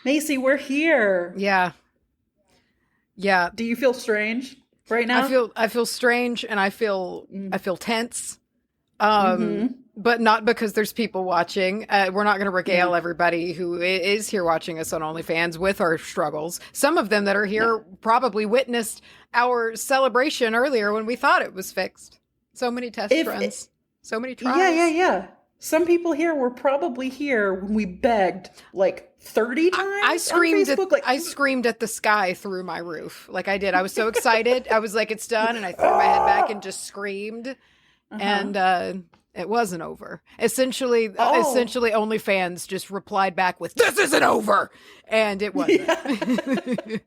Macy, we're here. Yeah. Yeah. Do you feel strange right now? I feel strange and I feel tense. Mm-hmm. But not because there's people watching. We're not going to regale everybody who is here watching us on OnlyFans with our struggles. Some of them that are here probably witnessed our celebration earlier when we thought it was fixed. So many test runs. So many tries. Yeah. Some people here were probably here when we begged like 30 times. I screamed on Facebook, I screamed at the sky through my roof. Like I did. I was so excited. I was like, it's done. And I threw my head back and just screamed. And it wasn't over. Essentially, OnlyFans just replied back with, "This isn't over," and it wasn't. Yeah.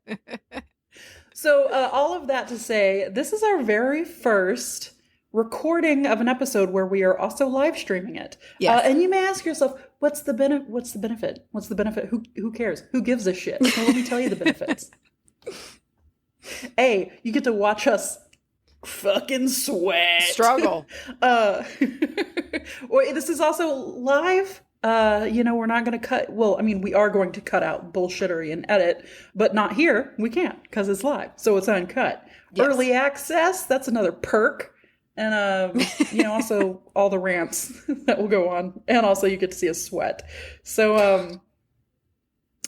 So all of that to say, this is our very first recording of an episode where we are also live streaming it. Yes. And you may ask yourself, what's the benefit? What's the benefit? Who cares? Who gives a shit? Well, let me tell you the benefits. A, you get to watch us fucking sweat. Struggle. Well, this is also live. We're not going to cut. Well, I mean, we are going to cut out bullshittery and edit, but not here. We can't because it's live. So it's uncut. Yes. Early access. That's another perk. And, also all the rants that will go on. And also you get to see us sweat. So,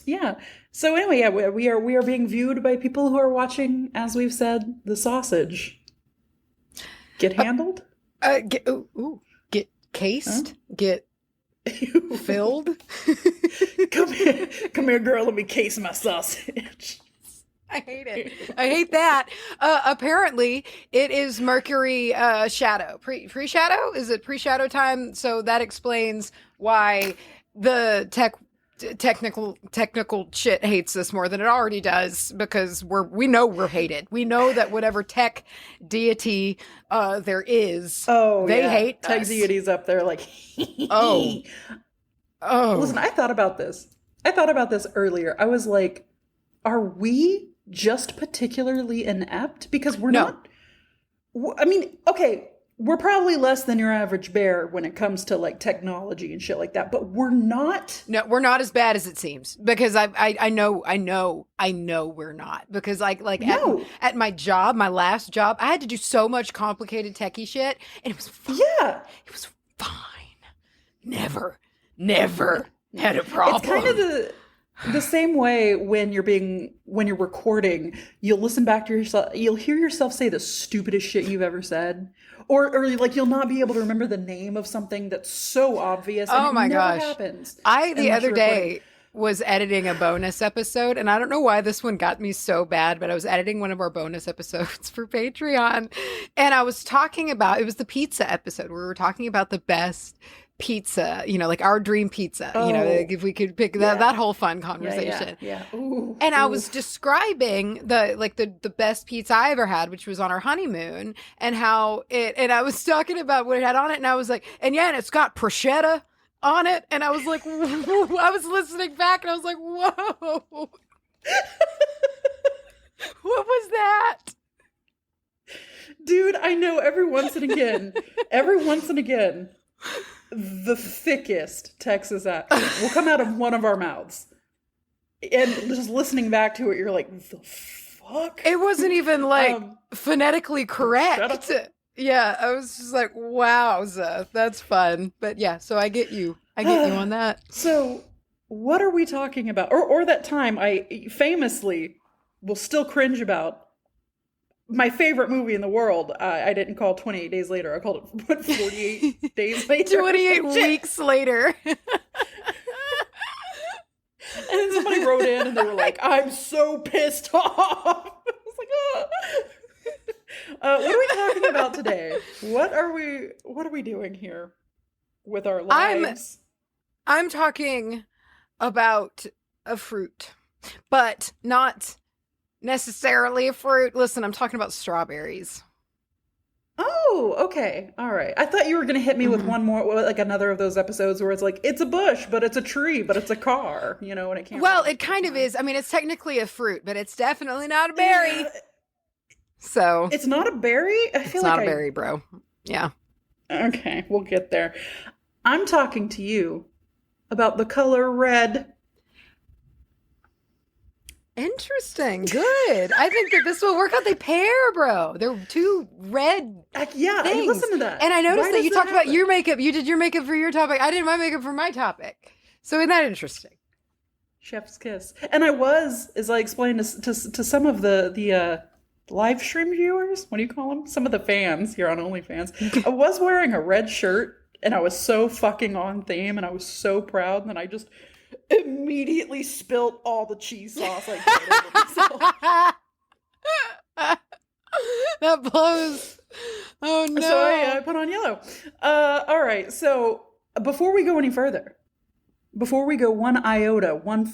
yeah. So anyway, yeah, we are being viewed by people who are watching, as we've said, the sausage. Get handled? Get cased? Huh? Get filled? Come here, girl. Let me case my sausage. I hate it. I hate that. Apparently, it is Mercury shadow. Pre-shadow? Is it pre-shadow time? So that explains why the technical shit hates us more than it already does, because we know we're hated. We know that whatever tech deity there is, they hate tech us. deities up there like oh. Listen, I thought about this earlier. I was like, are we just particularly inept? Because we're not. I mean, okay, we're probably less than your average bear when it comes to like technology and shit like that, but we're not. No, we're not as bad as it seems, because I know we're not, because at my job, my last job, I had to do so much complicated techie shit, and it was fine. Yeah. It was fine. Never had a problem. It's kind of the same way when you're recording, you'll listen back to yourself, you'll hear yourself say the stupidest shit you've ever said. Or like you'll not be able to remember the name of something that's so obvious. And oh my gosh. Happens. The other day was editing a bonus episode, and I don't know why this one got me so bad, but I was editing one of our bonus episodes for Patreon, and I was talking about, it was the pizza episode where we were talking about the best pizza, like our dream pizza, like if we could pick that whole fun conversation. Yeah. Ooh, and I was describing the best pizza I ever had, which was on our honeymoon, and how and I was talking about what it had on it, and I was like, and it's got prosciutto on it, and I was like, I was listening back, and I was like, whoa, what was that? Dude, I know every once and again, the thickest Texas accent will come out of one of our mouths. And just listening back to it, you're like, the fuck? It wasn't even like phonetically correct. Yeah, I was just like, wowza, that's fun. But yeah, so I get you on that. So what are we talking about? Or that time I famously will still cringe about. My favorite movie in the world, I didn't call 28 Days Later. I called it, 48 Days Later? 28 weeks later. And then somebody wrote in and they were like, I'm so pissed off. I was like, oh. What are we talking about today? What are we doing here with our lives? I'm talking about a fruit, but not necessarily a fruit. Listen, I'm talking about strawberries. Oh, okay. All right. I thought you were going to hit me with one more, like another of those episodes where it's like, it's a bush, but it's a tree, but it's a car, and it can't. Well, it kind of is. I mean, it's technically a fruit, but it's definitely not a berry. So. It's not a berry? I feel it's not a berry, bro. Yeah. Okay. We'll get there. I'm talking to you about the color red. Interesting. Good. I think that this will work out. They pair, bro. They're two red Yeah, things. listen to that. And I noticed Why that does you talked about happen? your makeup. You did your makeup for your topic. I did my makeup for my topic. So isn't that interesting? Chef's kiss. And I was, as I explained to some of the live stream viewers, what do you call them? Some of the fans here on OnlyFans. I was wearing a red shirt, and I was so fucking on theme, and I was so proud, and then I just immediately spilt all the cheese sauce like that over myself. That blows. Oh no. So I put on yellow. All right, so before we go any further, before we go one iota, one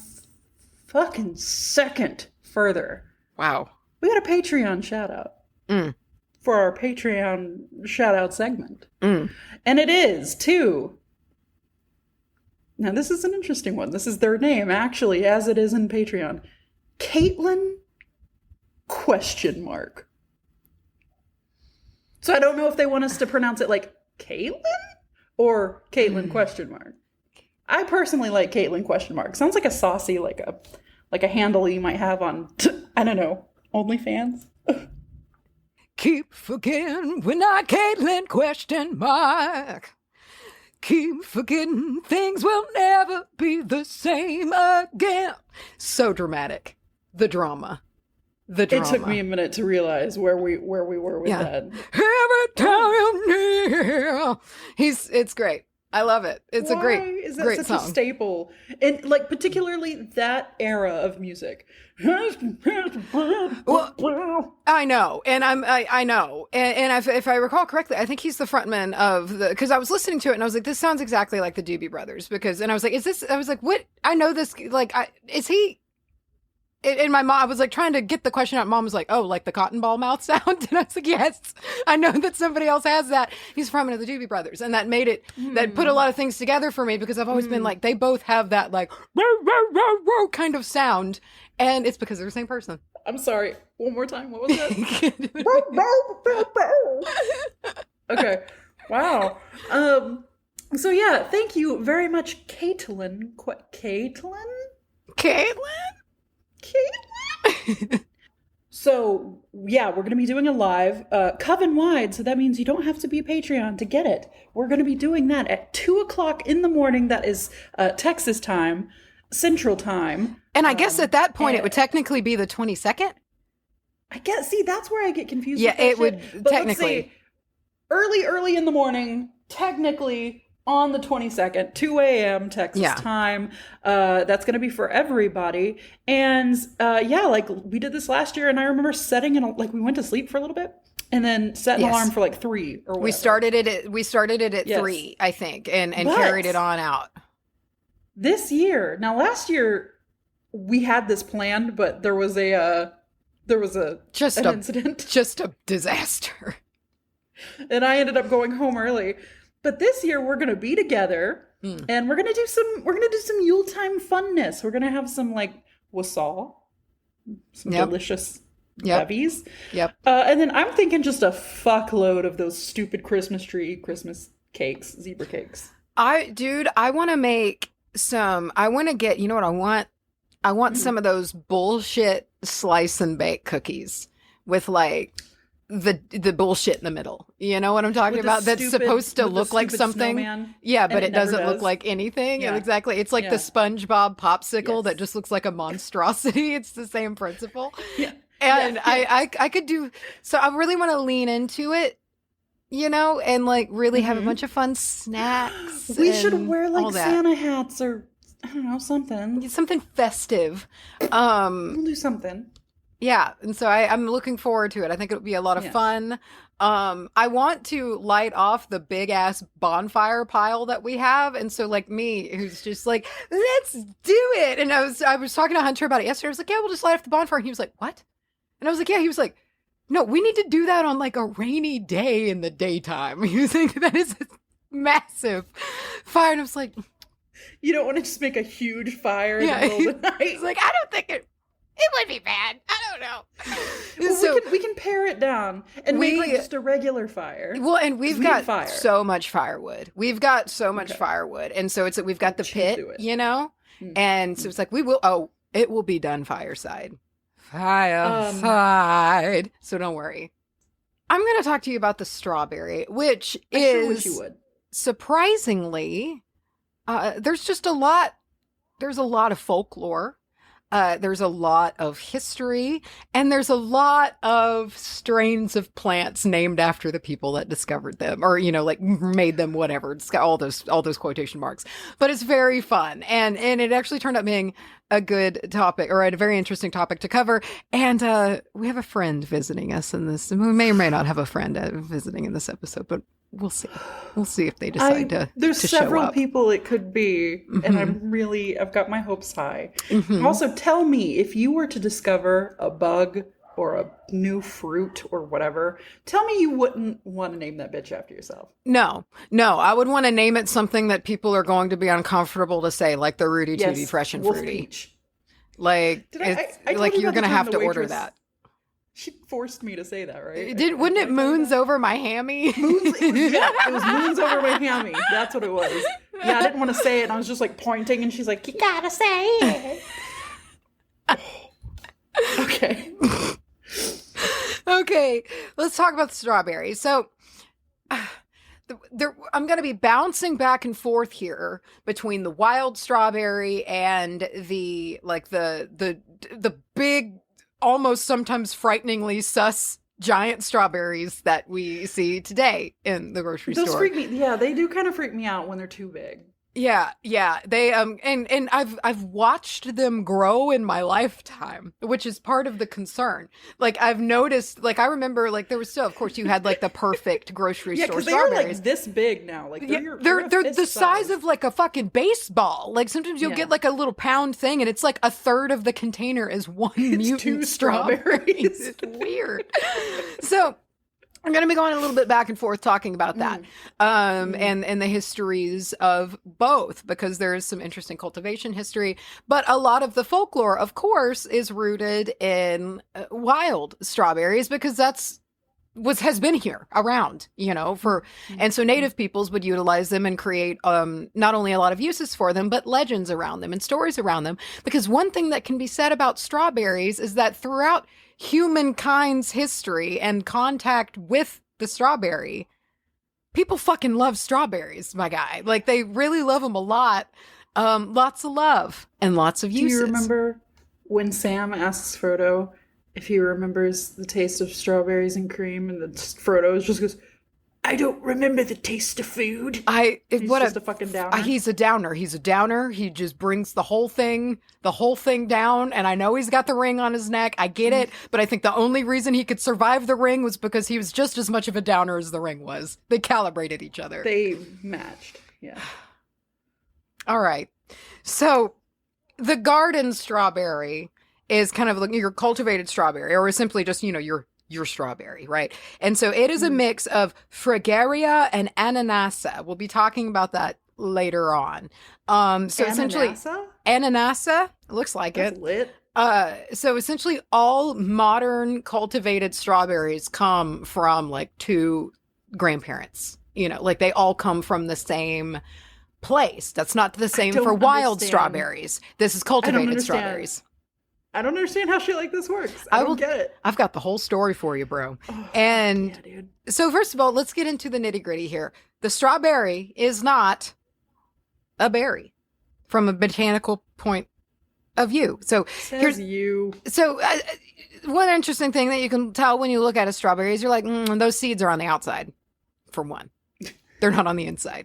fucking second further. Wow. We got a Patreon shout out for our Patreon shout out segment. And it is to, now this is an interesting one. This is their name, actually, as it is in Patreon. Caitlin ? So I don't know if they want us to pronounce it like Caitlin or Caitlin ? I personally like Caitlin ? Sounds like a saucy, like a handle you might have on, I don't know, OnlyFans. Keep forgetting we're not Caitlin ? Keep forgetting things will never be the same again. So dramatic. The drama. The drama. It took me a minute to realize where we were with that. Every time it's great. I love it. It's a great, is that great such song. a staple? And like particularly that era of music. Well, I know, and I know, and if I recall correctly, I think he's the frontman of the. Because I was listening to it and I was like, this sounds exactly like the Doobie Brothers. And I was like, is this? I was like, what? I know this. Like, is he? And my mom, I was like trying to get the question out. Mom was like, oh, like the cotton ball mouth sound? And I was like, yes, I know that somebody else has that. He's from one of the Doobie Brothers. And that made it, that put a lot of things together for me because I've always been like, they both have that like, kind of sound. And it's because they're the same person. I'm sorry. One more time. What was that? Okay. Wow. So yeah, thank you very much, Caitlin. Caitlin? So yeah, we're going to be doing a live coven wide, so that means you don't have to be a Patreon to get it. We're going to be doing that at 2:00 in the morning. That is Texas time, Central time. And I guess at that point it would technically be the 22nd. I guess, see, that's where I get confused. Yeah, it would but technically. Early in the morning, technically on the 22nd, 2 a.m. Texas time. That's going to be for everybody. And yeah, like we did this last year, and I remember setting it, like we went to sleep for a little bit and then set an alarm for like 3 or whatever. We started it at 3, I think, and carried it on out. This year, now last year we had this planned, but there was an incident. Just a disaster. And I ended up going home early. But this year we're gonna be together, and we're gonna do some Yuletime funness. We're gonna have some like wassail, some delicious bevies. Yep. And then I'm thinking just a fuckload of those stupid Christmas cakes, zebra cakes. I want to make some. I want to get. You know what I want? I want some of those bullshit slice and bake cookies with like the bullshit in the middle. You know what I'm talking about? That's supposed to look like something. Snowman, yeah, but it doesn't look like anything. Yeah. Exactly. It's like the SpongeBob popsicle that just looks like a monstrosity. It's the same principle. Yeah. And I could do, so I really want to lean into it, you know, and like really have a bunch of fun snacks. We should wear like Santa hats or I don't know, something festive. We'll do something. Yeah, and so I'm looking forward to it. I think it'll be a lot of fun. I want to light off the big ass bonfire pile that we have, and so like me, who's just like, let's do it. And I was talking to Hunter about it yesterday. I was like, yeah, we'll just light off the bonfire. And he was like, what? And I was like, yeah. He was like, no, we need to do that on like a rainy day in the daytime. He was like, that is a massive fire. And I was like, you don't want to just make a huge fire in the middle of the night. He's like, I don't think it would be bad. I don't know. Well, so we can pare it down and make like just a regular fire. Well, and we've got so much firewood. We've got so much firewood, and so it's we've got the pit, you know, and so it's like we will. Oh, It will be done fireside. Fireside. So don't worry. I'm going to talk to you about the strawberry, which sure wish you would. Surprisingly, there's a lot of folklore. There's a lot of history, and there's a lot of strains of plants named after the people that discovered them, or like made them, whatever. It's got all those quotation marks, but it's very fun, and it actually turned out being a good topic, or a very interesting topic to cover. And we have a friend visiting us in this. We may or may not have a friend visiting in this episode, but we'll see. We'll see if they decide to. There's to several show up. people it could be, and I've got my hopes high. Also, tell me, if you were to discover a bug or a new fruit or whatever, tell me you wouldn't want to name that bitch after yourself. No, I would want to name it something that people are going to be uncomfortable to say, like the Rudy Tooty Fresh and Wolf Fruity. Peach. Like, I like you're going to have to order waitress, that. She forced me to say that, right? Wouldn't it moons over my hammy? It was moons over my hammy. That's what it was. Yeah, I didn't want to say it. And I was just like pointing, and she's like, "You gotta say it." Okay. Okay, let's talk about the strawberries. So, I'm going to be bouncing back and forth here between the wild strawberry and the big, almost sometimes frighteningly sus giant strawberries that we see today in the grocery store. Those freak me. Yeah, they do kind of freak me out when they're too big. Yeah. They and I've watched them grow in my lifetime, which is part of the concern. Like, I've noticed, like, I remember, like, there was still, of course, you had like the perfect grocery store they strawberries. are like this big now. Like, they're the size of like a fucking baseball. Like, sometimes you'll get like a little pound thing, and it's like a third of the container is one mutant two strawberries. It's weird. So I'm going to be going a little bit back and forth talking about that, and the histories of both, because there is some interesting cultivation history. But a lot of the folklore, of course, is rooted in wild strawberries, because has been here around, and so native peoples would utilize them and create not only a lot of uses for them, but legends around them and stories around them. Because one thing that can be said about strawberries is that throughout humankind's history and contact with the strawberry, people fucking love strawberries, my guy. Like, they really love them a lot. Lots of love and lots of uses. Do you remember when Sam asks Frodo if he remembers the taste of strawberries and cream, and then Frodo just goes, "I don't remember the taste of food." He's just a fucking downer. He's a downer. He's a downer. He just brings the whole thing down. And I know he's got the ring on his neck. I get it. But I think the only reason he could survive the ring was because he was just as much of a downer as the ring was. They calibrated each other. They matched. Yeah. All right. So the garden strawberry is kind of like your cultivated strawberry, or simply just, your strawberry, right? And so it is a mix of Fragaria and Ananassa. We'll be talking about that later on. So essentially, Ananassa, looks like That's it. Lit. So essentially all modern cultivated strawberries come from like two grandparents, like they all come from the same place. That's not the same for wild strawberries. This is cultivated strawberries. I don't understand how shit like this works. I don't get it. I've got the whole story for you, bro. Oh, and yeah, dude. So first of all, let's get into the nitty gritty here. The strawberry is not a berry from a botanical point of view. So one interesting thing that you can tell when you look at a strawberry is you're like, those seeds are on the outside, for one. They're not on the inside,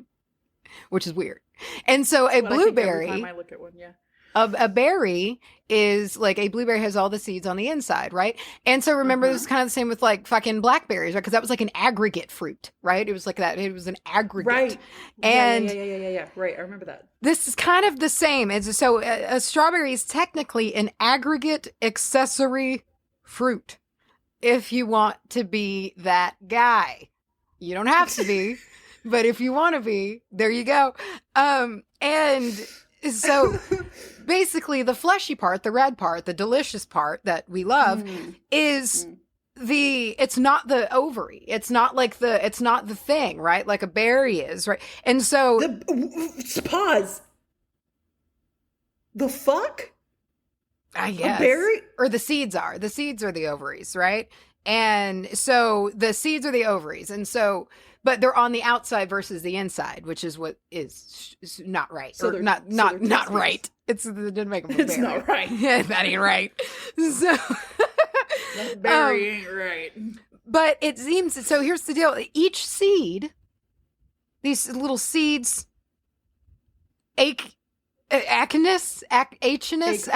which is weird. And so a blueberry, every time I look at one, yeah. A berry is like, a blueberry has all the seeds on the inside, right? And so remember, this is kind of the same with like fucking blackberries, right? Because that was like an aggregate fruit, right? It was like that. It was an aggregate. Right. And yeah. Right. I remember that. This is kind of the same. So a strawberry is technically an aggregate accessory fruit. If you want to be that guy, you don't have to be, but if you want to be, there you go. And so basically the fleshy part, the red part, the delicious part that we love is it's not the ovary. It's not the thing, right? Like a berry is, right? And so pause. The fuck? I guess. A berry? Or the seeds are. The seeds are the ovaries, right? And so the seeds are the ovaries. And so, but they're on the outside versus the inside, which is what is not right. So or not right. It didn't make them a It's berry. not right. Yeah, that ain't right. So That berry ain't right. But it seems, so here's the deal. Each seed, these little seeds, Aconus, Acon's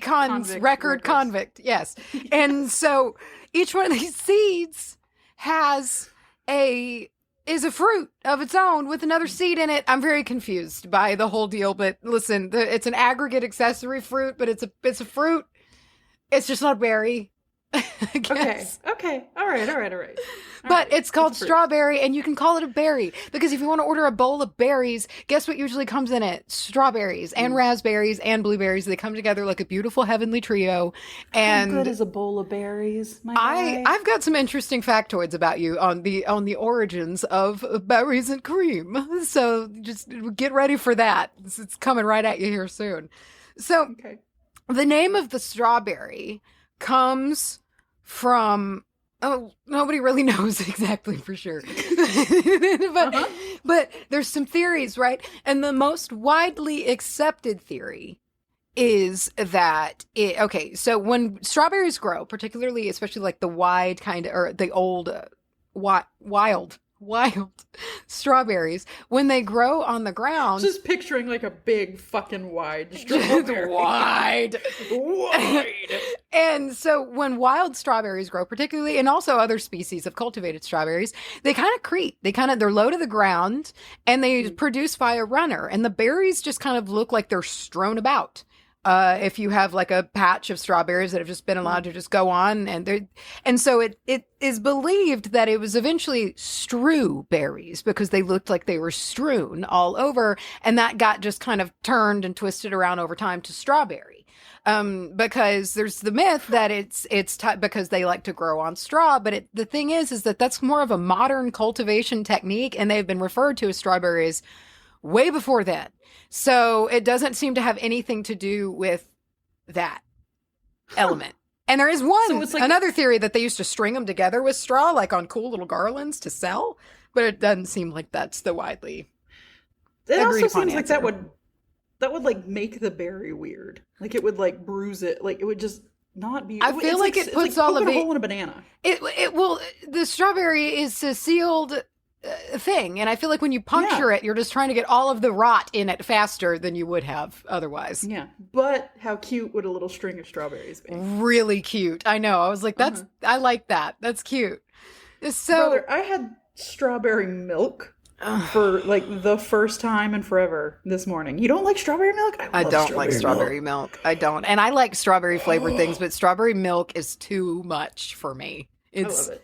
Convict record records. convict, yes. And so each one of these seeds is a fruit of its own with another seed in it. I'm very confused by the whole deal, but listen, it's an aggregate accessory fruit, but it's a fruit. It's just not a berry. I guess. Okay. All right. But it's called strawberry, and you can call it a berry because if you want to order a bowl of berries, guess what usually comes in it? Strawberries and raspberries and blueberries. They come together like a beautiful heavenly trio. And how good is a bowl of berries? My guy? I've got some interesting factoids about you on the origins of berries and cream. So just get ready for that. It's coming right at you here soon. So the name of the strawberry comes from nobody really knows exactly for sure. But there's some theories, right? And the most widely accepted theory is that so when strawberries grow, particularly especially like the wide kind of, or the old wild strawberries, when they grow on the ground, just picturing like a big fucking wide strawberry. wide. And so when wild strawberries grow, particularly, and also other species of cultivated strawberries, they kind of crete. They're low to the ground and they produce via runner, and the berries just kind of look like they're strewn about. If you have like a patch of strawberries that have just been allowed to just go on, and so it is believed that it was eventually strew berries because they looked like they were strewn all over, and that got just kind of turned and twisted around over time to strawberry. Because there's the myth that it's because they like to grow on straw, but the thing is that that's more of a modern cultivation technique, and they've been referred to as strawberries way before then. So it doesn't seem to have anything to do with that element. And there is another theory that they used to string them together with straw, like on cool little garlands to sell, but it doesn't seem like that's the widely It agreed also upon seems like answer. that would like make the berry weird. Like it would like bruise it. Like it would just not be. I feel like it puts all of a hole in a banana. It will. The strawberry is a sealed thing, and I feel like when you puncture it, you're just trying to get all of the rot in it faster than you would have otherwise. Yeah, but how cute would a little string of strawberries be? Really cute. I know. I was like, I like that. That's cute. So, brother, I had strawberry milk for like the first time in forever this morning. You don't like strawberry milk? I don't like strawberry milk. I don't. And I like strawberry flavored things, but strawberry milk is too much for me. I love it.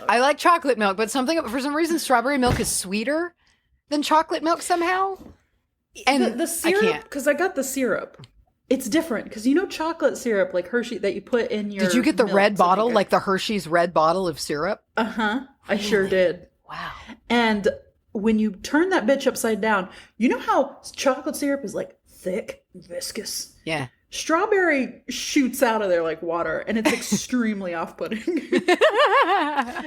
I like chocolate milk, but for some reason strawberry milk is sweeter than chocolate milk somehow. And the syrup, because I got the syrup. It's different because you know chocolate syrup, like Hershey, that you put in your. Did you get the milk red bottle, like the Hershey's red bottle of syrup? I sure did. Wow. And when you turn that bitch upside down, you know how chocolate syrup is like thick, viscous. Yeah. Strawberry shoots out of there like water, and it's extremely off-putting.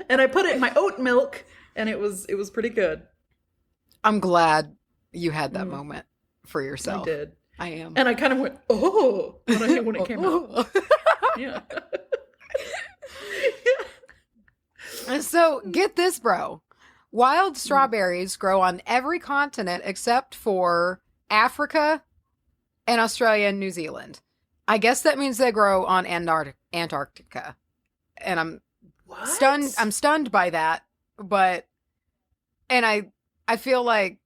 And I put it in my oat milk, and it was pretty good. I'm glad you had that moment for yourself. I did. I am. And I kind of went, oh, when it came out. Yeah. So get this, bro. Wild strawberries grow on every continent except for Africa and Australia and New Zealand. I guess that means they grow on Antarctica. And I'm stunned. I'm stunned by that. And I feel like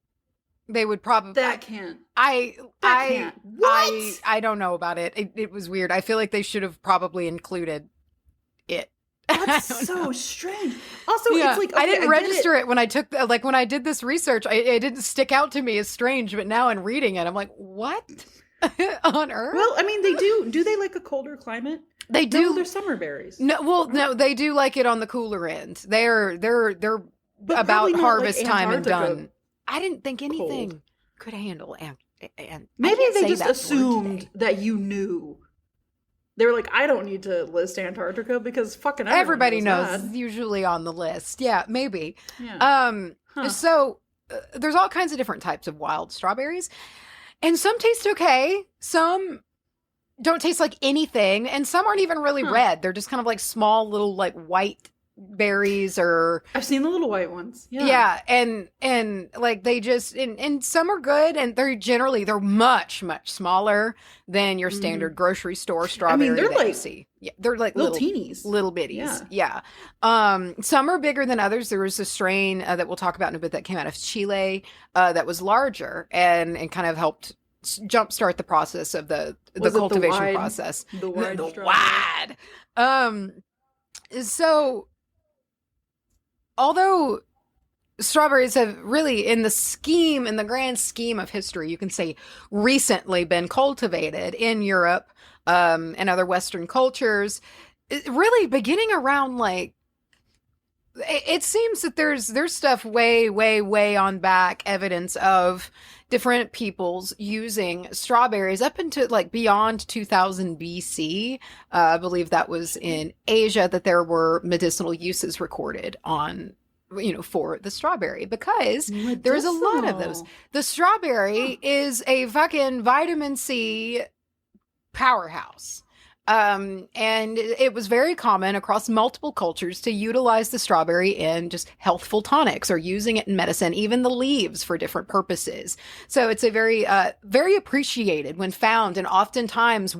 they would probably. That can't. What? I don't know about it. It was weird. I feel like they should have probably included it. That's so strange. Also, it's like, okay, I didn't register it when I took when I did this research. It didn't stick out to me as strange, but now in reading it, I'm like, what on earth? Well, I mean, they do. Do they like a colder climate? They do. No, they're summer berries. No, they do like it on the cooler end. They're But about not harvest like time and Antarctica done. I didn't think anything could handle and maybe they just assumed that you knew. They were like, I don't need to list Antarctica because fucking everybody knows that. usually on the list. Yeah, maybe. Yeah. So there's all kinds of different types of wild strawberries, and some taste okay. Some don't taste like anything, and some aren't even really red. They're just kind of like small little like white berries, or I've seen the little white ones. Yeah. And like they just and some are good, and they're much smaller than your standard grocery store strawberry. I mean, they're like, you see. Yeah, they're like little teenies, little bitties. Yeah. Some are bigger than others. There was a strain that we'll talk about in a bit that came out of Chile that was larger and kind of helped jumpstart the process of the cultivation process. The wide. So although strawberries have really, in the grand scheme of history, you can say recently been cultivated in Europe and other Western cultures, really beginning around like, it seems that there's stuff way on back, evidence of different peoples using strawberries up into like beyond 2000 BC. I believe that was in Asia that there were medicinal uses recorded on, for the strawberry, because there's a lot of those. The strawberry is a fucking vitamin C powerhouse. And it was very common across multiple cultures to utilize the strawberry in just healthful tonics or using it in medicine, even the leaves for different purposes. So it's a very, very appreciated when found, and oftentimes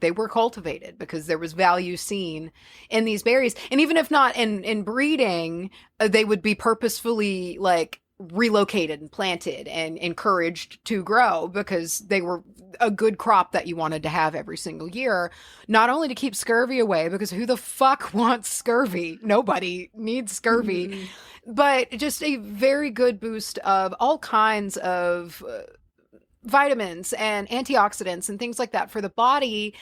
they were cultivated because there was value seen in these berries. And even if not in breeding, they would be purposefully like relocated and planted and encouraged to grow because they were a good crop that you wanted to have every single year, not only to keep scurvy away, because who the fuck wants scurvy? Nobody needs scurvy, but just a very good boost of all kinds of vitamins and antioxidants and things like that for the body.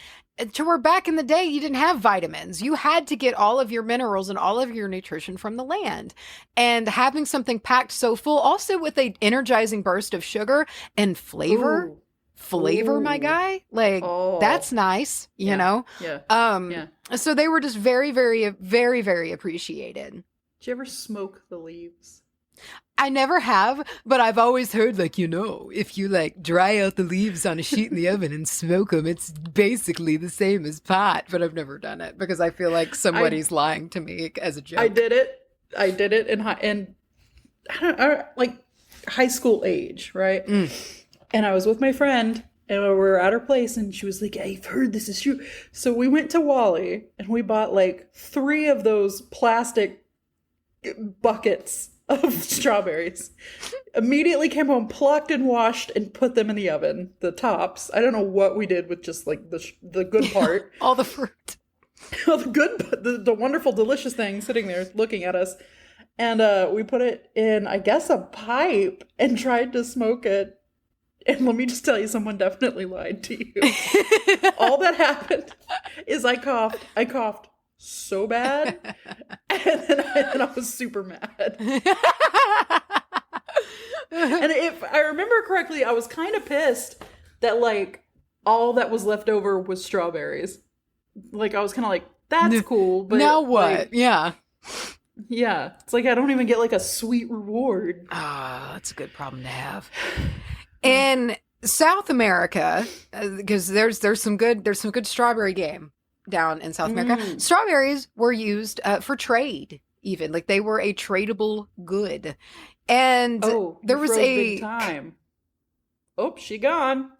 To where back in the day, you didn't have vitamins. You had to get all of your minerals and all of your nutrition from the land. And having something packed so full, also with an energizing burst of sugar and flavor. Ooh. Flavor, my guy. Like, that's nice, you know? Yeah. So they were just very, very, very, very appreciated. Did you ever smoke the leaves? I never have, but I've always heard, like, if you, like, dry out the leaves on a sheet in the oven and smoke them, it's basically the same as pot. But I've never done it because I feel like somebody's lying to me as a joke. I did it in like high school age, right? And I was with my friend, and we were at her place, and she was like, I've heard this is true. So we went to Wally, and we bought, like, 3 of those plastic buckets of strawberries. Immediately came home, plucked and washed, and put them in the oven. The tops. I don't know what we did with just, like, the good part. All the fruit. All the good, the wonderful, delicious thing sitting there looking at us. And we put it in, I guess, a pipe and tried to smoke it. And let me just tell you, someone definitely lied to you. All that happened is I coughed so bad, and I was super mad. And if I remember correctly, I was kind of pissed that, like, all that was left over was strawberries. Like, I was kind of like, that's cool, but now what? Like, yeah. It's like I don't even get, like, a sweet reward. That's a good problem to have. In South America, because there's some good strawberry game down in South America. Strawberries were used for trade, even like they were a tradable good. And there was big time. Oh, she gone.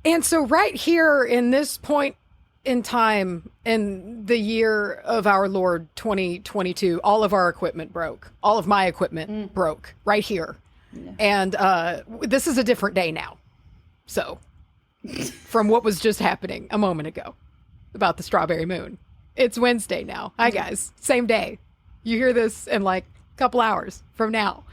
And so right here in this point in time in the year of our Lord 2022, all of our equipment broke. All of my equipment broke right here. Yeah. And this is a different day now. So from what was just happening a moment ago about the strawberry moon, it's Wednesday now. Hi guys, same day. You hear this in like a couple hours from now.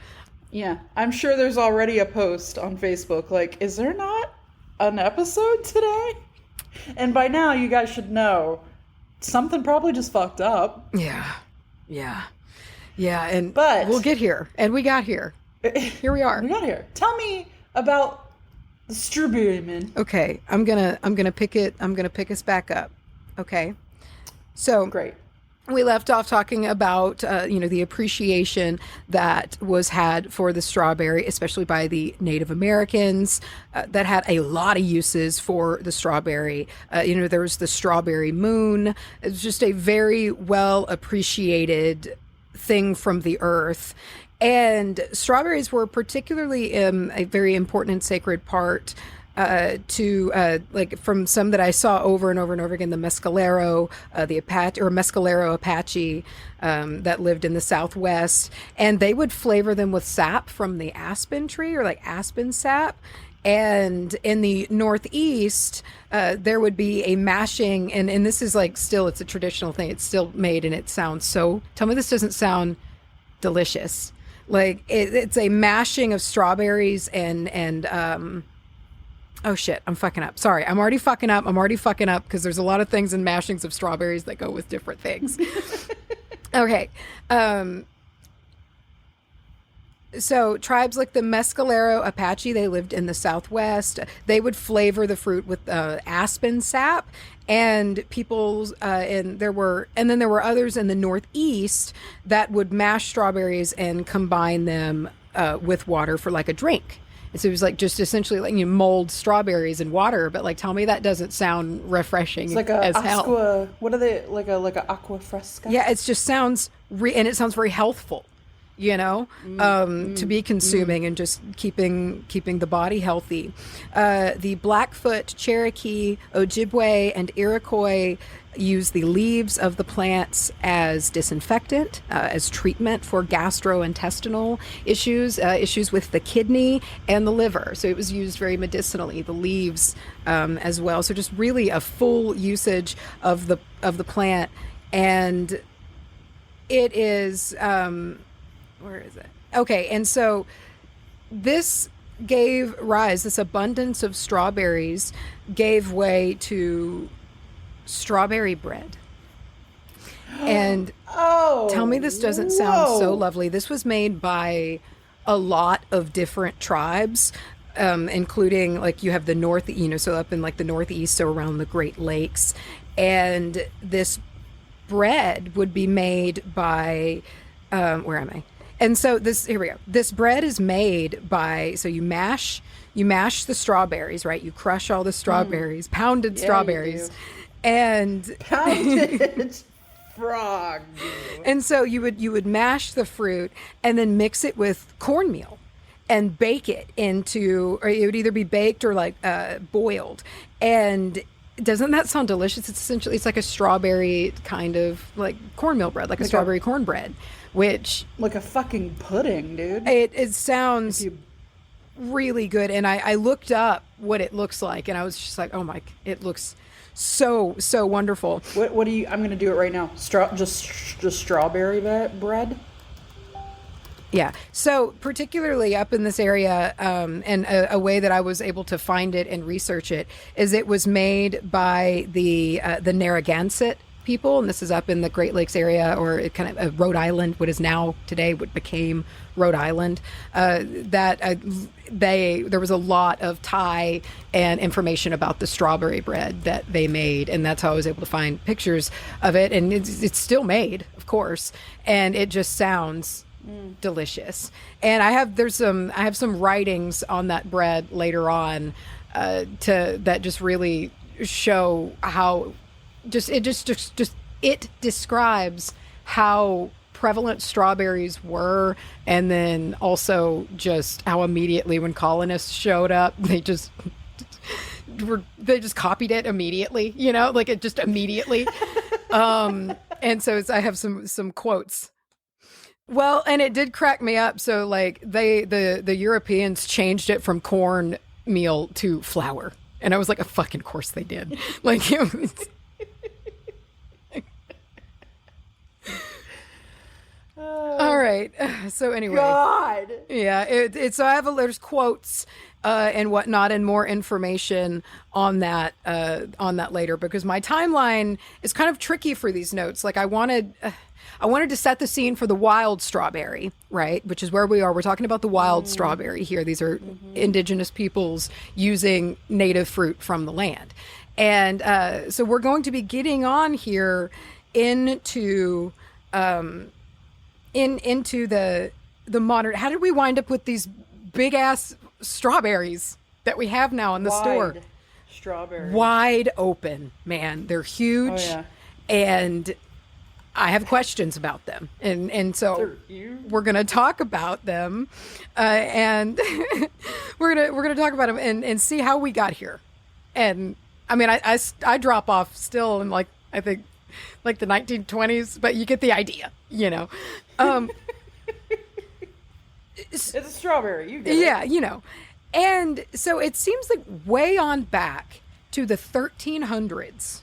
Yeah, I'm sure there's already a post on Facebook like, is there not an episode today? And by now you guys should know something probably just fucked up. Yeah, and but we'll get here. And we got here. Here we are. We got here. Tell me about The strawberry man. Okay, I'm gonna pick it. I'm gonna pick us back up. Okay, so Great. we left off talking about the appreciation that was had for the strawberry, especially by the Native Americans, that had a lot of uses for the strawberry. There was the strawberry moon. It was just a very well appreciated thing from the earth. And strawberries were particularly a very important and sacred part from some that I saw over and over and over again, the Mescalero, the Apache or Mescalero Apache that lived in the Southwest, and they would flavor them with sap from the aspen tree or like aspen sap. And in the Northeast, there would be a mashing, and this is like still, it's a traditional thing. It's still made, and it sounds so. Tell me this doesn't sound delicious. Like it's a mashing of strawberries and oh shit, I'm fucking up. Sorry, I'm already fucking up because there's a lot of things in mashings of strawberries that go with different things. Okay. So tribes like the Mescalero Apache, they lived in the Southwest. They would flavor the fruit with aspen sap, and then there were others in the Northeast that would mash strawberries and combine them with water for like a drink. And so it was like just essentially like mold strawberries in water, but like tell me that doesn't sound refreshing. It's like as hell. What are they like a aqua fresca? Yeah, it just sounds and it sounds very healthful. To be consuming and just keeping the body healthy. The Blackfoot, Cherokee, Ojibwe, and Iroquois use the leaves of the plants as disinfectant, as treatment for gastrointestinal issues with the kidney and the liver. So it was used very medicinally, the leaves as well. So just really a full usage of the plant. And it is... where is it? Okay, and so this abundance of strawberries gave way to strawberry bread. And tell me this doesn't sound so lovely. This was made by a lot of different tribes, including like you have the north, so up in like the Northeast, so around the Great Lakes. And this bread would be made by, where am I? And so here we go. This bread is made by, so you mash the strawberries, right? You crush all the strawberries, pounded strawberries, and pounded frog. And so you would mash the fruit and then mix it with cornmeal and bake it into, or it would either be baked or like boiled. And doesn't that sound delicious? It's like a strawberry kind of like cornmeal bread, like a strawberry cornbread. Which like a fucking pudding, dude. It sounds really good, and I looked up what it looks like, and I was just like, oh my, it looks so wonderful. What do you? I'm gonna do it right now. Just strawberry bread. Yeah. So particularly up in this area, and a way that I was able to find it and research it is it was made by the Narragansett people, and this is up in the Great Lakes area, or kind of Rhode Island, what is now today what became Rhode Island. There was a lot of tie and information about the strawberry bread that they made, and that's how I was able to find pictures of it. And it's still made, of course, and it just sounds delicious. And I have some writings on that bread later on that just really show how. It describes how prevalent strawberries were, and then also just how immediately when colonists showed up, they just copied it immediately, like it just immediately. And so I have some quotes. Well, and it did crack me up. So like the Europeans changed it from cornmeal to flour, and I was like, of fucking course they did. Like it was. All right. So anyway, God. Yeah. So there's quotes and whatnot, and more information on that later, because my timeline is kind of tricky for these notes. Like I wanted I wanted to set the scene for the wild strawberry, right? Which is where we are. We're talking about the wild strawberry here. These are indigenous peoples using native fruit from the land. And so we're going to be getting on here into into the modern. How did we wind up with these big ass strawberries that we have now in the store? Strawberries. Wide open, man. They're huge. Oh, yeah. And I have questions about them. And so we're going to talk about them. And we're going to talk about them and see how we got here. And I mean, I drop off still in like, I think like the 1920s, but you get the idea, you know. It's a strawberry. You get it. Yeah, you know. And so it seems like way on back to the 1300s,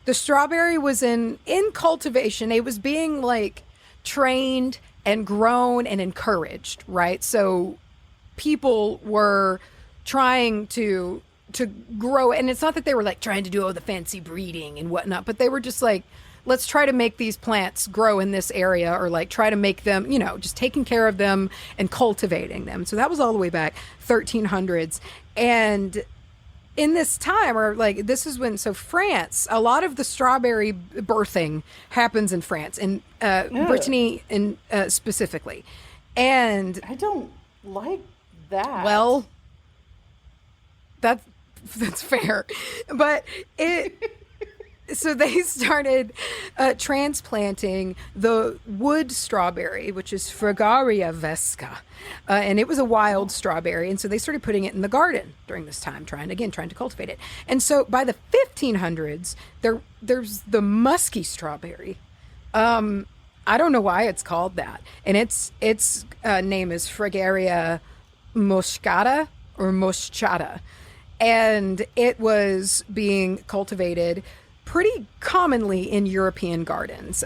the strawberry was in cultivation. It was being like trained and grown and encouraged, right? So people were trying to grow, and it's not that they were like trying to do all the fancy breeding and whatnot, but they were just like, let's try to make these plants grow in this area, or like try to make them, you know, just taking care of them and cultivating them. So that was all the way back 1300s. And in this time, or like this is when, so France, a lot of the strawberry birthing happens in France, and Brittany in specifically. And I don't like that. well, that's fair, but so they started transplanting the wood strawberry, which is Fragaria vesca, and it was a wild strawberry, and so they started putting it in the garden during this time, trying to cultivate it. And so by the 1500s, there's the musky strawberry. I don't know why it's called that, and its name is Fragaria moscata or moschata, and it was being cultivated pretty commonly in European gardens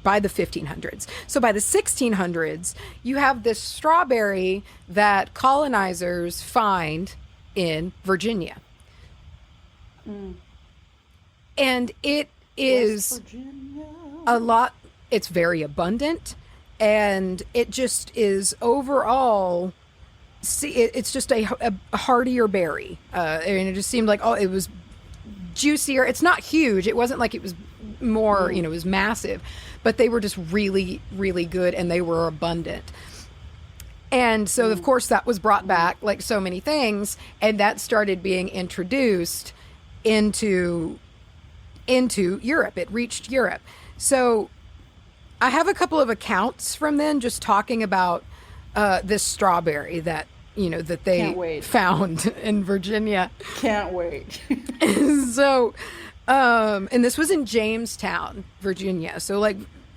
by the 1500s. So by the 1600s, you have this strawberry that colonizers find in Virginia. And it is a lot, it's very abundant, and it just is overall, it's just a heartier berry. And it just seemed like, it was juicier. It's not huge. It wasn't like it was more, it was massive, but they were just really, really good, and they were abundant. And so, of course, that was brought back, like so many things, and that started being introduced into Europe. It reached Europe. So I have a couple of accounts from then just talking about this strawberry that, that they found in Virginia. Can't wait. So, and this was in Jamestown, Virginia. So like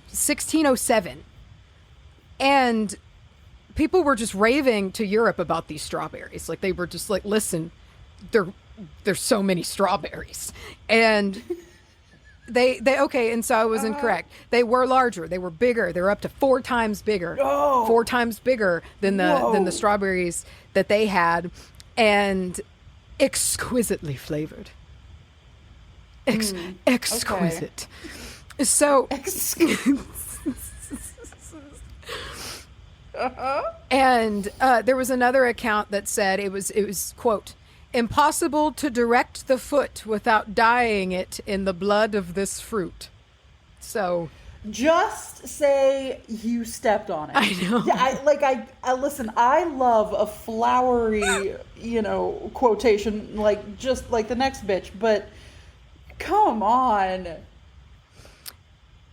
1607. And people were just raving to Europe about these strawberries. Like they were just like, listen, there's so many strawberries. And they okay, and so I was incorrect. They were larger. They were bigger. They were up to 4 times bigger. Oh. 4 times bigger than the strawberries that they had, and exquisitely flavored. Exquisite. Okay. So and there was another account that said it was quote, impossible to direct the foot without dyeing it in the blood of this fruit. So just say you stepped on it. I know. Yeah, I listen, I love a flowery, quotation, like just like the next bitch, but come on.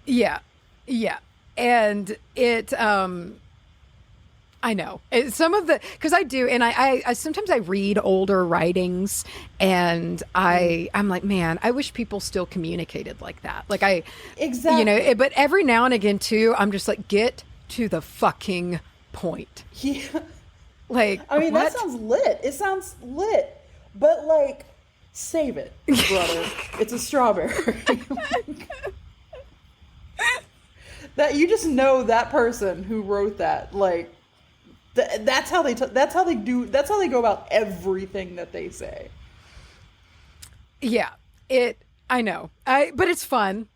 Yeah. And it I know some of the, because I do, and I sometimes I read older writings, and I'm like, man, I wish people still communicated like that. Like exactly, but every now and again too, I'm just like, get to the fucking point. Yeah, like I mean, what? That sounds lit. It sounds lit, but like, save it, brother. It's a strawberry. That you just know that person who wrote that, like. That's how they go about everything that they say. Yeah, I know. But it's fun.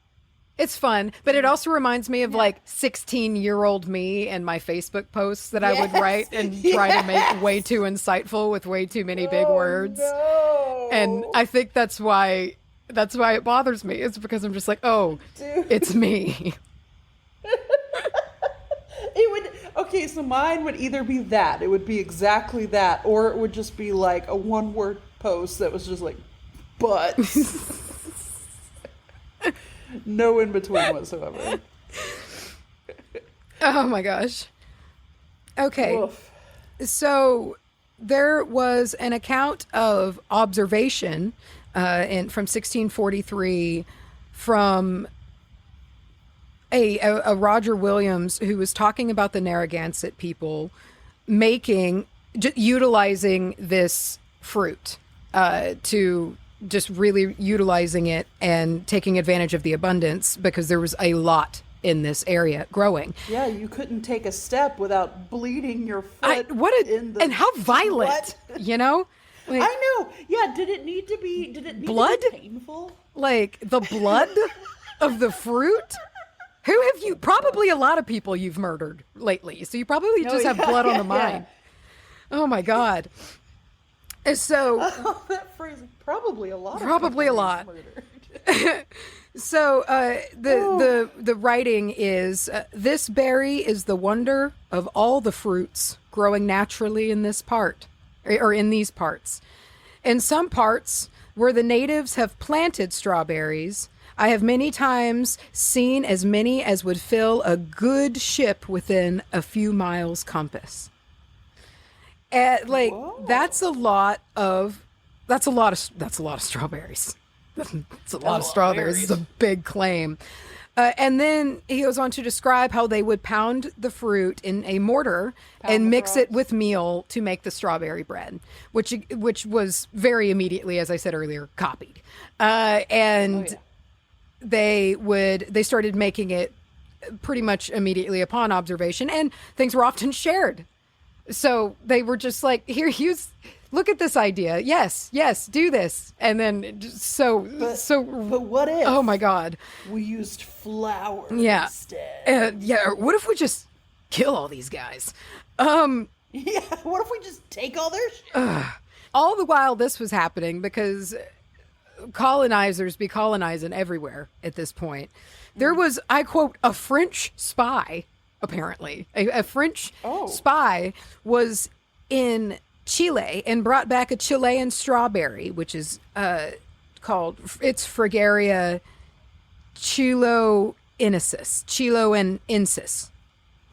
It's fun, but it also reminds me of like 16-year-old me and my Facebook posts that I would write and try to make way too insightful with way too many big words. No. And I think that's why it bothers me. It's because I'm just like, oh, it's me. Okay, so mine would either be that. It would be exactly that, or it would just be like a one-word post that was just like, but. No in between whatsoever. Oh my gosh. Okay. Oof. So there was an account of observation from 1643 from a Roger Williams who was talking about the Narragansett people utilizing this fruit to just really utilizing it and taking advantage of the abundance because there was a lot in this area growing. Yeah, you couldn't take a step without bleeding your foot. And how violent, you know? Like, I know. Yeah, did it need to be blood? To be painful? Like the blood of the fruit? Who have you? Probably a lot of people you've murdered lately. So you probably just have blood on the mind. Yeah. Oh my God. So that phrase, probably a lot. So the writing is this berry is the wonder of all the fruits growing naturally in this part or in these parts. In some parts where the natives have planted strawberries, I have many times seen as many as would fill a good ship within a few miles compass. That's a lot of strawberries. That's a lot of strawberries. It's a big claim. And then he goes on to describe how they would pound the fruit in a mortar and mix it with meal to make the strawberry bread, which was very immediately, as I said earlier, copied. They started making it pretty much immediately upon observation, and things were often shared. So they were just like, here, look at this idea. Yes, do this. And then but what if? Oh my God. We used flour instead. What if we just kill all these guys? What if we just take all their shit? All the while this was happening, because colonizers be colonizing everywhere at this point. There was, I quote, a French spy, apparently. A French spy was in Chile and brought back a Chilean strawberry, which is called, it's Fragaria chiloensis.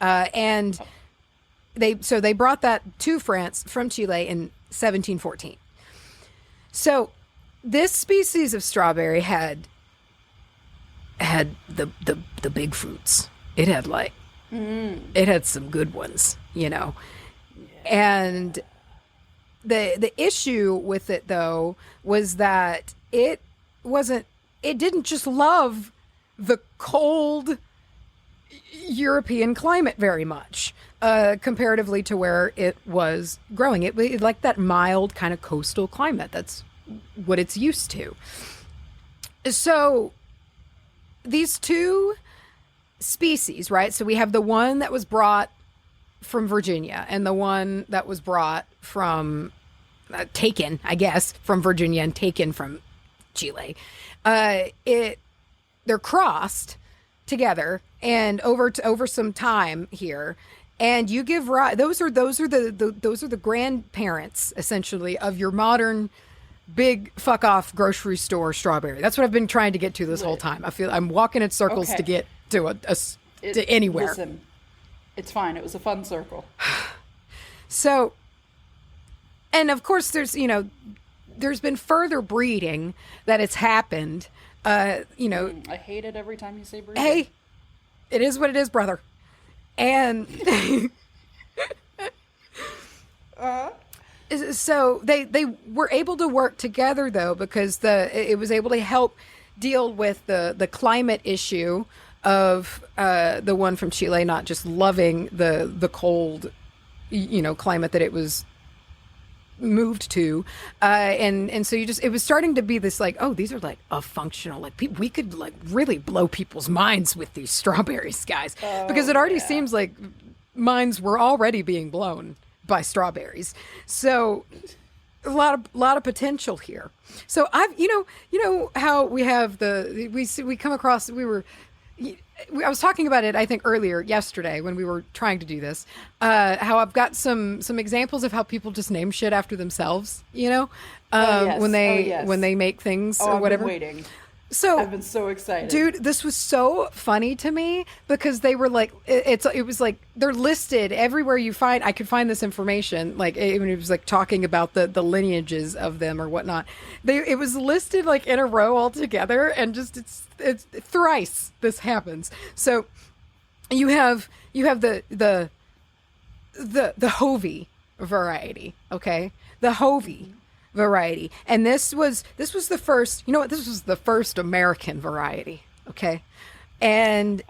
And they brought that to France from Chile in 1714. So this species of strawberry had the big fruits. It had it had some good ones, you know. And the issue with it though was that it didn't just love the cold European climate very much, comparatively to where it was growing. It liked that mild kind of coastal climate. That's what it's used to. So these two species, right? So we have the one that was brought from Virginia and the one that was brought from taken, I guess, from Virginia and taken from Chile. They're crossed together and over some time here, and you give rise. Those are the grandparents essentially of your modern big fuck off grocery store strawberry. That's what I've been trying to get to this whole time. I feel I'm walking in circles to get to to anywhere. Listen, it's fine. It was a fun circle. So, and of course, there's been further breeding that it's happened. I hate it every time you say breeding. Hey, it is what it is, brother. And so they were able to work together though, because it was able to help deal with the climate issue of the one from Chile, not just loving the cold, climate that it was moved to, and so it was starting to be this like, oh, these are like a functional, like we could like really blow people's minds with these strawberries, guys, because it already seems like minds were already being blown by strawberries. So a lot of potential here. So you know how we have we come across, I was talking about it, I think, earlier yesterday when we were trying to do this, how I've got some examples of how people just name shit after themselves, when they make things or whatever. I've been waiting. So I've been so excited. Dude, this was so funny to me because they were like, it was like they're listed everywhere I could find this information. Like it was like talking about the lineages of them or whatnot. It was listed like in a row all together, and just it's thrice this happens. So you have the Hovey variety, okay? The Hovey variety, and this was the first, this was the first American variety, okay? And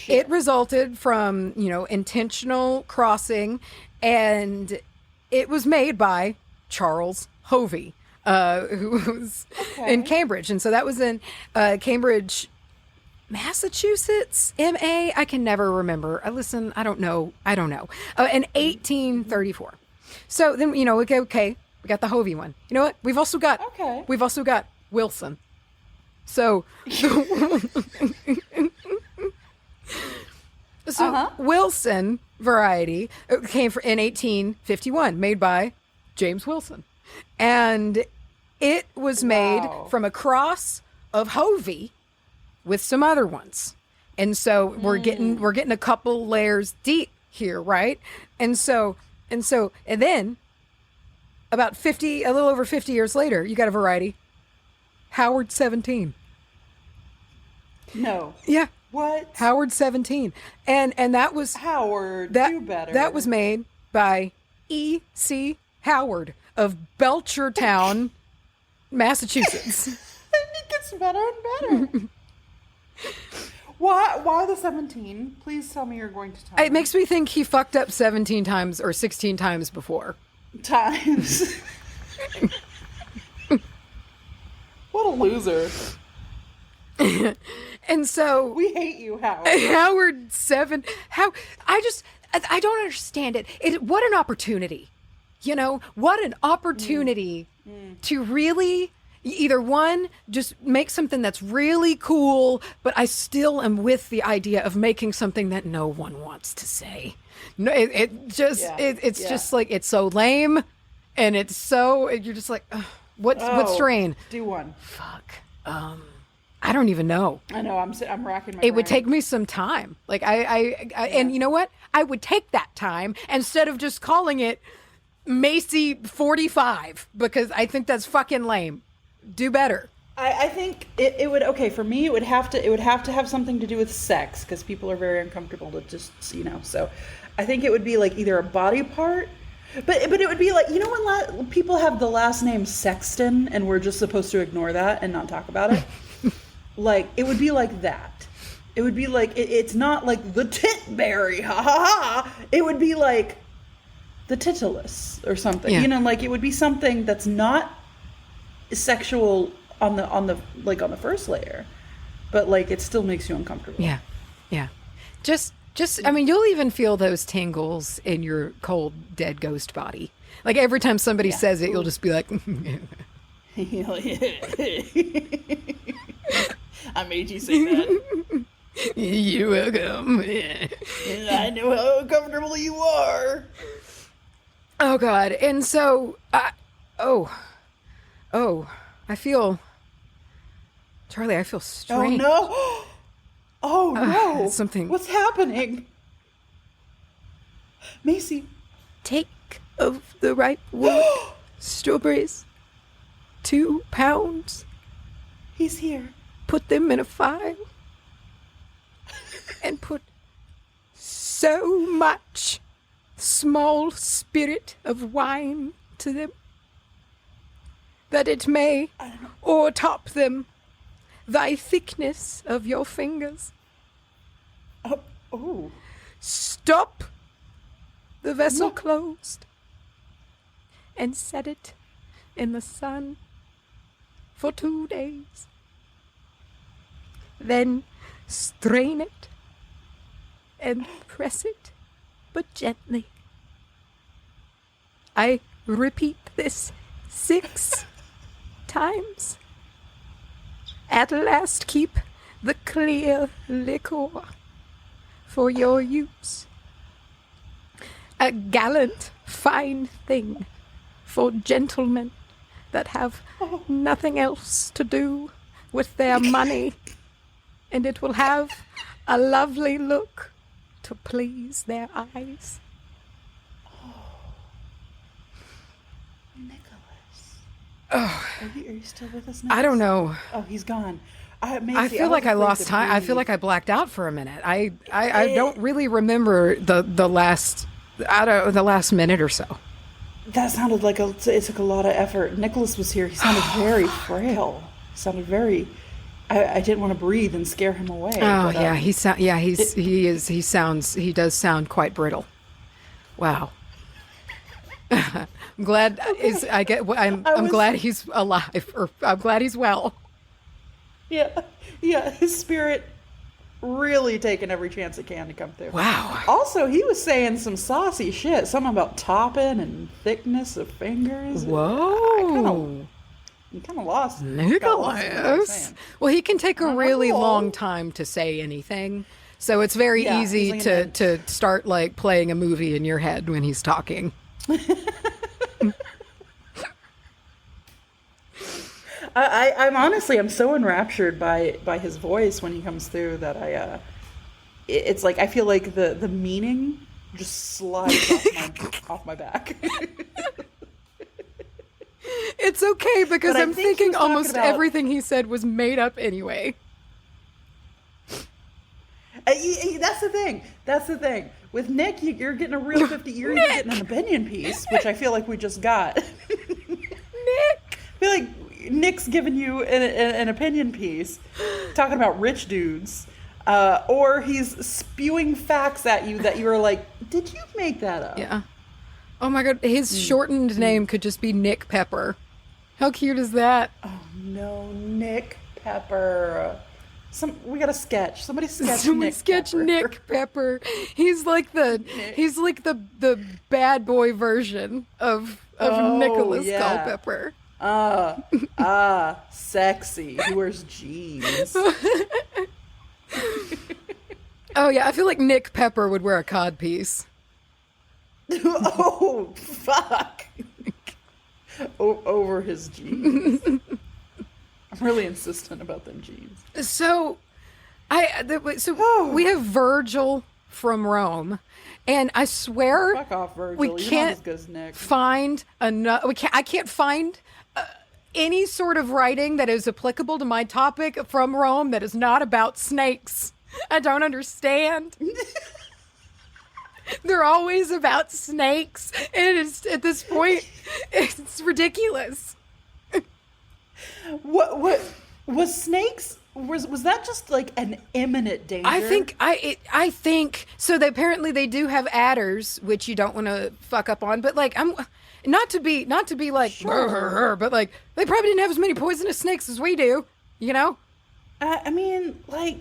it resulted from intentional crossing, and it was made by Charles Hovey, who was in Cambridge, and so that was in Cambridge, Massachusetts, MA. I can never remember. I don't know. In 1834. So then okay. We got the Hovey one. You know what? We've also got Wilson. So Wilson variety came in 1851, made by James Wilson, and it was made from a cross of Hovey with some other ones, and so we're getting a couple layers deep here, right? And then. About a little over 50 years later, you got a variety. Howard 17. No. Yeah. What? Howard 17. And that was... Howard, do better. That was made by E.C. Howard of Belchertown, Massachusetts. It gets better and better. Why the 17? Please tell me you're going to tell me. It makes me think he fucked up 17 times or 16 times before. Times. What a loser. And so we hate you, Howard. Howard 7. I don't understand it. What an opportunity. What an opportunity to really either one, just make something that's really cool, but I still am with the idea of making something that no one wants to say. No, it's just like, it's so lame, and it's so, you're just like, what strain? Do one. Fuck. I don't even know. I know. I'm racking my brain. It would brain. take me some time. Like and you know what? I would take that time instead of just calling it Macy 45, because I think that's fucking lame. Do better. I think it would, for me, it would have to have something to do with sex, because people are very uncomfortable to just, so I think it would be like either a body part, but it would be like, when people have the last name Sexton and we're just supposed to ignore that and not talk about it. Like, it would be like that. It would be like, it's not like the Titberry, ha ha ha. It would be like the Titulus or something, like it would be something that's not sexual on the first layer, but like it still makes you uncomfortable. Yeah. Just I mean, you'll even feel those tingles in your cold dead ghost body. Like every time somebody says it, you'll just be like, I made you say that. You're welcome. I know how uncomfortable you are. Oh God. And so I feel, Charlie, I feel strange. Oh no! Oh no! Something. What's happening? Macy. Take of the ripe wood strawberries, 2 pounds. He's here. Put them in a file and put so much small spirit of wine to them that it may o'ertop them thy thickness of your fingers. Stop the vessel closed, and set it in the sun for 2 days. Then strain it and press it, but gently. I repeat this 6 times. At last keep the clear liquor for your use. A gallant, fine thing for gentlemen that have nothing else to do with their money, and it will have a lovely look to please their eyes. Nicholas. Oh, Are you still with us, I don't know. Oh, he's gone. I feel like I lost time. I feel like I blacked out for a minute. I don't really remember the last minute or so. That sounded like it took a lot of effort. Nicholas was here. He sounded very frail. He sounded very. I didn't want to breathe and scare him away. Oh, but, yeah, he does sound quite brittle. Wow. I'm glad I'm glad he's alive, or I'm glad he's well. Yeah, his spirit really taking every chance it can to come through. Wow. Also, he was saying some saucy shit, something about topping and thickness of fingers. Whoa. You kind of lost Nicholas. Well, he can take a really long time to say anything, so it's very easy to start like playing a movie in your head when he's talking. I'm so enraptured by his voice when he comes through that it's like I feel like the meaning just slides off my back. It's okay because I'm thinking almost everything he said was made up anyway. That's the thing. With Nick, you're getting a real 50. You're getting an opinion piece, which I feel like we just got. Nick. I feel like Nick's giving you an opinion piece, talking about rich dudes, or he's spewing facts at you that you're like, did you make that up? Yeah. Oh my God, his shortened name could just be Nick Pepper. How cute is that? Oh no, Nick Pepper. We got a sketch. Somebody sketch Nick Pepper. He's like the bad boy version of Nicholas Culpepper. Sexy. He wears jeans. Oh yeah, I feel like Nick Pepper would wear a codpiece. Oh fuck! Over his jeans. I'm really insistent about them jeans. So, we have Virgil from Rome, and I swear, fuck off, Virgil. We You're can't not as good as Nick. find enough. I can't find any sort of writing that is applicable to my topic from Rome that is not about snakes. I don't understand. They're always about snakes, and it's at this point, it's ridiculous. What was snakes? Was that just like an imminent danger? I think so. Apparently they do have adders, which you don't want to fuck up on. But like, I'm not to be like, sure. But like, they probably didn't have as many poisonous snakes as we do. You know? I mean, like,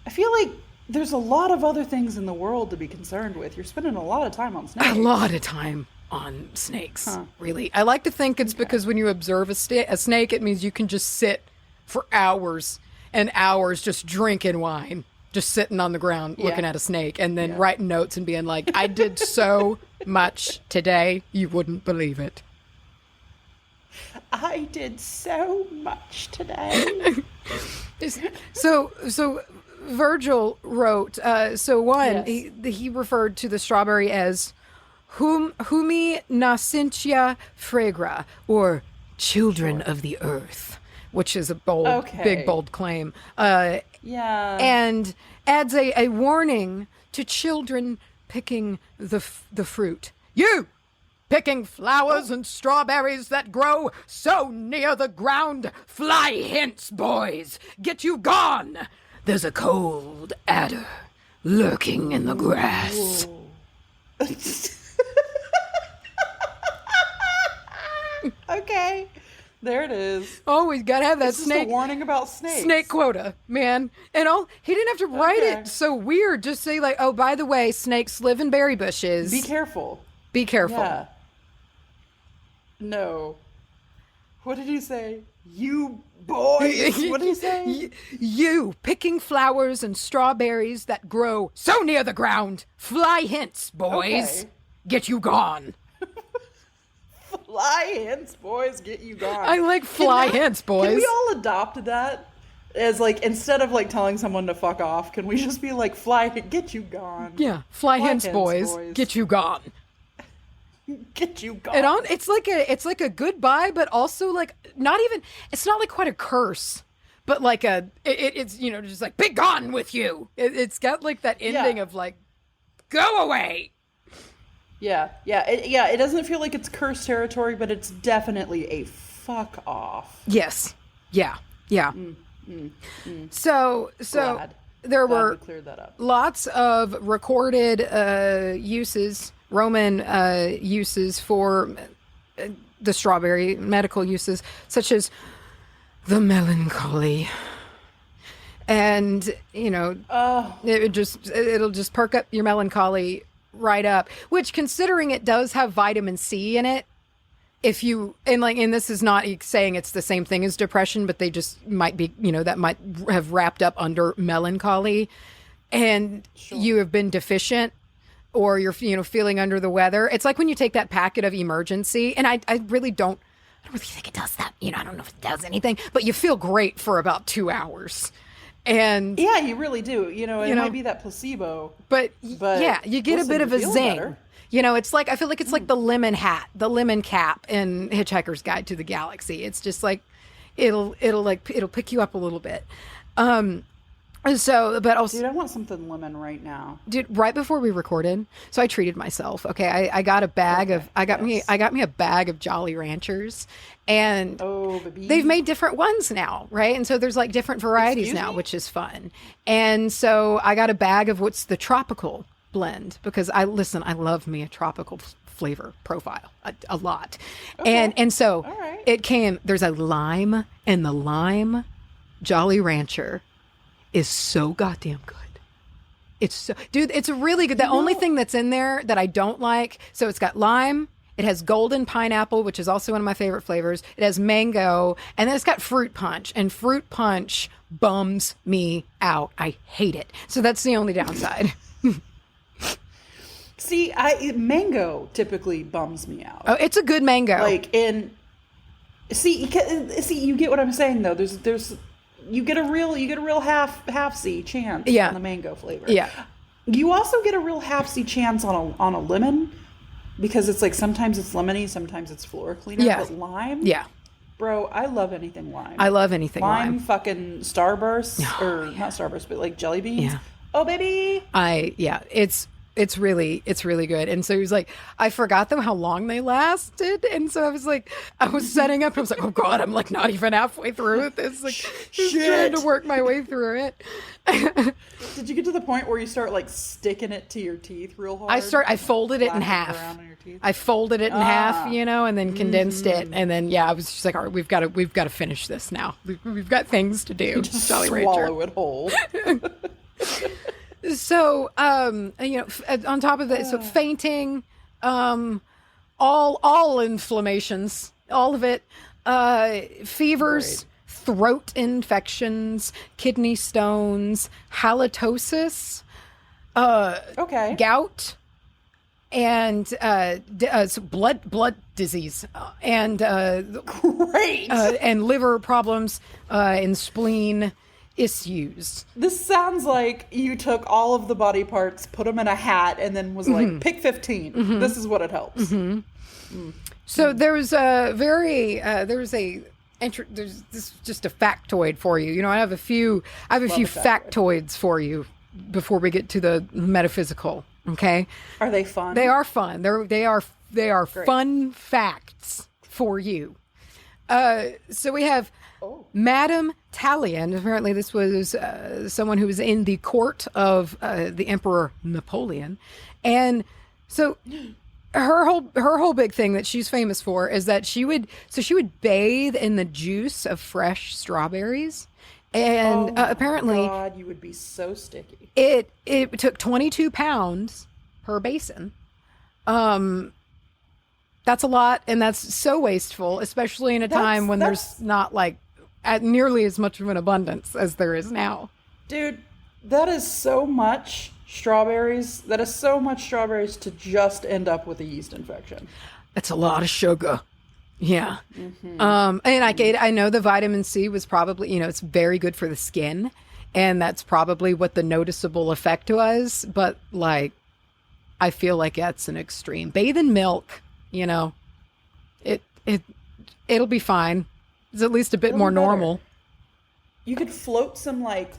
I feel like there's a lot of other things in the world to be concerned with. You're spending a lot of time on snakes. A lot of time on snakes, really. I like to think it's because when you observe a snake, it means you can just sit for hours and hours just drinking wine, just sitting on the ground looking at a snake and then writing notes and being like, I did so much today, you wouldn't believe it. I did so much today. So Virgil wrote, he referred to the strawberry as humi nascentia fragra, or children of the earth, which is a big, bold claim. And adds a warning to children picking the fruit. You! Picking flowers and strawberries that grow so near the ground. Fly hence, boys! Get you gone! There's a cold adder lurking in the grass. Okay. There it is. Always gotta have that It's snake. just a warning about snakes. Snake quota, man. And he didn't have to write Okay. it so weird. Just say like, oh, by the way, snakes live in berry bushes. Be careful. Be careful. Yeah. No. What did he say? You boys. What did he say? You picking flowers and strawberries that grow so near the ground. Fly hence, boys. Okay. Get you gone. Fly hence, boys. Get you gone. I like fly hence, boys. Can we all adopt that as like, instead of like telling someone to fuck off, can we just be like, get you gone? Yeah, fly hence, boys. Get you gone. Get you gone. It's like a goodbye, but also like it's not like quite a curse, but like it's just like be gone with you. It's got like that ending of like go away. Yeah. It doesn't feel like it's cursed territory, but it's definitely a fuck off. Yes. Yeah. So there were we cleared that up. Lots of recorded uses, Roman uses for the strawberry, medical uses, such as the melancholy. And, it'll just perk up your melancholy right up, which, considering it does have vitamin C in it, and this is not saying it's the same thing as depression, but they just might be, that might have wrapped up under melancholy, and you have been deficient, or you're, feeling under the weather. It's like when you take that packet of Emergency, and I really don't really think it does that. I don't know if it does anything, but you feel great for about 2 hours. And yeah, you really do. It might be that placebo, but yeah, you get a bit of a zing. Better. It's like, I feel like it's like the lemon cap in Hitchhiker's Guide to the Galaxy. It's just like it'll pick you up a little bit. So, but also, dude, I want something lemon right now. Dude, right before we recorded, so I treated myself. Okay, I got a bag of I got me a bag of Jolly Ranchers, and they've made different ones now, right? And so there's like different varieties now, which is fun. And so I got a bag of what's the tropical blend, because I love me a tropical flavor profile a lot. Okay. And so it came. There's a lime, and the lime Jolly Rancher is so goddamn good. It's really good. The only thing that's in there that I don't like, so it's got lime, it has golden pineapple, which is also one of my favorite flavors. It has mango, and then it's got fruit punch, and fruit punch bums me out. I hate it. So that's the only downside. See, mango typically bums me out. Oh, it's a good mango. See, you get what I'm saying though. There's you get a real half C chance on the mango flavor. Yeah. You also get a real half C chance on a lemon, because it's like sometimes it's lemony, sometimes it's floor cleaner. Yeah. But lime. Yeah. Bro, I love anything lime. I love anything lime. Lime fucking Starburst, or not Starburst, but like jelly beans. Yeah. Oh baby. It's really good. And so he was like, I forgot them how long they lasted. And so I was like, I was setting up. I was like, oh God, I'm like not even halfway through it. It's like just trying to work my way through it. Did you get to the point where you start like sticking it to your teeth real hard? I folded it in half. I folded it in half, and then condensed it. And then, I was just like, all right, we've got to finish this now. We've got things to do. Just swallow it whole. So, on top of that, so fainting, all inflammations, all of it, fevers, throat infections, kidney stones, halitosis, gout, and blood disease, and and liver problems, and spleen issues. This sounds like you took all of the body parts, put them in a hat, and then was like, pick 15. Mm-hmm. This is what it helps. Mm-hmm. Mm. So there's this is just a factoid for you. I have a few factoids for you before we get to the metaphysical. Okay. Are they fun? They are fun. They are Great. Fun facts for you. So we have Madame Tallien. Apparently this was someone who was in the court of the Emperor Napoleon. And so her whole big thing that she's famous for is that she would bathe in the juice of fresh strawberries, and apparently, God, you would be so sticky. It took 22 pounds per basin. That's a lot, and that's so wasteful, especially in a time when there's not like nearly as much of an abundance as there is now. Dude, that is so much strawberries. That is so much strawberries to just end up with a yeast infection. That's a lot of sugar. Yeah. Mm-hmm. And I know the vitamin C was probably, it's very good for the skin, and that's probably what the noticeable effect was. But like, I feel like that's an extreme. Bathe in milk, it'll be fine. It's at least a bit more normal. You could float some like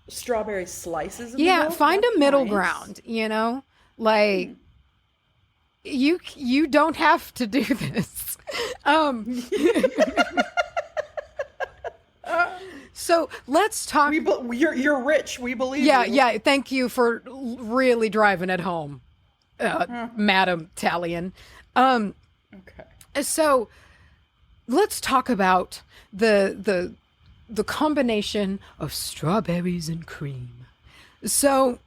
strawberry slices in the milk. Find a middle ground, like you don't have to do this. So let's talk. You're rich. We believe you. Yeah. Thank you for really driving it home, Madam Talion. Okay. So let's talk about the combination of strawberries and cream. So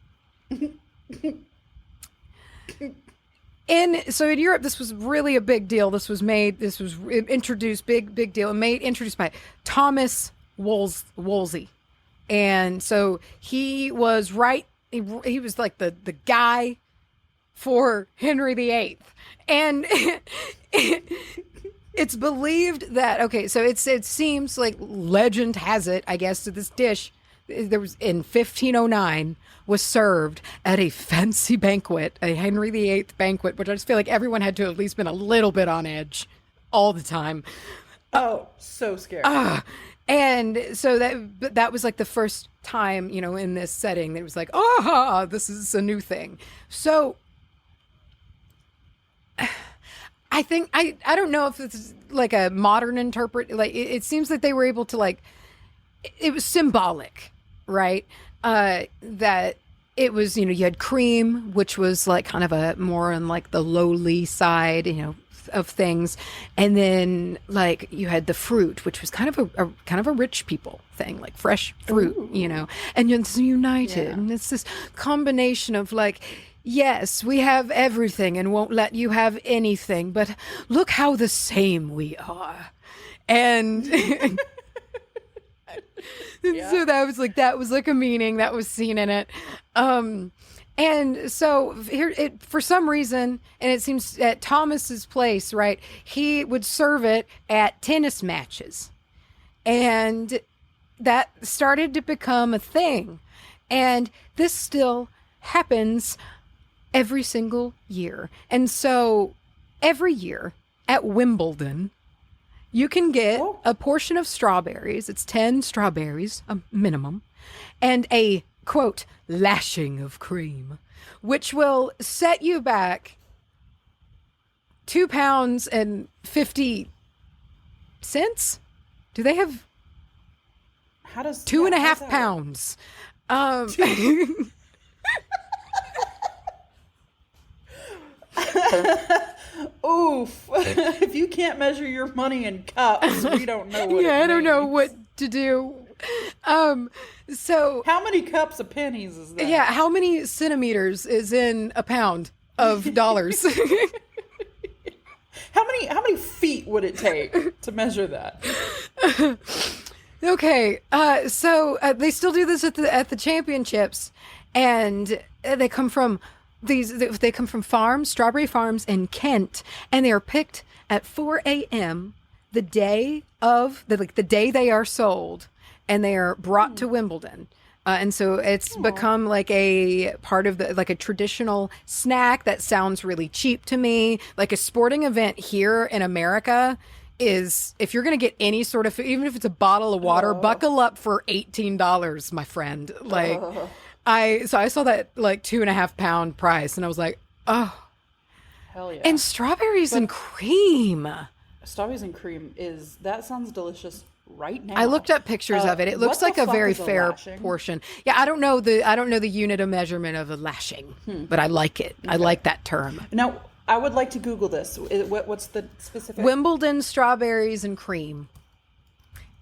in Europe, this was really a big deal. This was introduced, big deal, and introduced by Thomas Wolsey. And so he was he was like the guy for Henry VIII. And it's believed that, so it seems like legend has it, I guess, that this dish there was in 1509 was served at a fancy banquet, a Henry VIII banquet, which I just feel like everyone had to have at least been a little bit on edge all the time. Oh, so scary. And so that was like the first time, in this setting that it was like, this is a new thing. So I think, I don't know if it's like a modern like it seems that they were able to like, it was symbolic, right? That it was, you had cream, which was like kind of a more on like the lowly side, of things. And then like you had the fruit, which was kind of a rich people thing, like fresh fruit. Ooh. And it's united. Yeah. And it's this combination of like, yes, we have everything and won't let you have anything, but look how the same we are. And yeah. So that was like a meaning that was seen in it. And so here, for some reason, and it seems at Thomas's place, right, he would serve it at tennis matches. And that started to become a thing. And this still happens every single year. And so every year at Wimbledon, you can get a portion of strawberries. It's 10 strawberries, a minimum, and a, quote, lashing of cream, which will set you back £2.50. Do they have? How does 2.5 pounds? Oof. If you can't measure your money in cups, we don't know what I don't know what to do. So how many cups of pennies is that? Yeah, how many centimeters is in a pound of dollars? How many feet would it take to measure that? Okay, so they still do this at the championships, and they come from farms, strawberry farms in Kent, and they are picked at 4 a.m. the day they are sold, and they are brought to Wimbledon. And so it's become like a part of like a traditional snack that sounds really cheap to me. Like a sporting event here in America is, if you're going to get any sort of, even if it's a bottle of water, buckle up for $18, my friend. Like, I saw that like 2.5 pound price, and I was like, oh, hell yeah. And strawberries and cream. Strawberries and cream that sounds delicious right now. I looked up pictures of it. It looks like a very fair portion. Yeah, I don't know the unit of measurement of a lashing, but I like it. Okay. I like that term. Now, I would like to Google this. What's the specific? Wimbledon strawberries and cream.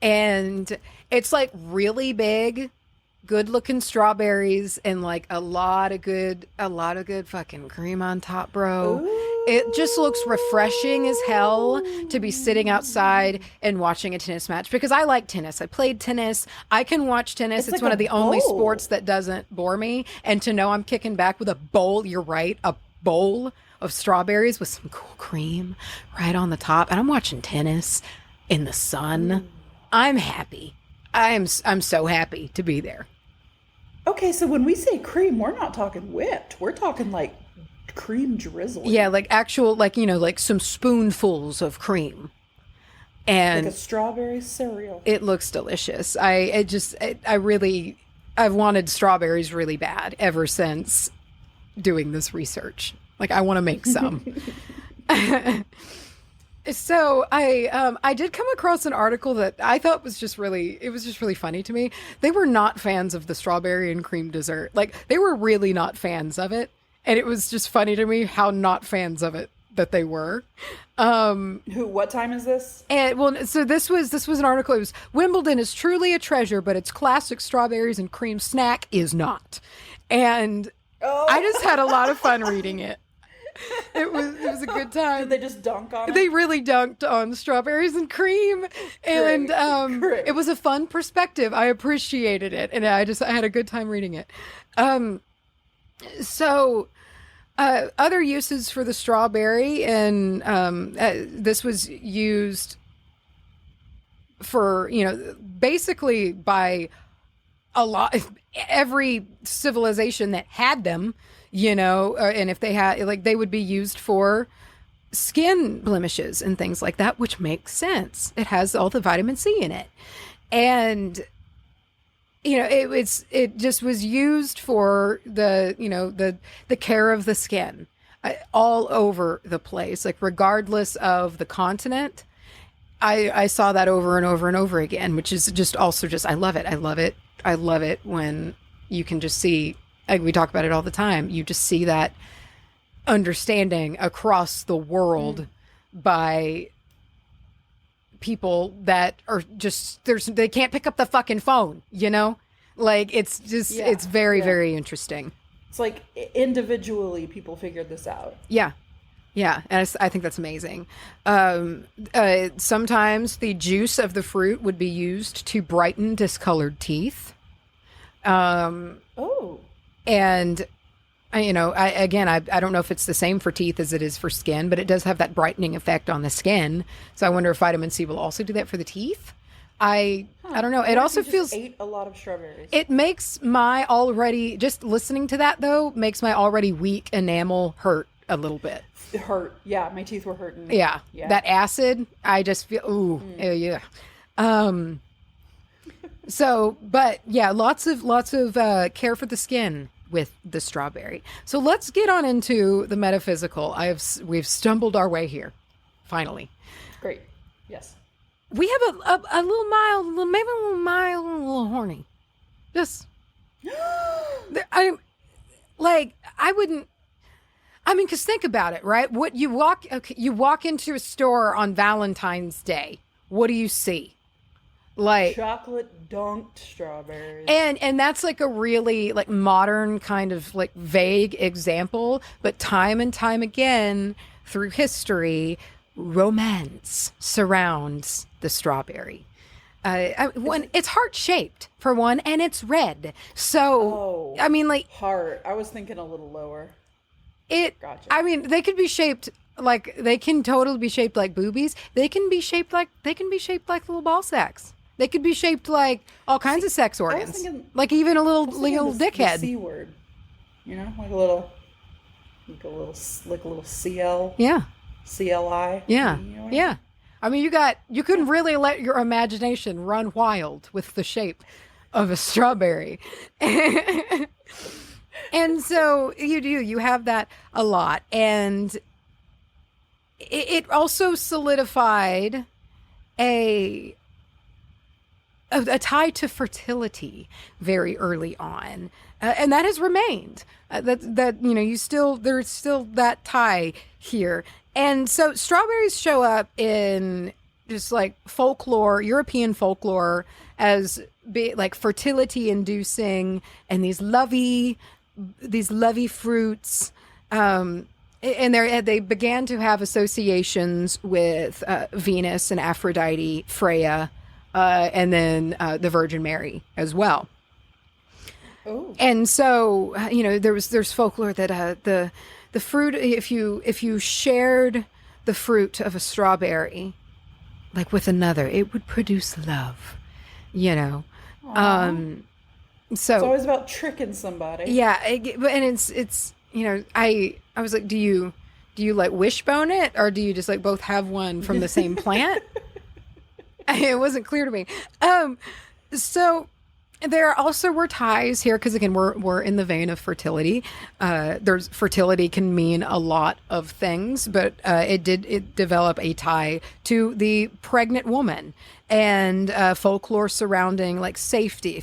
And it's like really big, good looking strawberries and like a lot of good fucking cream on top, bro. Ooh. It just looks refreshing as hell to be sitting outside and watching a tennis match, because I like tennis. I played tennis. I can watch tennis. It's like one a of the only bowl. sports that doesn't bore me. And to know I'm kicking back with a bowl, you're right, a bowl of strawberries with some cool cream right on the top. And I'm watching tennis in the sun. I'm happy. I'm so happy to be there. Okay, so when we say cream, we're not talking whipped. We're talking like cream drizzle. Yeah, like actual, like, you know, like some spoonfuls of cream. And like a strawberry cereal. it looks delicious. I've wanted strawberries really bad ever since doing this research. Like, I want to make some. So I did come across an article that I thought was just really funny to me. They were not fans of the strawberry and cream dessert. Like, they were really not fans of it. And it was just funny to me how not fans of it that they were. What time is this? And well, so this was an article. It was, Wimbledon is truly a treasure, but its classic strawberries and cream snack is not. And I just had a lot of fun reading it. It was a good time. Did they just dunk on it? They really dunked on strawberries and cream, and Great. It was a fun perspective. I appreciated it, and I had a good time reading it. So other uses for the strawberry, and this was used for, you know, basically by every civilization that had them. You know, and if they had, like, they would be used for skin blemishes and things like that, which makes sense. It has all the vitamin C in it. And, you know, it just was used for the, you know, the care of the skin all over the place, like regardless of the continent. I saw that over and over and over again, which is just also just, I love it. I love it. I love it when you can just see, like, we talk about it all the time. You just see that understanding across the world by people that are just, they can't pick up the fucking phone, you know? Like, it's just, it's very, very interesting. It's like individually people figured this out. Yeah. Yeah. And I think that's amazing. Sometimes the juice of the fruit would be used to brighten discolored teeth. And, you know, I don't know if it's the same for teeth as it is for skin, but it does have that brightening effect on the skin. So I wonder if vitamin C will also do that for the teeth. I don't know. It also feels, ate a lot of strawberries. It makes my already, just listening to that though, makes my already weak enamel hurt a little bit. It hurt. Yeah, my teeth were hurting. Yeah. That acid, I just feel, yeah. So, but yeah, lots of care for the skin with the strawberry. So let's get on into the metaphysical. We've stumbled our way here, finally. Great. Yes. We have a little mild, maybe a little mild, a little horny. Just, because think about it, right? What you walk into a store on Valentine's Day. What do you see? Like chocolate dunked strawberries. And that's like a really like modern kind of like vague example, but time and time again through history, romance surrounds the strawberry. It's heart shaped for one, and it's red. So I mean, like, heart. I was thinking a little lower. Gotcha. I mean, they could be shaped like, they can totally be shaped like boobies. They can be shaped like little ball sacks. They could be shaped like all kinds of sex organs. Like even a little dickhead. The C word. You know, like a little CL. Yeah. CLI. Yeah. You know yeah. I mean, you couldn't really let your imagination run wild with the shape of a strawberry. And so you have that a lot. And it also solidified a a tie to fertility very early on, and that has remained. There's still that tie here, and so strawberries show up in just like folklore, European folklore, as like fertility inducing, and these lovey fruits. And they began to have associations with Venus and Aphrodite, Freya, and then the Virgin Mary as well. Oh. And so, there's folklore that the fruit, if you shared the fruit of a strawberry, like with another, it would produce love. So It's always about tricking somebody. Yeah, and it's I was like, do you like wishbone it, or do you just like both have one from the same plant? It wasn't clear to me. So there also were ties here because again we're in the vein of fertility. There's fertility can mean a lot of things, but it develop a tie to the pregnant woman and folklore surrounding like safety,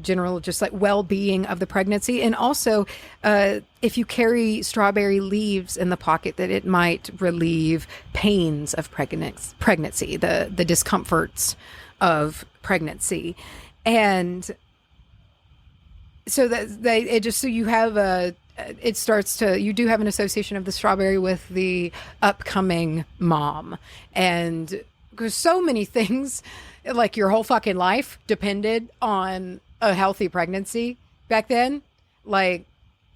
general just like well-being of the pregnancy, and also if you carry strawberry leaves in the pocket, that it might relieve pains of pregnancy, the discomforts of pregnancy. And so you do have an association of the strawberry with the upcoming mom, and because so many things, like your whole fucking life depended on a healthy pregnancy back then. Like,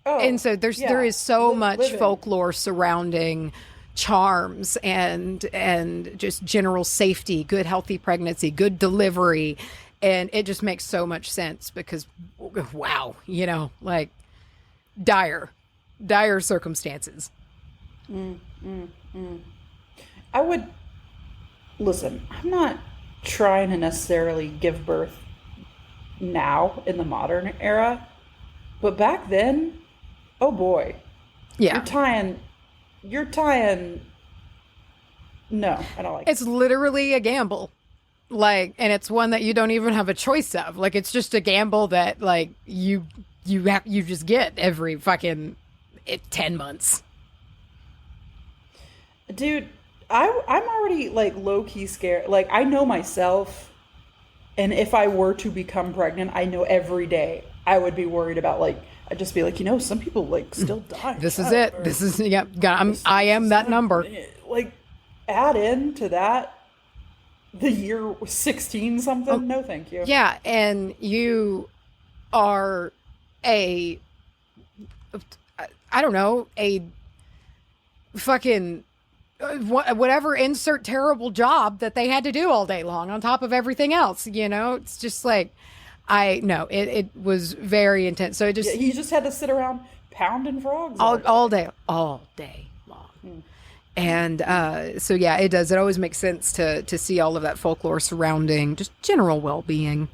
and so there is so much folklore surrounding charms and just general safety, good healthy pregnancy, good delivery, and it just makes so much sense because wow, like dire circumstances. I would listen. I'm not trying to necessarily give birth now in the modern era, but back then, oh boy, yeah, you're tying. No, I don't like it. It's literally a gamble, like, and it's one that you don't even have a choice of. Like, it's just a gamble that like you just get every fucking 10 months. Dude, I'm already like low-key scared. Like, I know myself, and if I were to become pregnant, I know every day I would be worried about, like, I'd just be like, some people like still die. This is it. This is, I am that number. Like, add in to that the year 16 something. Oh, no, thank you. Yeah, and you are a fucking whatever insert terrible job that they had to do all day long on top of everything else. It's just like, it was very intense. So it just, you just had to sit around pounding frogs all day long. And so yeah, it always makes sense to see all of that folklore surrounding just general well-being.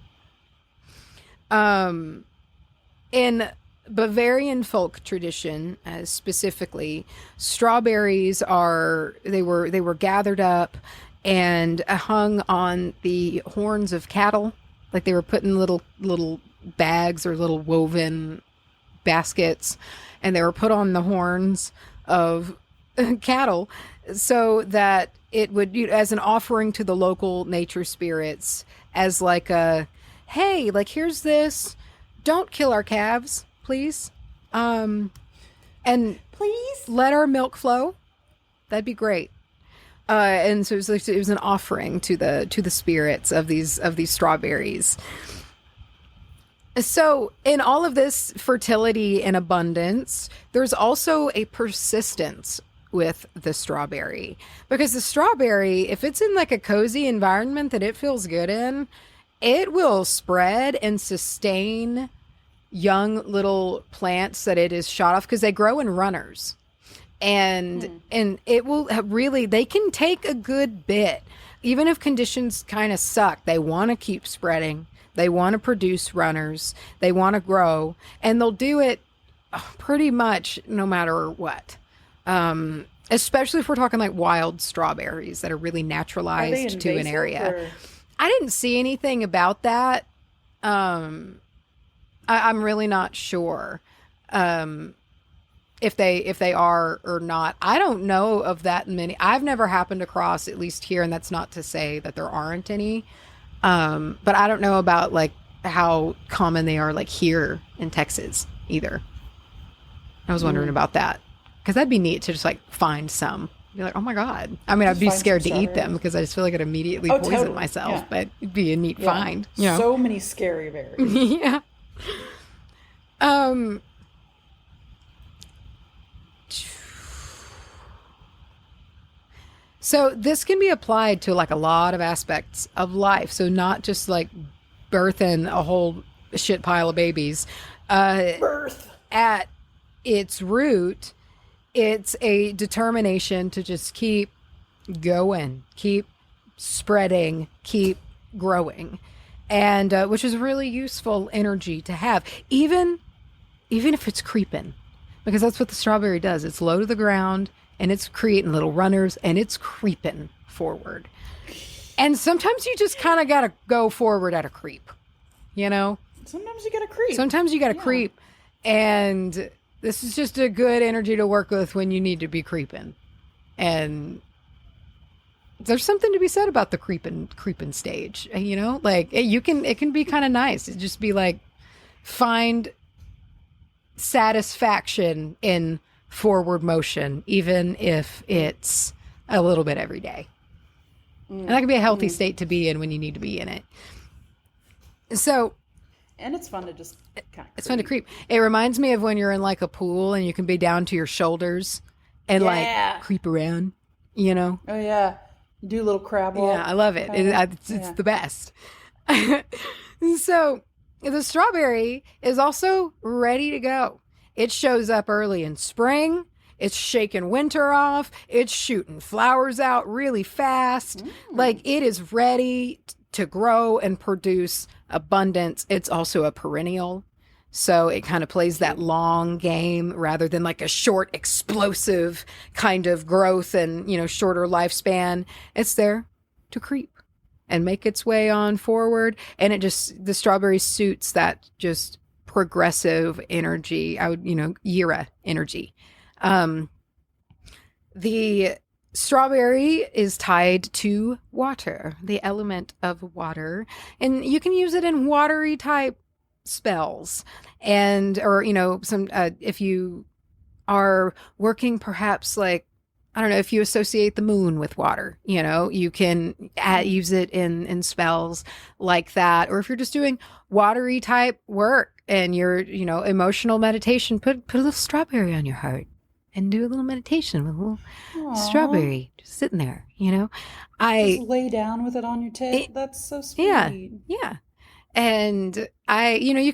In Bavarian folk tradition, specifically, strawberries were gathered up and hung on the horns of cattle. Like they were put in little bags or little woven baskets, and they were put on the horns of cattle so that it would, as an offering to the local nature spirits, as like a, hey, like, here's this, don't kill our calves, please. And please let our milk flow. That'd be great. And so it was an offering to the spirits of these strawberries. So in all of this fertility and abundance, there's also a persistence with the strawberry, because the strawberry, if it's in like a cozy environment that it feels good in, it will spread and sustain young little plants that it is shot off, because they grow in runners. And it will really, they can take a good bit, even if conditions kind of suck. They want to keep spreading. They want to produce runners. They want to grow, and they'll do it pretty much no matter what. Especially if we're talking like wild strawberries that are really naturalized to an area. I didn't see anything about that. I'm really not sure if they are or not. I don't know of that many. I've never happened across, at least here, and that's not to say that there aren't any. But I don't know about like how common they are like here in Texas either. I was wondering about that because that'd be neat to just like find some. Be like, oh my God. I mean, I'd be scared to eat them because I just feel like I'd immediately poison myself, but it'd be a neat find. You know? So many scary berries. Yeah. So this can be applied to like a lot of aspects of life. So not just like birthing a whole shit pile of babies. Birth. At its root, it's a determination to just keep going, keep spreading, keep growing. And which is really useful energy to have, even if it's creeping, because that's what the strawberry does. It's low to the ground and it's creating little runners and it's creeping forward. And sometimes you just kind of got to go forward at a creep, you know? Sometimes you got to creep. Sometimes you got to creep. And this is just a good energy to work with when you need to be creeping. And there's something to be said about the creeping stage, you know? Like it can be kind of nice. It just be like, find satisfaction in forward motion, even if it's a little bit every day. And that can be a healthy state to be in when you need to be in it. So, and it's fun to just it's fun to creep. It reminds me of when you're in like a pool and you can be down to your shoulders and like creep around, you know? Oh yeah. Do a little crab walk. Yeah, I love it. It's the best. So the strawberry is also ready to go. It shows up early in spring. It's shaking winter off. It's shooting flowers out really fast. Like it is ready to grow and produce abundance. It's also a perennial. So it kind of plays that long game rather than like a short, explosive kind of growth and, you know, shorter lifespan. It's there to creep and make its way on forward. And the strawberry suits that just progressive energy. Era energy. The strawberry is tied to water, the element of water, and you can use it in watery type spells or some if you are working perhaps like I don't know if you associate the moon with water, you can use it in spells like that. Or if you're just doing watery type work and you're emotional meditation, put a little strawberry on your heart and do a little meditation with a little strawberry just sitting there. Just lay down with it on your tip. That's so sweet. Yeah. And you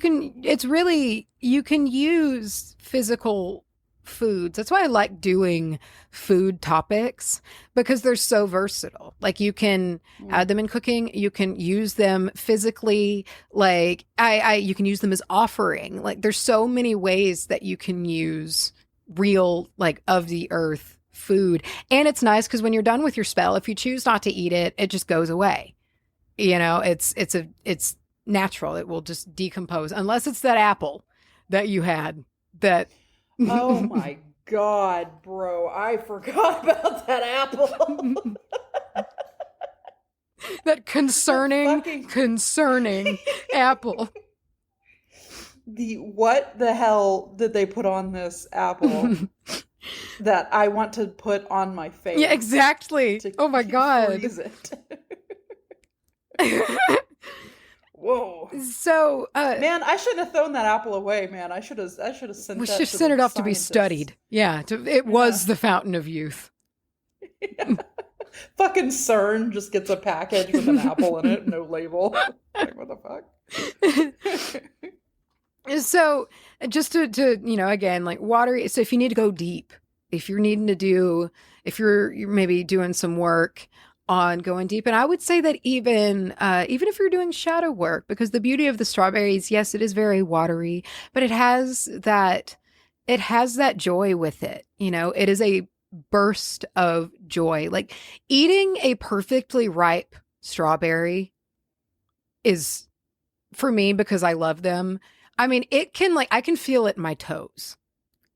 can use physical foods. That's why I like doing food topics, because they're so versatile. Like you can add them in cooking. You can use them physically. Like you can use them as offering. Like there's so many ways that you can use real, like of the earth food. And it's nice because when you're done with your spell, if you choose not to eat it, it just goes away. It's natural. It will just decompose unless it's that apple that you had that. Oh my God, bro. I forgot about that apple. That concerning apple. What the hell did they put on this apple that I want to put on my face? Yeah, exactly. Oh my God. Freeze it. Whoa. So, man, I shouldn't have thrown that apple away, man. I should have sent we that should to send it off scientists. to be studied. Yeah, it was the fountain of youth. Yeah. Fucking CERN just gets a package with an apple in it, no label. Like, what the fuck? So, just to again, like water. So if you need to go deep, if you're maybe doing some work on going deep. And I would say that even if you're doing shadow work, because the beauty of the strawberries, yes, it is very watery, but it has that joy with it. It is a burst of joy. Like eating a perfectly ripe strawberry is for me because I love them. I mean, it can like, I can feel it in my toes.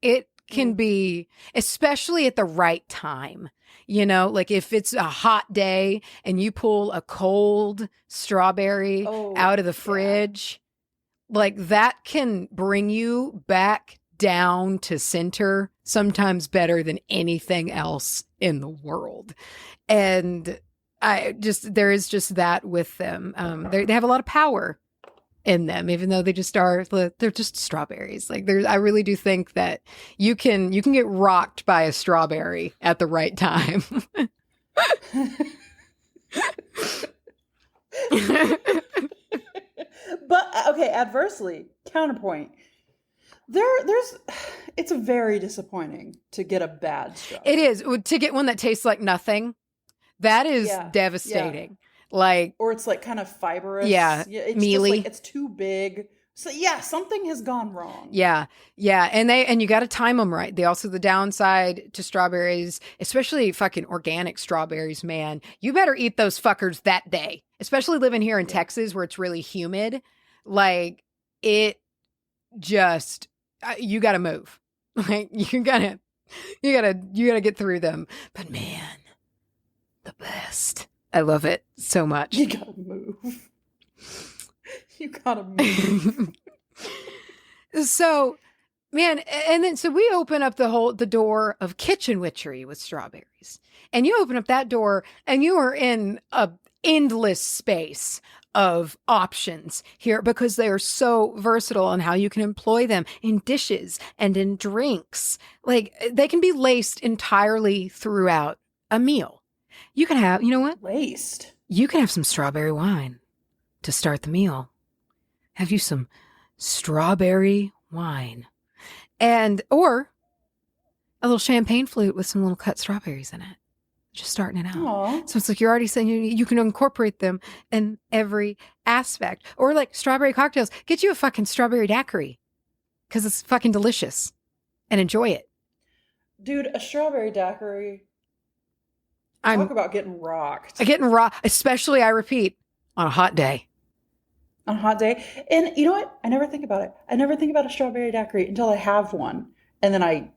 It can be, especially at the right time. You know, like if it's a hot day and you pull a cold strawberry out of the fridge, like that can bring you back down to center sometimes better than anything else in the world. And there is just that with them. They have a lot of power in them, even though they're just strawberries. Like I really do think that you can get rocked by a strawberry at the right time. But okay, adversely, counterpoint. It's very disappointing to get a bad strawberry. It is. To get one that tastes like nothing. That is devastating. Yeah. Like, or it's like kind of fibrous. Yeah. It's mealy. Just like, it's too big. So yeah, something has gone wrong. Yeah. Yeah. And you got to time them right. The downside to strawberries, especially fucking organic strawberries, man, you better eat those fuckers that day, especially living here in Texas where it's really humid. Like it just, you got to move. Like you gotta get through them. But man, the best. I love it so much. You gotta move. You gotta move. So, man, and then so we open up the door of kitchen witchery with strawberries. And you open up that door and you are in a endless space of options here because they are so versatile on how you can employ them in dishes and in drinks. Like they can be laced entirely throughout a meal. You can have, you know what? Laced. You can have some strawberry wine to start the meal. Have you some strawberry wine or a little champagne flute with some little cut strawberries in it. Just starting it out. Aww. So it's like you're already saying you can incorporate them in every aspect. Or like strawberry cocktails. Get you a fucking strawberry daiquiri because it's fucking delicious and enjoy it. Dude, a strawberry daiquiri. Talk about getting rocked. Getting rocked, especially, I repeat, on a hot day. On a hot day. And you know what? I never think about it. I never think about a strawberry daiquiri until I have one. And then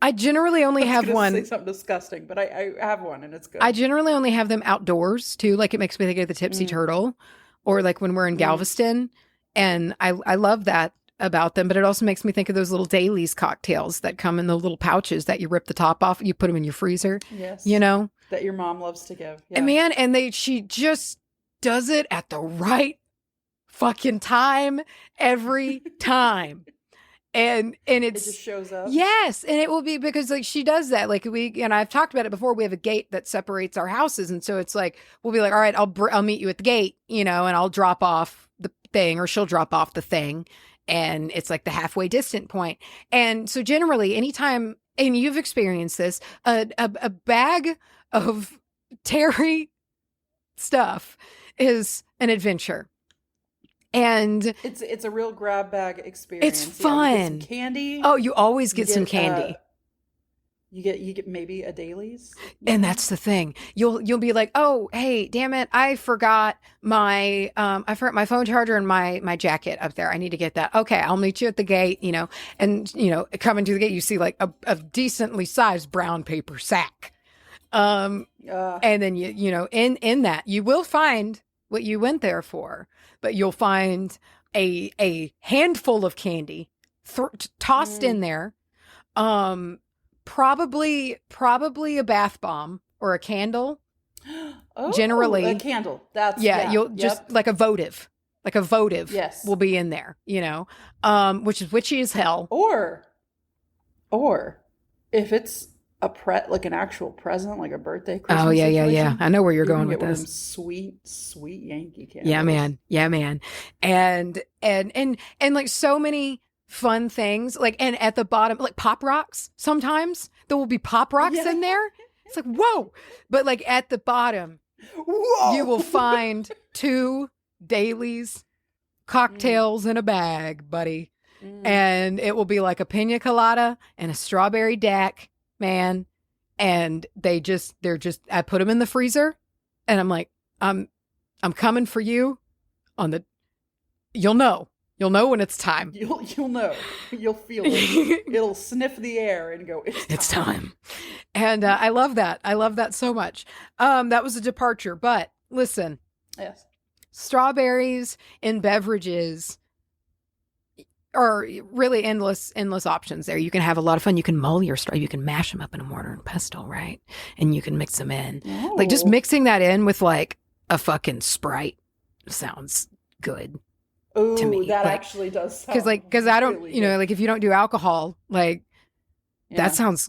I generally only have one. Say something disgusting, but I have one and it's good. I generally only have them outdoors too. Like it makes me think of the Tipsy Turtle, or like when we're in Galveston, and I love that about them. But it also makes me think of those little dailies cocktails that come in the little pouches that you rip the top off, you put them in your freezer. Yes, you know that your mom loves to give. Yeah. And man, she just does it at the right fucking time every time. And it just shows up. Yes. And it will be because like she does that. Like and I've talked about it before. We have a gate that separates our houses. And so it's like, we'll be like, all right, I'll meet you at the gate, and I'll drop off the thing, or she'll drop off the thing. And it's like the halfway distant point. And so generally anytime, and you've experienced this, a bag of Terry stuff is an adventure. And it's a real grab bag experience. It's fun. You get some candy. Oh, you always get some candy. You get maybe a Dailies. And that's the thing. You'll be like, oh, hey, damn it, I forgot my phone charger and my jacket up there. I need to get that. Okay, I'll meet you at the gate. And coming to the gate, you see like a decently sized brown paper sack. And then in that you will find what you went there for. But you'll find a handful of candy tossed in there. Probably a bath bomb or a candle. Oh, generally a candle. That's you'll just like a votive. Like a votive yes. will be in there, which is witchy as hell. Or if it's like an actual present, like a birthday, Christmas yeah. I know where you're going with this. Sweet Yankee candles. Yeah, man. And like so many fun things, like, and at the bottom, like Pop Rocks. Sometimes there will be Pop Rocks in there. It's like, whoa. But like at the bottom, you will find 2 Dailies cocktails in a bag, buddy. And it will be like a pina colada and a strawberry dac. Man, and they're just I put them in the freezer, and I'm like, I'm I'm coming for you on the, you'll know when it's time. You'll know. You'll feel it. It'll sniff the air and go, it's time. And I love that. I love that so much. That was a departure, but listen. Yes. Strawberries in beverages are really endless options there. You can have a lot of fun. You can mull your straw. You can mash them up in a mortar and pestle, right? And you can mix them in. Oh. Like just mixing that in with like a fucking Sprite sounds good. Ooh, to me. that like, actually does sound because I don't, really you know, good. like if you don't do alcohol, like Yeah. that sounds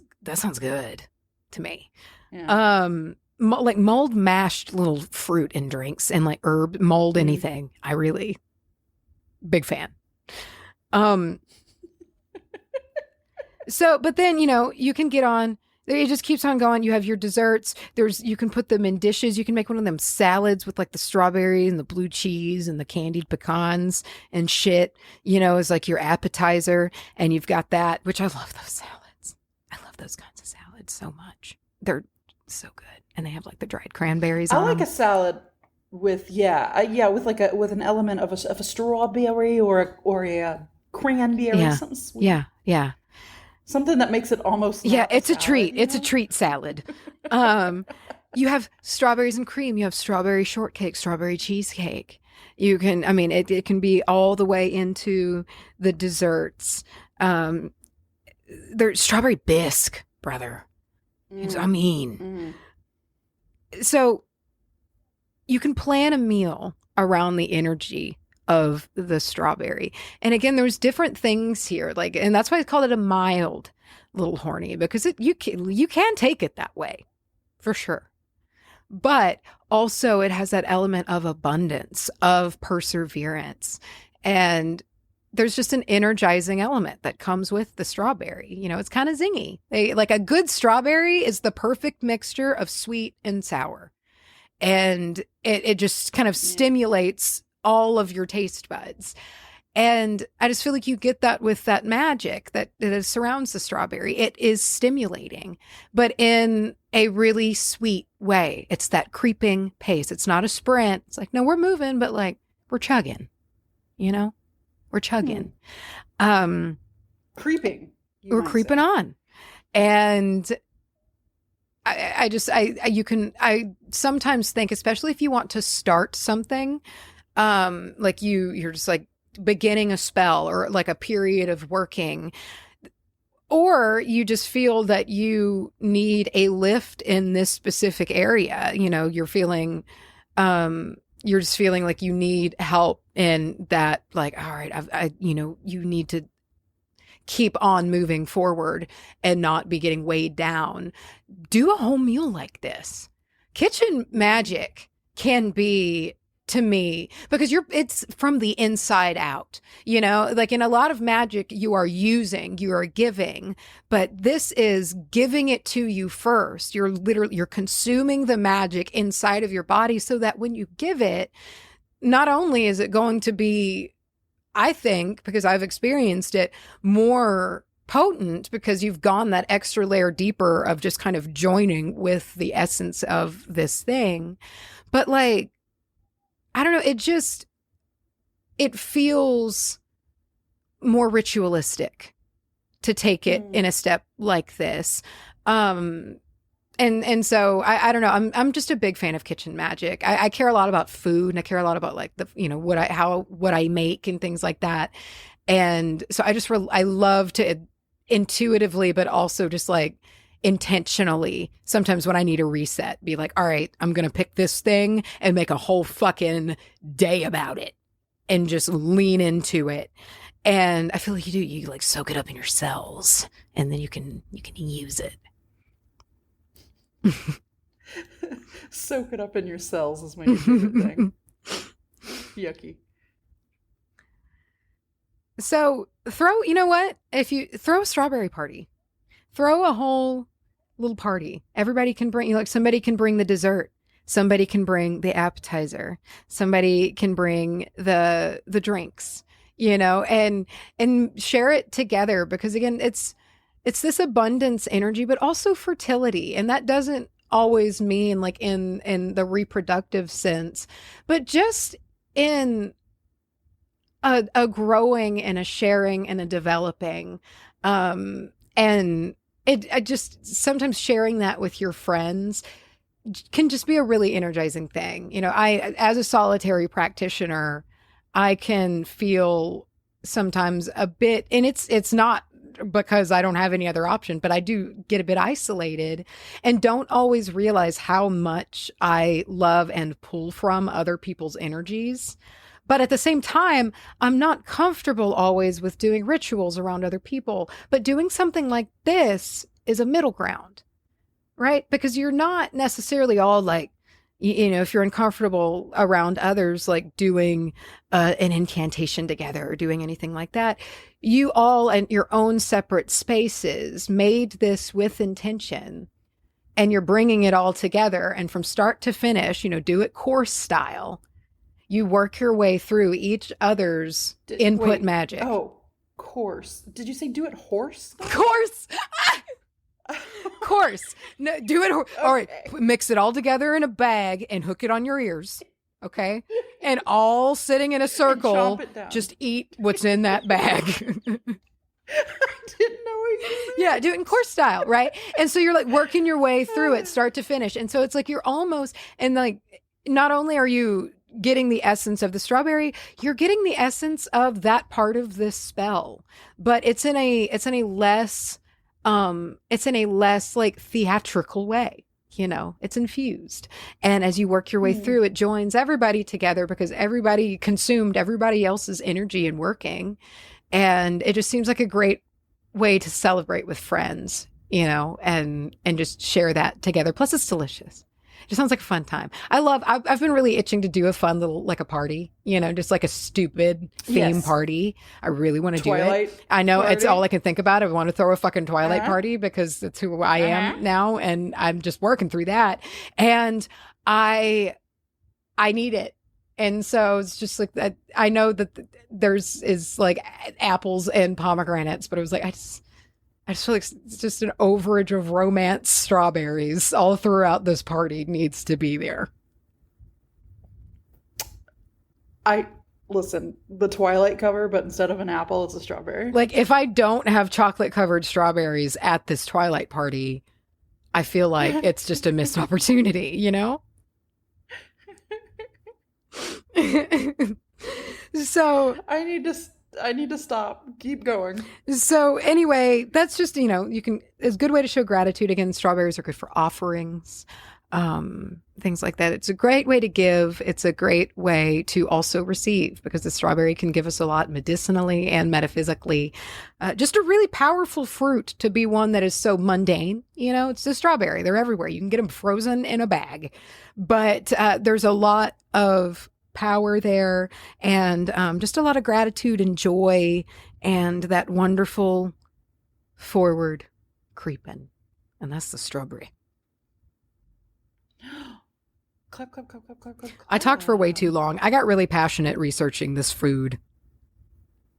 good to me. Yeah. Like mulled mashed little fruit in drinks and like herb mulled anything. I really big fan. So, but then, you know, you can get on, it just keeps on going. You have your desserts. You can put them in dishes. You can make one of them salads with like the strawberries and the blue cheese and the candied pecans and shit, you know, as like your appetizer. And you've got that, which I love those salads. I love those kinds of salads so much. They're so good. And they have like the dried cranberries I on like them. a salad with with an element of a strawberry or a cranberry, something sweet. Yeah. Something that makes it almost It's a salad, treat. you It's a know? treat salad. You have strawberries and cream. You have strawberry shortcake, strawberry cheesecake. You can, I mean, it can be all the way into the desserts. There's strawberry bisque, brother. I mean, so you can plan a meal around the energy of the strawberry. And again, there's different things here, like, and that's why I call it a mild little horny, because you can take it that way for sure. But also it has that element of abundance, of perseverance. And there's just an energizing element that comes with the strawberry. You know, it's kind of zingy. Like a good strawberry is the perfect mixture of sweet and sour. And it just kind of stimulates all of your taste buds. And I just feel like you get that with that magic that surrounds the strawberry. It is stimulating, but in a really sweet way. It's that creeping pace. It's not a sprint. It's like, no, we're moving, but like we're chugging, you know, we're chugging. Creeping. We're creeping on. And I sometimes think, especially if you want to start something, like you're just like beginning a spell or like a period of working, or you just feel that you need a lift in this specific area. You know, you're just feeling like you need help in that, like, all right, you need to keep on moving forward and not be getting weighed down. Do a whole meal like this. Kitchen magic can be, to me, because it's from the inside out, you know, like in a lot of magic, you are giving, but this is giving it to you first. You're consuming the magic inside of your body so that when you give it, not only is it going to be, I think, because I've experienced it, more potent because you've gone that extra layer deeper of just kind of joining with the essence of this thing. But like, I don't know, it feels more ritualistic to take it in a step like this. And so I don't know, I'm just a big fan of kitchen magic. I care a lot about food, and I care a lot about like the, you know, what I make and things like that. And so I love to intuitively, but also just like intentionally, sometimes when I need a reset, be like, all right, I'm going to pick this thing and make a whole fucking day about it and just lean into it. And I feel like you like soak it up in your cells and then you can use it. Soak it up in your cells is my favorite thing. Yucky. So you know what? If you throw a strawberry party, throw a whole little party. Everybody can bring, like, somebody can bring the dessert. Somebody can bring the appetizer. Somebody can bring the drinks, you know, and share it together, because again, it's this abundance energy, but also fertility. And that doesn't always mean like in the reproductive sense, but just in a growing and a sharing and a developing. And I just sometimes sharing that with your friends can just be a really energizing thing. You know, as a solitary practitioner, I can feel sometimes a bit, and it's not because I don't have any other option, but I do get a bit isolated and don't always realize how much I love and pull from other people's energies. But at the same time, I'm not comfortable always with doing rituals around other people. But doing something like this is a middle ground, right? Because you're not necessarily all like, you know, if you're uncomfortable around others, like doing an incantation together or doing anything like that, you all in your own separate spaces made this with intention, and you're bringing it all together. And from start to finish, you know, do it course style. You work your way through each other's input magic. Oh, course. Did you say do it horse? Course. Course. No, do it. All right. Mix it all together in a bag and hook it on your ears. Okay. And all sitting in a circle, just eat what's in that bag. I didn't know what you said. Yeah, do it in course style, right? And so you're like working your way through it, start to finish. And so it's like you're almost, and like, not only are you getting the essence of the strawberry, you're getting the essence of that part of this spell, but it's in a less like theatrical way. You know, it's infused. And as you work your way through, it joins everybody together because everybody consumed everybody else's energy and working. And it just seems like a great way to celebrate with friends, you know, and just share that together. Plus it's delicious. It just sounds like a fun time. I've been really itching to do a fun little, like a party, you know, just like a stupid theme party. I really want to do it. I know party. It's all I can think about. I want to throw a fucking Twilight party because that's who I am now. And I'm just working through that. And I need it. And so it's just like that. I know that is like apples and pomegranates, but it was like, I just feel like it's just an overage of romance strawberries all throughout this party needs to be there. Listen, the Twilight cover, but instead of an apple, it's a strawberry. Like, if I don't have chocolate-covered strawberries at this Twilight party, I feel like it's just a missed opportunity, you know? So I need to stop. Keep going. So anyway, that's just, you know, it's a good way to show gratitude. Again, strawberries are good for offerings, things like that. It's a great way to give. It's a great way to also receive because the strawberry can give us a lot medicinally and metaphysically. Just a really powerful fruit to be one that is so mundane. You know, it's a strawberry. They're everywhere. You can get them frozen in a bag, but there's a lot of power there and just a lot of gratitude and joy and that wonderful forward creeping. And that's the strawberry. Clap, clap, clap, clap, clap, clap. I talked for way too long. I got really passionate researching this food.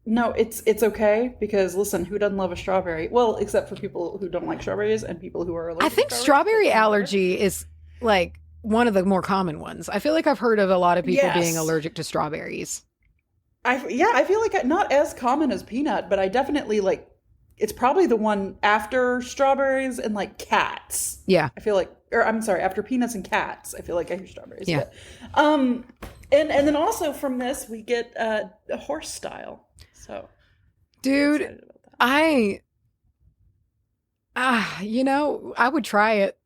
No, it's okay because listen, who doesn't love a strawberry? Well, except for people who don't like strawberries and people who are allergic. I think strawberry allergy is like one of the more common ones. I feel like I've heard of a lot of people being allergic to strawberries. I feel like not as common as peanut, but I definitely like, it's probably the one after strawberries and like cats. Yeah. I feel like, or I'm sorry, after peanuts and cats, I feel like I hear strawberries. Yeah. But, and then also from this, we get a horse style. So. Dude, you know, I would try it.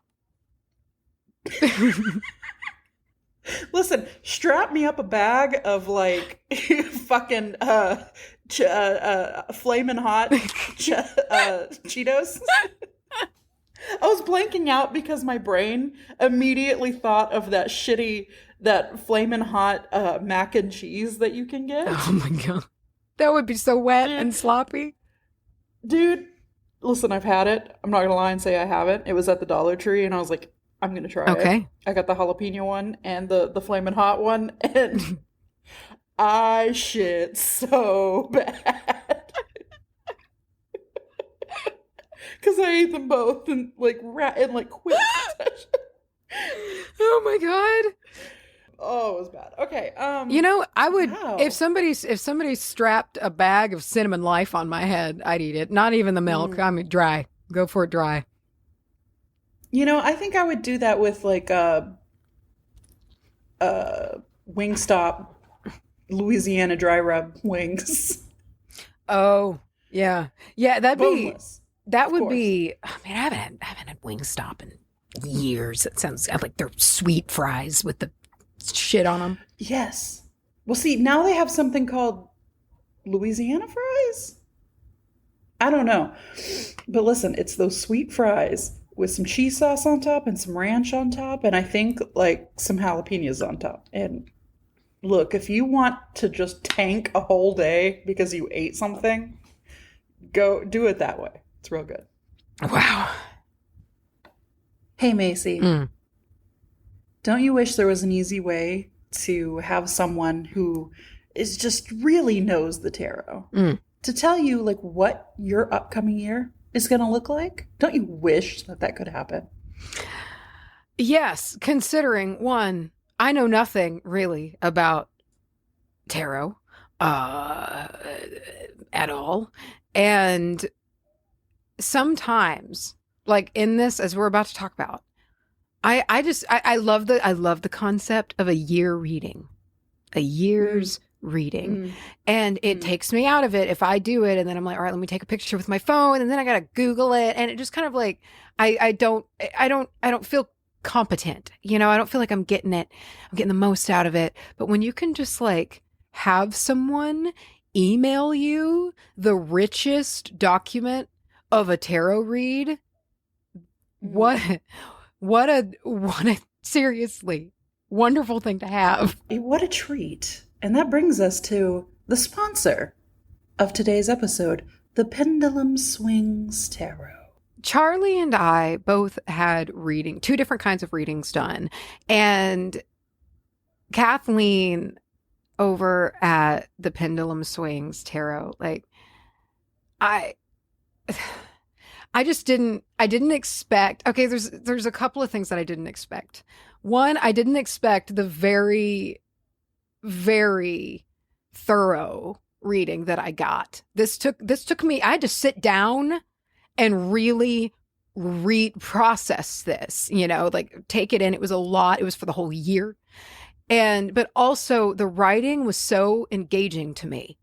Listen, strap me up a bag of like fucking flaming hot Cheetos. I was blanking out because my brain immediately thought of that flaming hot mac and cheese that you can get. Oh my god, that would be so wet and sloppy. Dude, listen, I've had it. I'm not gonna lie and say I haven't. It was at the Dollar Tree, and I was like, I'm going to try it. I got the jalapeno one and the flamin' hot one, and I shit so bad. Because I ate them both in like quick succession. Oh my God. Oh, it was bad. Okay. You know, I would Wow. if somebody strapped a bag of cinnamon life on my head, I'd eat it. Not even the milk. I mean, dry. Go for it dry. You know, I think I would do that with like Wingstop Louisiana dry rub wings. Oh, yeah. Yeah, Boneless. that Of would course. be I mean, I haven't had Wingstop in years. It sounds like they're sweet fries with the shit on them. Yes. Well, see, now they have something called Louisiana fries? I don't know. But listen, it's those sweet fries with some cheese sauce on top and some ranch on top, and I think like some jalapenos on top. And look, if you want to just tank a whole day because you ate something, go do it that way. It's real good. Wow. Hey, Macy, don't you wish there was an easy way to have someone who is just really knows the tarot to tell you like what your upcoming year is going to look like? Don't you wish that that could happen? Yes, considering one, I know nothing really about tarot at all. And sometimes, like in this, as we're about to talk about, I love the concept of a year reading, a year's reading. And it takes me out of it if I do it and then I'm like, all right, let me take a picture with my phone and then I gotta Google it. And it just kind of like I don't feel competent. You know, I don't feel like I'm getting the most out of it. But when you can just like have someone email you the richest document of a tarot read, what a seriously wonderful thing to have. What a treat. And that brings us to the sponsor of today's episode, The Pendulum Swings Tarot. Charlye and I both had two different kinds of readings done. And Kathleen over at the Pendulum Swings Tarot, like I didn't expect, okay, there's a couple of things that I didn't expect. One, I didn't expect the very, very thorough reading that I got. This took me, I had to sit down and really process this, you know, like take it in. It was a lot. It was for the whole year. But also the writing was so engaging to me,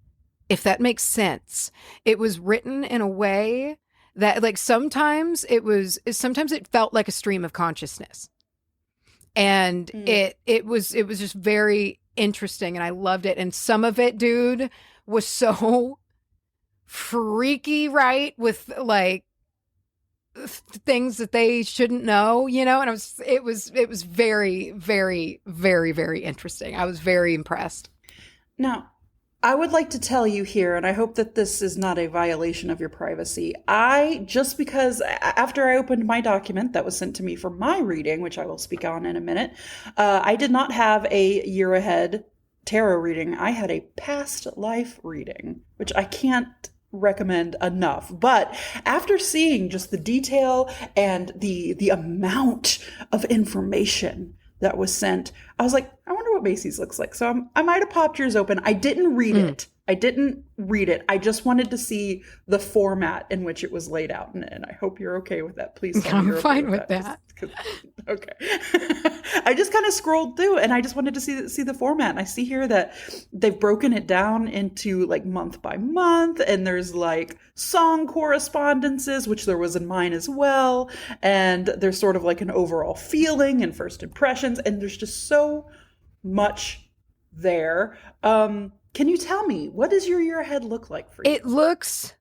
if that makes sense. It was written in a way that like sometimes it felt like a stream of consciousness. And it was just very interesting and I loved it. And some of it, dude, was so freaky, right? With like things that they shouldn't know, you know? And it was very, very, very, very interesting. I was very impressed. Now, I would like to tell you here, and I hope that this is not a violation of your privacy. Just because after I opened my document that was sent to me for my reading, which I will speak on in a minute, I did not have a year ahead tarot reading. I had a past life reading, which I can't recommend enough. But after seeing just the detail and the amount of information that was sent, I was like, I wonder what Macy's looks like. So I might have popped yours open. I didn't read it. I just wanted to see the format in which it was laid out. And I hope you're okay with that. Please tell me you're I'm fine okay with that. Okay. I just kind of scrolled through and I just wanted to see the format. And I see here that they've broken it down into like month by month. And there's like song correspondences, which there was in mine as well. And there's sort of like an overall feeling and first impressions. And there's just so much there. Can you tell me, what does your year ahead look like for you? It looks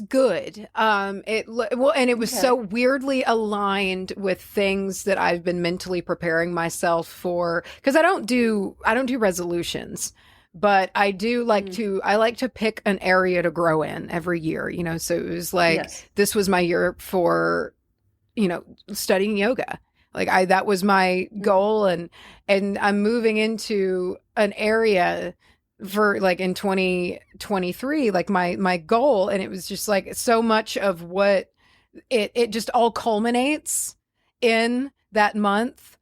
good. And it was so weirdly aligned with things that I've been mentally preparing myself for, because I don't do resolutions, but I do like I like to pick an area to grow in every year, you know. So it was like This was my year for, you know, studying yoga. Like that was my goal, and I'm moving into an area for like in 2023, like my goal. And it was just like so much of what it just all culminates in that month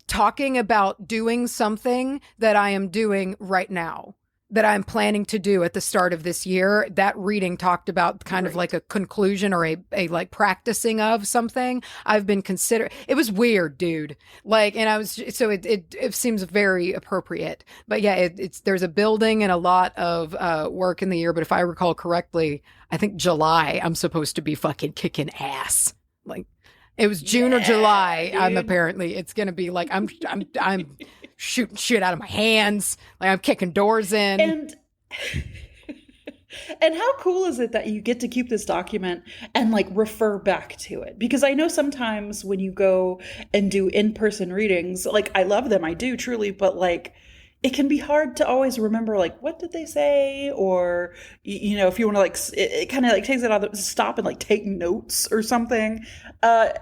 talking about doing something that I am doing right now, that I'm planning to do at the start of this year. That reading talked about kind of like a conclusion or a like practicing of something I've been considering. It was weird, dude. Like, and I was, so it seems very appropriate, but yeah, there's a building and a lot of work in the year. But if I recall correctly, I think July, I'm supposed to be fucking kicking ass. Like, it was June or July. Dude. Apparently it's going to be like, I'm shooting shit out of my hands. Like, I'm kicking doors in. And how cool is it that you get to keep this document and like refer back to it? Because I know sometimes when you go and do in-person readings, like I love them, I do truly, but like it can be hard to always remember like what did they say, or you know, if you want to like it kind of like takes it out of stop and like take notes or something. So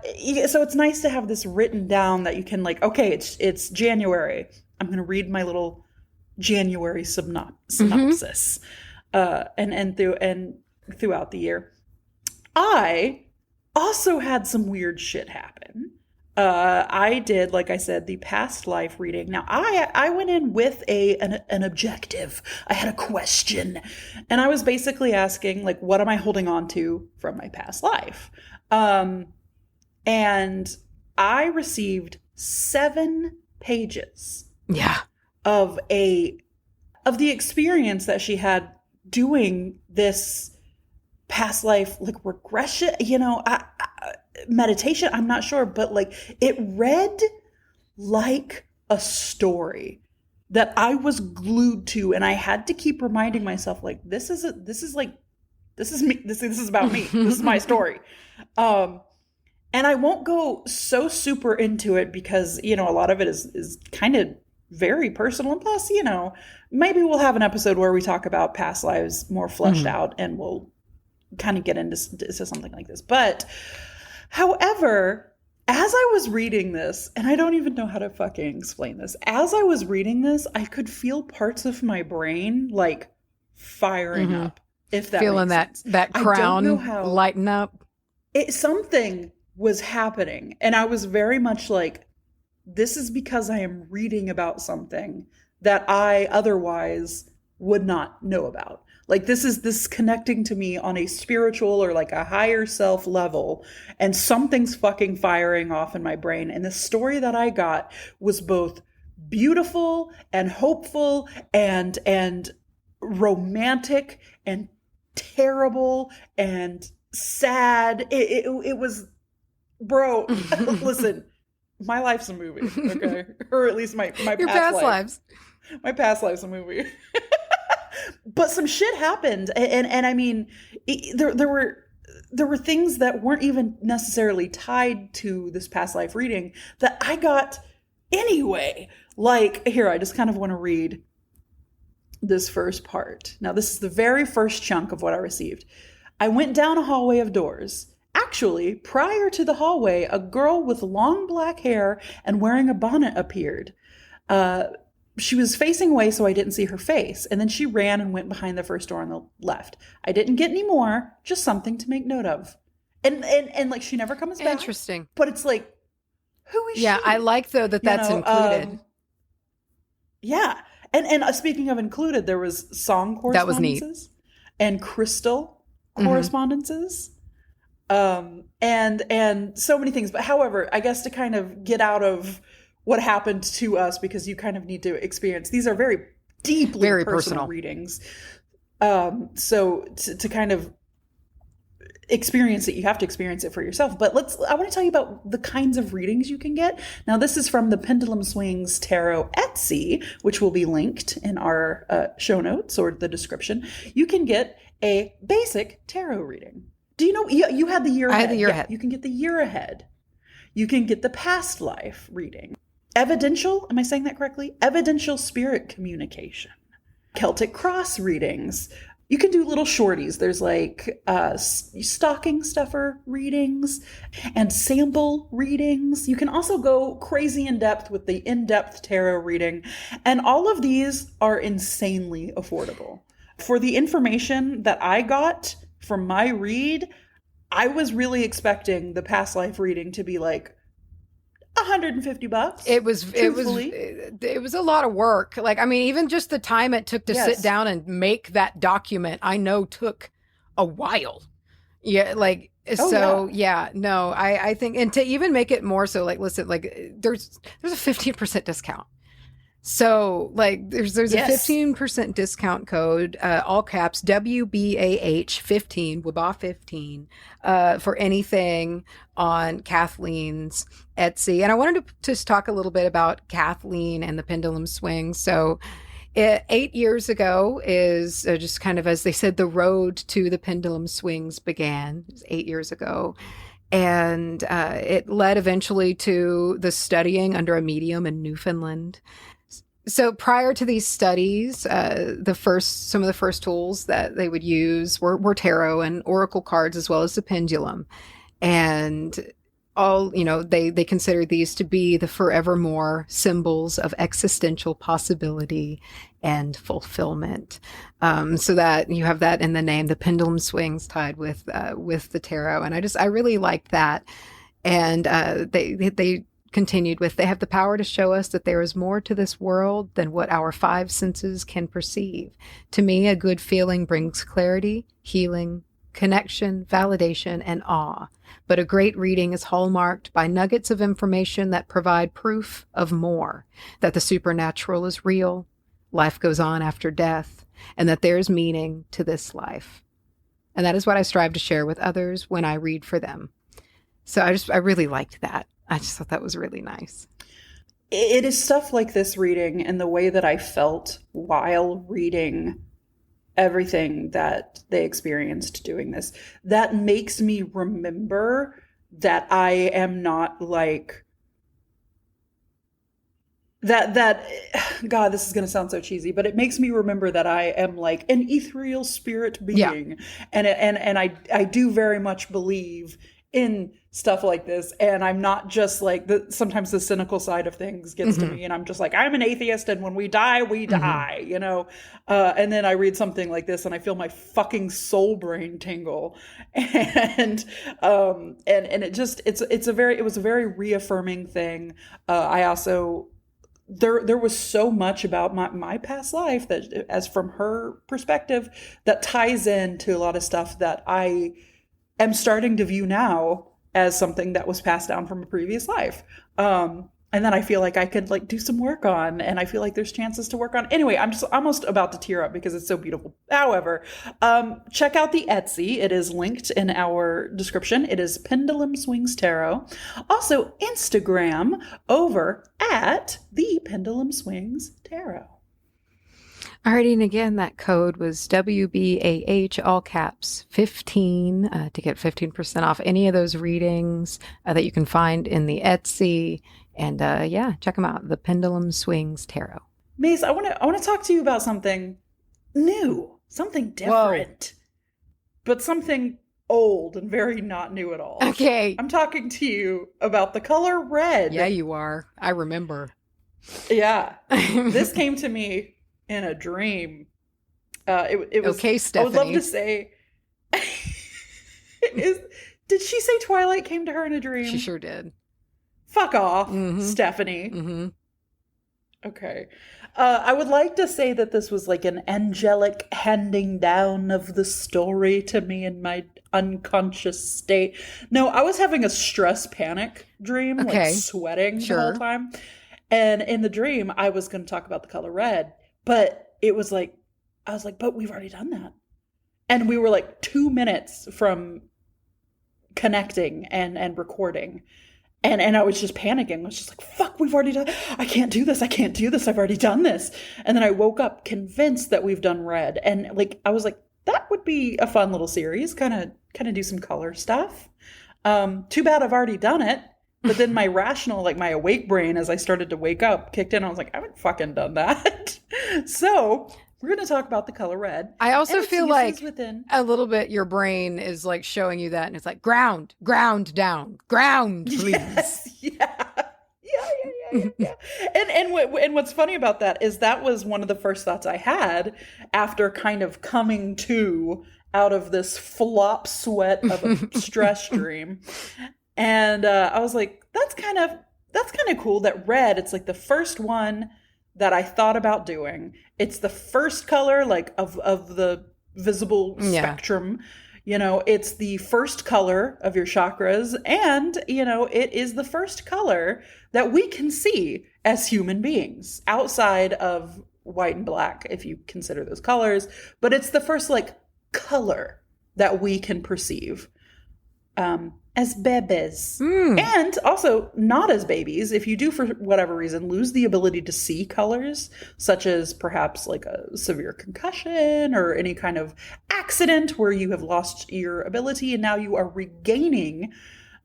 it's nice to have this written down that you can like, okay, it's January. I'm going to read my little January synopsis. And throughout the year. I also had some weird shit happen. I did, like I said, the past life reading. Now, I went in with an objective. I had a question. And I was basically asking, like, what am I holding on to from my past life? And I received 7 pages of the experience that she had doing this past life, like regression, you know, meditation, I'm not sure, but like it read like a story that I was glued to, and I had to keep reminding myself, like, this is me, this is about me, this is my story. And I won't go so super into it because, you know, a lot of it is kind of very personal. And plus, you know, maybe we'll have an episode where we talk about past lives more fleshed out and we'll kind of get into something like this. But however, as I was reading this, and I don't even know how to fucking explain this, as I was reading this, I could feel parts of my brain like firing up. If that feeling makes sense. that crown lighten up. Something was happening. And I was very much like, this is because I am reading about something that I otherwise would not know about. Like this is connecting to me on a spiritual or like a higher self level, and something's fucking firing off in my brain. And the story that I got was both beautiful and hopeful and romantic and terrible and sad. It was, bro, listen, my life's a movie, okay? Or at least my past lives. My past life's a movie. But some shit happened. And I mean, there were things that weren't even necessarily tied to this past life reading that I got anyway. Like, here, I just kind of want to read this first part. Now, this is the very first chunk of what I received. I went down a hallway of doors. Actually, prior to the hallway, a girl with long black hair and wearing a bonnet appeared. She was facing away, so I didn't see her face. And then she ran and went behind the first door on the left. I didn't get any more, just something to make note of. And like, she never comes back. Interesting. But it's like, who is she? Yeah, I like, though, that's included. Yeah. And speaking of included, there was song correspondences. That was neat. And crystal correspondences. And so many things. But however, I guess to kind of get out of what happened to us, because you kind of need to experience, these are very deeply very personal readings. So to kind of experience it, you have to experience it for yourself. But I want to tell you about the kinds of readings you can get. Now, this is from the Pendulum Swings Tarot Etsy, which will be linked in our show notes or the description. You can get a basic tarot reading. Do you know, you had the year ahead. I had the year ahead. You can get the year ahead. You can get the past life reading. Evidential, am I saying that correctly? Evidential spirit communication. Celtic cross readings. You can do little shorties. There's like stocking stuffer readings and sample readings. You can also go crazy in depth with the in-depth tarot reading. And all of these are insanely affordable. For the information that I got from my read, I was really expecting the past life reading to be like $150. It was Truthfully. it was a lot of work. Like, I mean, even just the time it took to sit down and make that document, I know took a while. Yeah, like no, I think, and to even make it more so, like, listen, like there's a 15% discount. So like there's a 15% discount code, all caps WBAH 15, WBAH 15, for anything on Kathleen's Etsy. And I wanted to just talk a little bit about Kathleen and the pendulum swing. So 8 years ago is just kind of, as they said, the road to the pendulum swings began. It was 8 years ago. And it led eventually to the studying under a medium in Newfoundland. So prior to these studies, some of the first tools that they would use were tarot and oracle cards, as well as the pendulum. And all, they considered these to be the forevermore symbols of existential possibility and fulfillment. So that you have that in the name, the pendulum swings tied with the tarot. And I really liked that. And they continued with, they have the power to show us that there is more to this world than what our five senses can perceive. To me, a good feeling brings clarity, healing, connection, validation, and awe. But a great reading is hallmarked by nuggets of information that provide proof of more, that the supernatural is real, life goes on after death, and that there is meaning to this life. And that is what I strive to share with others when I read for them. So I really liked that. I just thought that was really nice. It is stuff like this reading and the way that I felt while reading everything that they experienced doing this that makes me remember that I am not like that God, this is going to sound so cheesy, but it makes me remember that I am like an ethereal spirit being. And I do very much believe in stuff like this, and I'm not just like sometimes the cynical side of things gets to me, and I'm just like, I'm an atheist, and when we die, we die, and then I read something like this and I feel my fucking soul brain tingle, and it just it was a very reaffirming thing. I also there was so much about my past life that, as from her perspective, that ties into a lot of stuff that I am starting to view now as something that was passed down from a previous life. And then I feel like I could like do some work on, and I feel like there's chances to work on. Anyway, I'm just almost about to tear up because it's so beautiful. However, check out the Etsy. It is linked in our description. It is Pendulum Swings Tarot. Also, Instagram over at the Pendulum Swings Tarot. Alrighty, and again, that code was WBAH, all caps, 15, to get 15% off any of those readings that you can find in the Etsy. And check them out, the Pendulum Swings Tarot. Mace, I want to talk to you about something new, something different, but something old and very not new at all. Okay. I'm talking to you about the color red. Yeah, you are. I remember. Yeah. This came to me in a dream. It was okay, Stephanie. I would love to say. Did she say Twilight came to her in a dream? She sure did. Fuck off, Stephanie. Okay. I would like to say that this was like an angelic handing down of the story to me in my unconscious state. No, I was having a stress panic dream, like sweating the whole time. And in the dream, I was going to talk about the color red. But it was like, I was like, but we've already done that. And we were like 2 minutes from connecting and recording. And I was just panicking. I was just like, fuck, we've already done, I can't do this. I've already done this. And then I woke up convinced that we've done red. And like, I was like, that would be a fun little series, kind of do some color stuff. Too bad I've already done it. But then my rational, like my awake brain, as I started to wake up, kicked in. I was like, I haven't fucking done that. So we're going to talk about the color red. I also feel like a little bit your brain is like showing you that. And it's like, ground down, ground, please. Yes, yeah. And what's funny about that is that was one of the first thoughts I had after kind of coming to out of this flop sweat of a stress dream. And I was like, that's kind of that's kind of cool that red, it's like the first one that I thought about doing. It's the first color, like, of the visible spectrum. You know, it's the first color of your chakras, and, you know, it is the first color that we can see as human beings outside of white and black, if you consider those colors. But it's the first, like, color that we can perceive as babies. And also not as babies. If you do, for whatever reason, lose the ability to see colors, such as perhaps like a severe concussion or any kind of accident where you have lost your ability and now you are regaining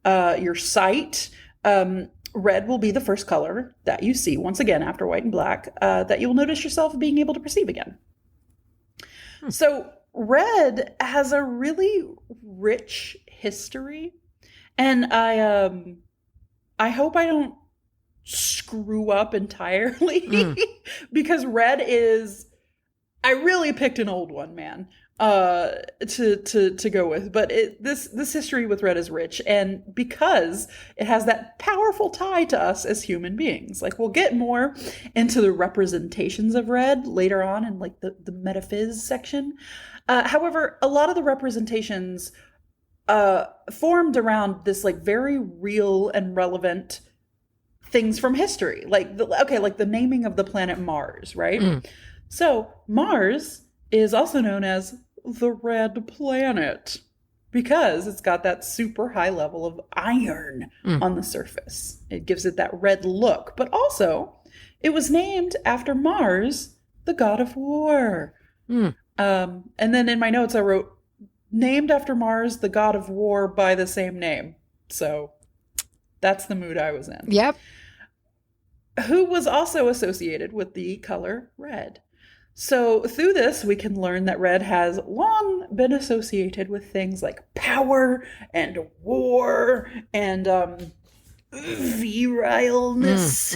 your sight, red will be the first color that you see, once again, after white and black, that you'll notice yourself being able to perceive again. So red has a really rich history. And I hope I don't screw up entirely because red is, I really picked an old one, man, to go with. But this history with red is rich, and because it has that powerful tie to us as human beings. Like, we'll get more into the representations of red later on in like the metaphys section. However, a lot of the representations formed around this like very real and relevant things from history, like the naming of the planet Mars, right? So Mars is also known as the red planet because it's got that super high level of iron on the surface. It gives it that red look, but also it was named after Mars, the god of war. And then in my notes I wrote, named after Mars, the god of war by the same name. So that's the mood I was in. Yep. Who was also associated with the color red. So through this, we can learn that red has long been associated with things like power and war and virileness.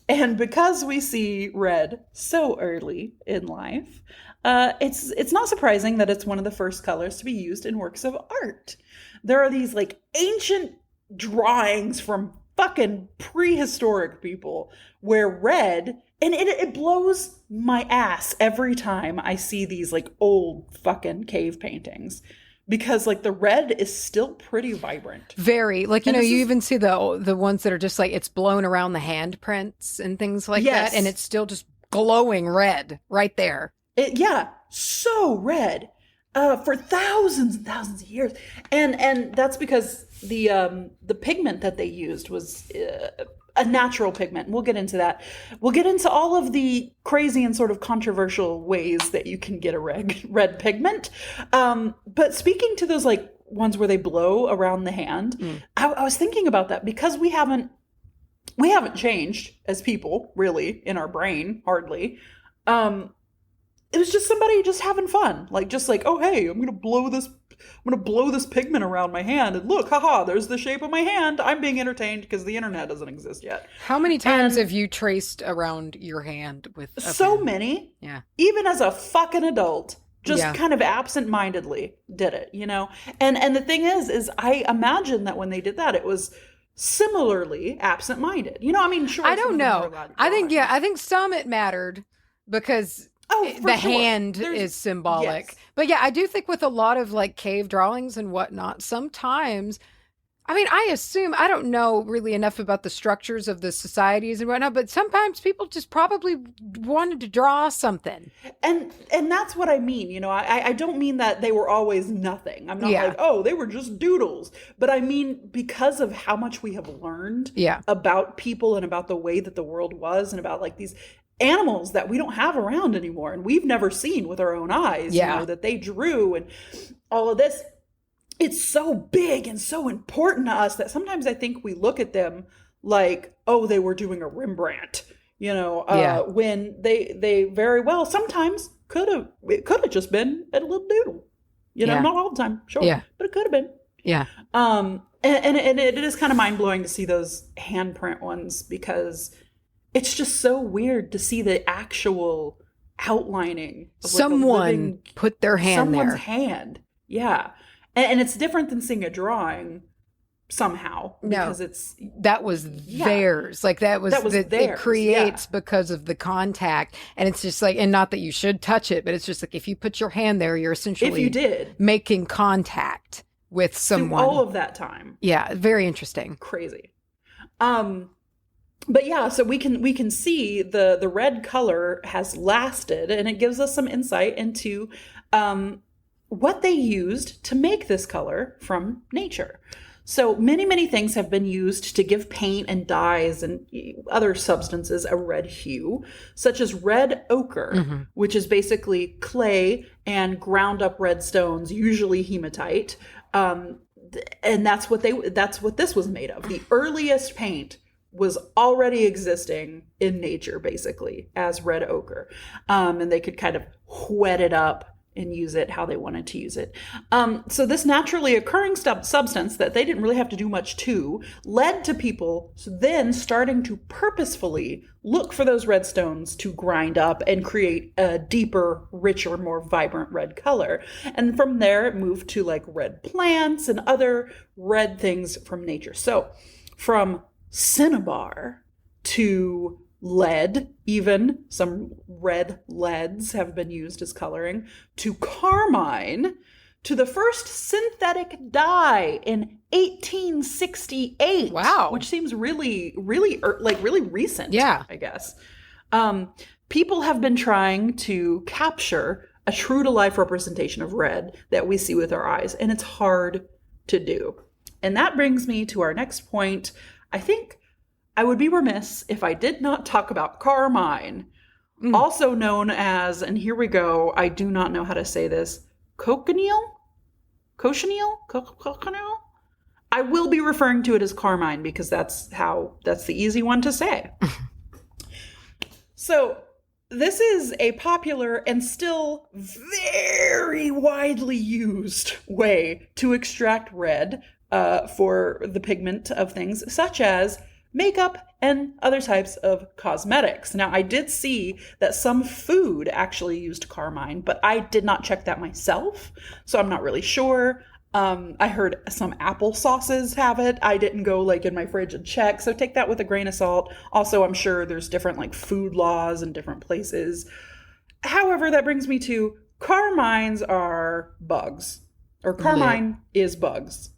And because we see red so early in life, it's not surprising that it's one of the first colors to be used in works of art. There are these like ancient drawings from fucking prehistoric people where red, and it blows my ass every time I see these like old fucking cave paintings, because like the red is still pretty vibrant. Very, like, you know, you even see the ones that are just like, it's blown around the handprints and things like that, and it's still just glowing red right there. So red for thousands and thousands of years, and that's because the pigment that they used was a natural pigment. We'll get into that. We'll get into all of the crazy and sort of controversial ways that you can get a red pigment. But speaking to those like ones where they blow around the hand, I was thinking about that because we haven't changed as people really in our brain, hardly. It was just somebody just having fun, like just like, oh hey, I'm gonna blow this pigment around my hand, and look, haha, there's the shape of my hand. I'm being entertained because the internet doesn't exist yet. How many times have you traced around your hand with a so pen? Many? Yeah. Even as a fucking adult, just kind of absent-mindedly did it, you know? And the thing is I imagine that when they did that, it was similarly absent-minded. You know, I mean, sure. I don't know. I think some it mattered because the hand is symbolic. Yes. But yeah, I do think with a lot of like cave drawings and whatnot, sometimes, I mean, I assume, I don't know really enough about the structures of the societies and whatnot, but sometimes people just probably wanted to draw something. And that's what I mean. You know, I don't mean that they were always nothing. I'm not like, oh, they were just doodles. But I mean, because of how much we have learned about people and about the way that the world was and about like these animals that we don't have around anymore and we've never seen with our own eyes, you know, that they drew and all of this. It's so big and so important to us that sometimes I think we look at them like, oh, they were doing a Rembrandt, you know, when they very well sometimes it could have just been a little doodle, you know, not all the time, sure, but it could have been. Yeah. And it is kind of mind blowing to see those handprint ones because it's just so weird to see the actual outlining of someone put their hand there. Someone's hand. Yeah. And it's different than seeing a drawing somehow No. because it's that was theirs. Like that was theirs. It creates because of the contact, and it's just like, and not that you should touch it, but it's just like if you put your hand there, you're essentially if you did making contact with someone all of that time. Yeah, very interesting. Crazy. But yeah, so we can see the red color has lasted, and it gives us some insight into what they used to make this color from nature. So many things have been used to give paint and dyes and other substances a red hue, such as red ochre, which is basically clay and ground up red stones, usually hematite. And that's what this was made of. The earliest paint was already existing in nature, basically, as red ochre. And they could kind of wet it up and use it how they wanted to use it. So this naturally occurring substance that they didn't really have to do much to led to people then starting to purposefully look for those red stones to grind up and create a deeper, richer, more vibrant red color. And from there, it moved to like red plants and other red things from nature. So from cinnabar to lead, even some red leads have been used as coloring, to carmine, to the first synthetic dye in 1868. Wow. Which seems really recent. Yeah. I guess. People have been trying to capture a true to life representation of red that we see with our eyes, and it's hard to do. And that brings me to our next point. I think I would be remiss if I did not talk about carmine, also known as, and here we go, I do not know how to say this, cochineal? I will be referring to it as carmine because that's the easy one to say. So this is a popular and still very widely used way to extract red for the pigment of things, such as makeup and other types of cosmetics. Now, I did see that some food actually used carmine, but I did not check that myself, so I'm not really sure. I heard some apple sauces have it. I didn't go like in my fridge and check, so take that with a grain of salt. Also, I'm sure there's different like food laws in different places. However, that brings me to carmines are bugs, or carmine is bugs.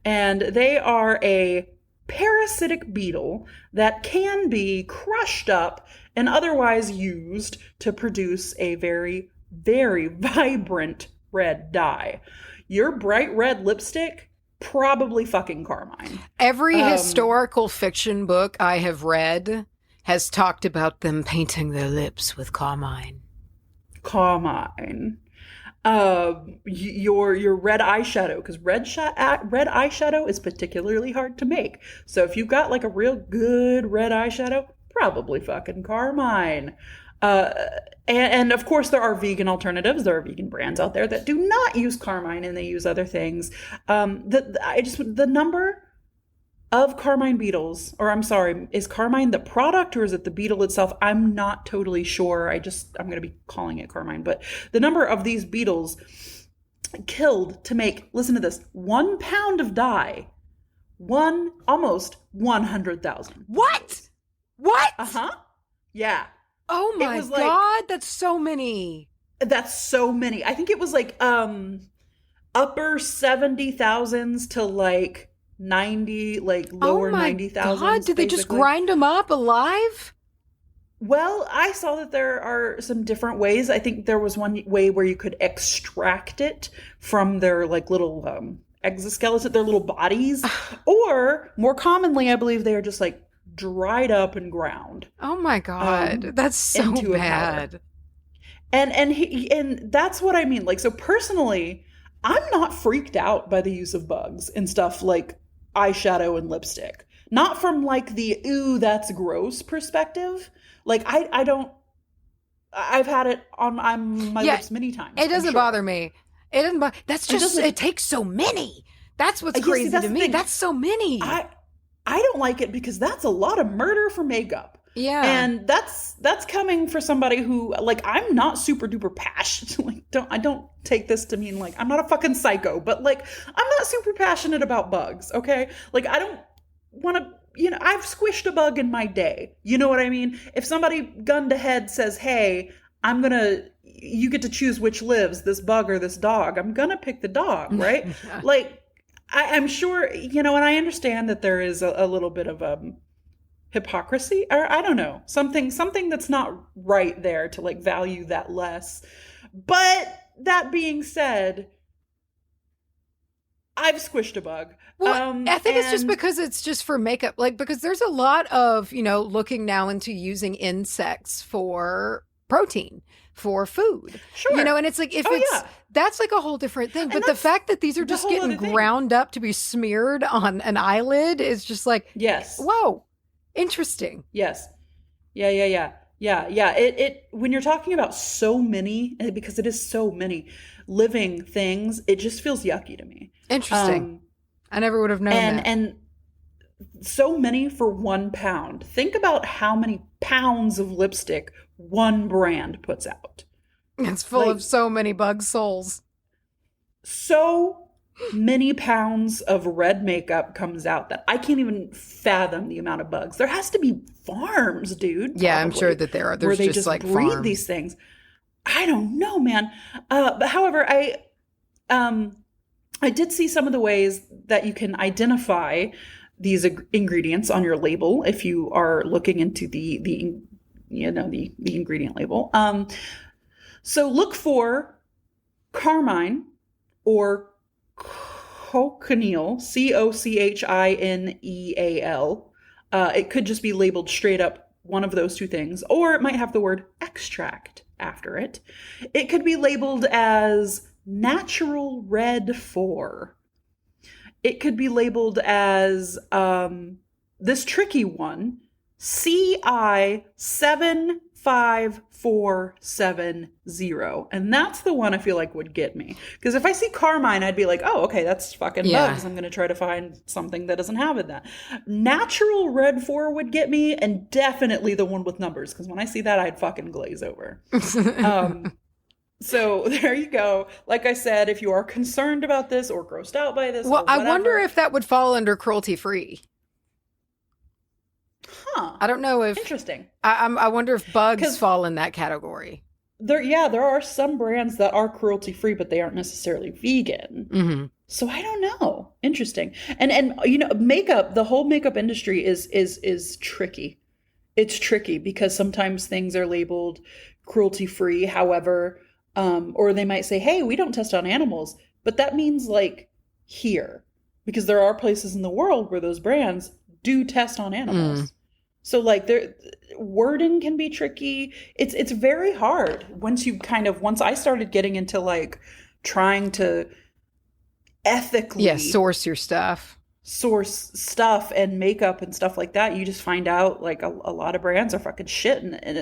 And they are a parasitic beetle that can be crushed up and otherwise used to produce a very, very vibrant red dye. Your bright red lipstick, probably fucking carmine. Every historical fiction book I have read has talked about them painting their lips with carmine. Carmine. Your red eyeshadow, because red eyeshadow is particularly hard to make. So if you've got like a real good red eyeshadow, probably fucking carmine. And of course there are vegan alternatives. There are vegan brands out there that do not use carmine and they use other things. The number of carmine beetles, or I'm sorry, is carmine the product or is it the beetle itself? I'm not totally sure. I'm going to be calling it carmine, but the number of these beetles killed to make, listen to this, 1 pound of dye, almost 100,000. What? Uh-huh. Yeah. Oh my God, that's so many. That's so many. I think it was like upper 70,000s to like 90, like lower 90,000. God, did they just grind them up alive? Well, I saw that there are some different ways. I think there was one way where you could extract it from their like little exoskeleton, their little bodies, or more commonly, I believe they are just like dried up and ground. Oh my God, that's so bad. And that's what I mean. Like, so personally, I'm not freaked out by the use of bugs and stuff like eyeshadow and lipstick. Not from like the, ooh, that's gross perspective. Like I've had it on my lips many times. It doesn't bother me. It doesn't bother. That's just, it takes so many. That's what's crazy to me. That's so many. I don't like it because that's a lot of murder for makeup. Yeah. And that's coming for somebody who, like, I'm not super duper passionate. Like, I don't take this to mean like I'm not a fucking psycho, but like I'm not super passionate about bugs, okay? Like I don't want to, I've squished a bug in my day. You know what I mean? If somebody gun to head says, "Hey, you get to choose which lives, this bug or this dog," I'm gonna pick the dog, right? Yeah. Like I'm sure, and I understand that there is a little bit of hypocrisy, or I don't know, something that's not right there to like value that less. But that being said, I've squished a bug. Well, I think it's just because it's just for makeup. Like, because there's a lot of, looking now into using insects for protein, for food. Sure. And it's like, that's like a whole different thing. But the fact that these are just getting ground up to be smeared on an eyelid is just like, yes. Whoa, interesting. Yes. Yeah. It when you're talking about so many, because it is so many living things, it just feels yucky to me. Interesting. I never would have known that. And so many for 1 pound. Think about how many pounds of lipstick one brand puts out. It's full of so many bug souls. So many pounds of red makeup comes out that I can't even fathom the amount of bugs. There has to be farms, dude. Yeah, I'm sure that there are. There's where they just like breed farms. These things. I don't know, man. But however, I did see some of the ways that you can identify these ingredients on your label if you are looking into the ingredient label. So look for carmine or cochineal, COCHINEAL. It could just be labeled straight up one of those two things, or it might have the word extract after it. It could be labeled as natural red 4. It could be labeled as this tricky one, CI 75470. And that's the one I feel like would get me. Because if I see carmine, I'd be like, oh, okay, that's fucking bugs. I'm going to try to find something that doesn't have it. That natural red 4 would get me, and definitely the one with numbers. Because when I see that, I'd fucking glaze over. So there you go. Like I said, if you are concerned about this or grossed out by this, well, I wonder if that would fall under cruelty free. Huh. I don't know if interesting. I wonder if bugs fall in that category. There are some brands that are cruelty free, but they aren't necessarily vegan. Mm-hmm. So I don't know. Interesting. And makeup. The whole makeup industry is tricky. It's tricky because sometimes things are labeled cruelty free. However, or they might say, hey, we don't test on animals, but that means like here, because there are places in the world where those brands do test on animals. So like wording can be tricky. It's very hard once I started getting into like trying to ethically source your stuff. Source stuff and makeup and stuff like that, you just find out like a lot of brands are fucking shit, and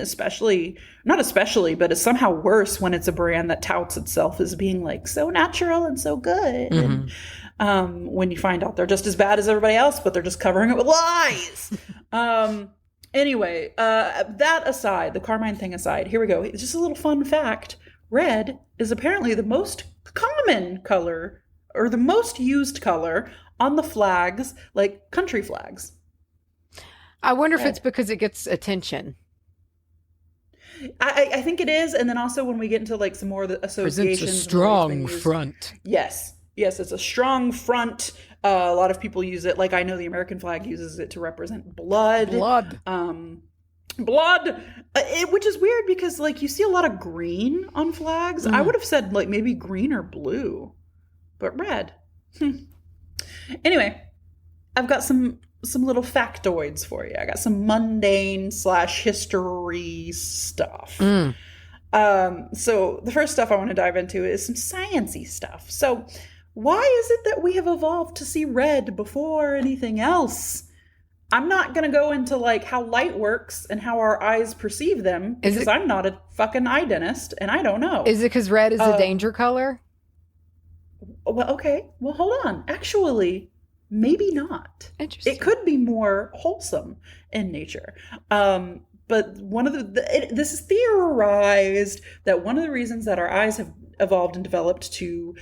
not especially, but it's somehow worse when it's a brand that touts itself as being like so natural and so good. Mm-hmm. And when you find out they're just as bad as everybody else, but they're just covering it with lies. Anyway, that aside, the carmine thing aside, here we go. It's just a little fun fact. Red is apparently the most common color, or the most used color on the flags, like country flags. I wonder if it's because it gets attention. I think it is. And then also when we get into like some more of the associations. Presents a strong front. Yes, it's a strong front. A lot of people use it. Like I know the American flag uses it to represent blood. Which is weird because like you see a lot of green on flags. I would have said like maybe green or blue, but red. Anyway, I've got some little factoids for you. I got some mundane / history stuff. So the first stuff I want to dive into is some sciencey stuff. So why is it that we have evolved to see red before anything else? I'm not going to go into like how light works and how our eyes perceive them because I'm not a fucking eye dentist and I don't know. Is it because red is a danger color? Well, okay. Well, hold on. Actually, maybe not. Interesting. It could be more wholesome in nature. But one of this is theorized that one of the reasons that our eyes have evolved and developed to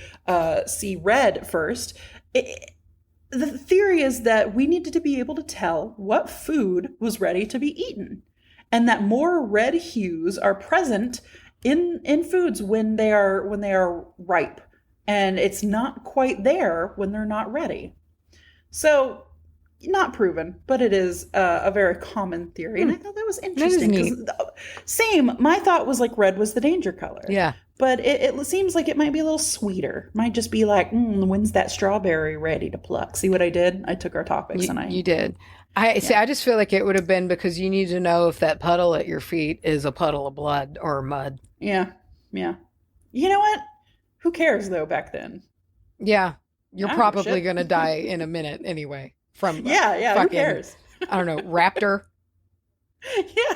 see red first, the theory is that we needed to be able to tell what food was ready to be eaten, and that more red hues are present in foods when they are ripe, and it's not quite there when they're not ready. So, not proven, but it is a very common theory, and I thought that was interesting. Same, my thought was like red was the danger color. Yeah. But it seems like it might be a little sweeter. Might just be like, when's that strawberry ready to pluck? See what I did? I took our topics You did. I just feel like it would have been because you need to know if that puddle at your feet is a puddle of blood or mud. Yeah. You know what? Who cares though back then? Yeah. You're probably going to die in a minute anyway. From yeah, fucking, who cares? I don't know, raptor. Yeah.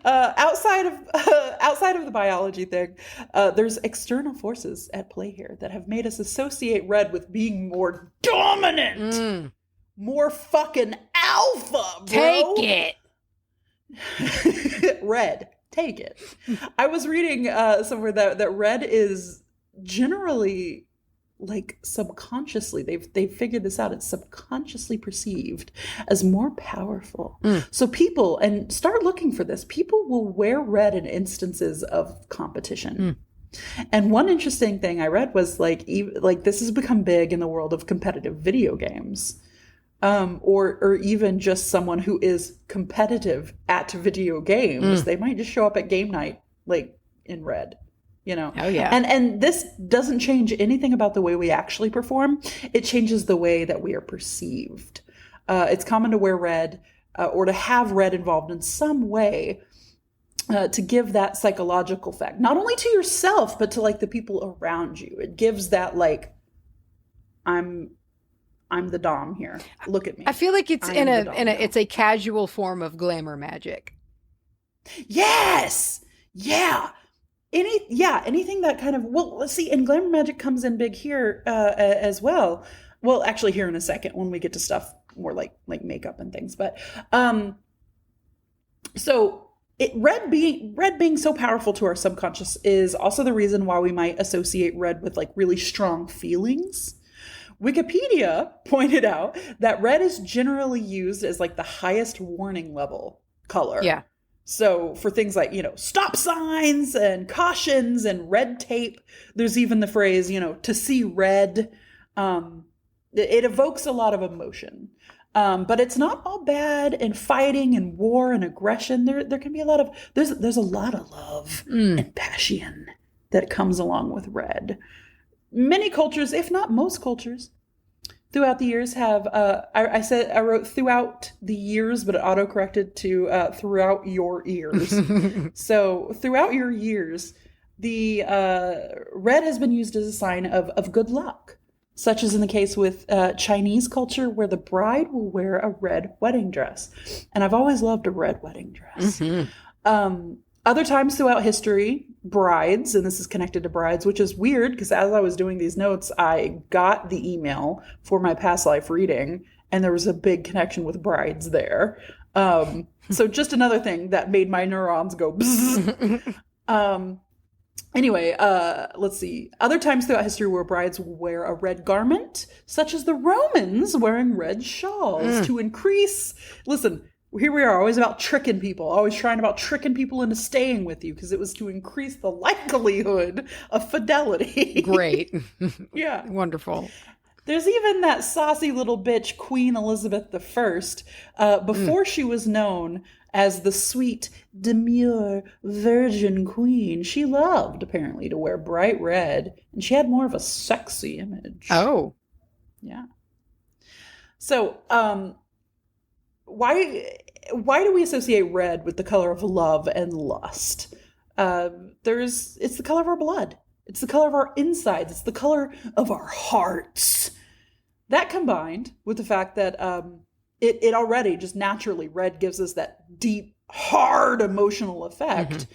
Outside of the biology thing, there's external forces at play here that have made us associate red with being more dominant, more fucking alpha, bro. Take it. Red, take it. I was reading somewhere that red is generally, like, subconsciously, they've figured this out, it's subconsciously perceived as more powerful. So people, and start looking for this, people will wear red in instances of competition. And one interesting thing I read was like this has become big in the world of competitive video games, or even just someone who is competitive at video games. They might just show up at game night like in red. Oh yeah. And this doesn't change anything about the way we actually perform. It changes the way that we are perceived. It's common to wear red or to have red involved in some way to give that psychological effect, not only to yourself, but to like the people around you. It gives that like, I'm the dom here. Look at me. I feel like it's it's a casual form of glamour magic. Yes. Yeah. Anything that kind of, well, let's see, and glamour magic comes in big here as well. Well, actually here in a second when we get to stuff more like makeup and things. But so red being so powerful to our subconscious is also the reason why we might associate red with like really strong feelings. Wikipedia pointed out that red is generally used as like the highest warning level color. Yeah. So for things like, stop signs and cautions and red tape, there's even the phrase, to see red. It evokes a lot of emotion. But it's not all bad in fighting and war and aggression. There can be a lot of, there's a lot of love and passion that comes along with red. Many cultures, if not most cultures, throughout the years have, I wrote throughout the years, but it auto-corrected to throughout your ears. So throughout your years, the red has been used as a sign of good luck, such as in the case with Chinese culture, where the bride will wear a red wedding dress. And I've always loved a red wedding dress. Other times throughout history, brides, and this is connected to brides, which is weird because as I was doing these notes, I got the email for my past life reading, and there was a big connection with brides there. So just another thing that made my neurons go bzzz. Anyway, let's see. Other times throughout history where brides wear a red garment, such as the Romans wearing red shawls to increase, listen, here we are, always about tricking people, always trying about tricking people into staying with you because it was to increase the likelihood of fidelity. Great. Yeah. Wonderful. There's even that saucy little bitch, Queen Elizabeth I, before she was known as the sweet, demure, virgin queen. She loved, apparently, to wear bright red, and she had more of a sexy image. Oh. Yeah. So, why do we associate red with the color of love and lust? It's the color of our blood. It's the color of our insides. It's the color of our hearts. That combined with the fact that it already just naturally, red gives us that deep, hard emotional effect.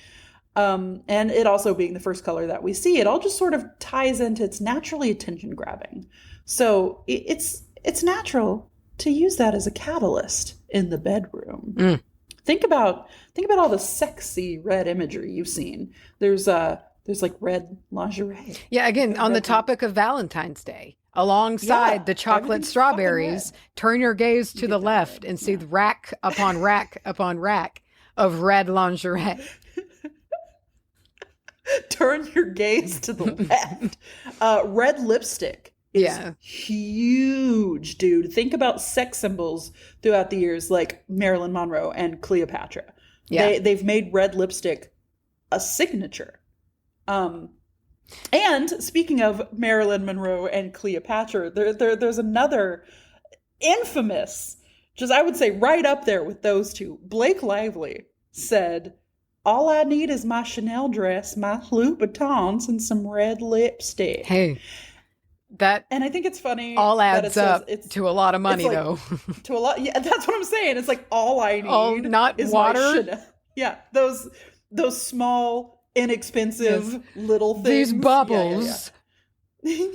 And it also being the first color that we see, it all just sort of ties into it's naturally attention grabbing. So it's natural to use that as a catalyst in the bedroom. Think about all the sexy red imagery you've seen. There's like red lingerie. Yeah, again, on the topic of Valentine's Day, alongside the chocolate strawberries, turn your gaze to the left and see the rack upon rack upon rack of red lingerie. Turn your gaze to the left. Red lipstick is huge, dude. Think about sex symbols throughout the years like Marilyn Monroe and Cleopatra. Yeah. They've made red lipstick a signature. And speaking of Marilyn Monroe and Cleopatra, there's another infamous, just I would say right up there with those two. Blake Lively said, "All I need is my Chanel dress, my Louboutins, and some red lipstick." Hey, and I think it's funny. All adds up to a lot of money, though. To a lot, yeah. That's what I'm saying. It's like all I need, not is water. My Chanel. Yeah, those small, inexpensive little things. These bubbles. Yeah.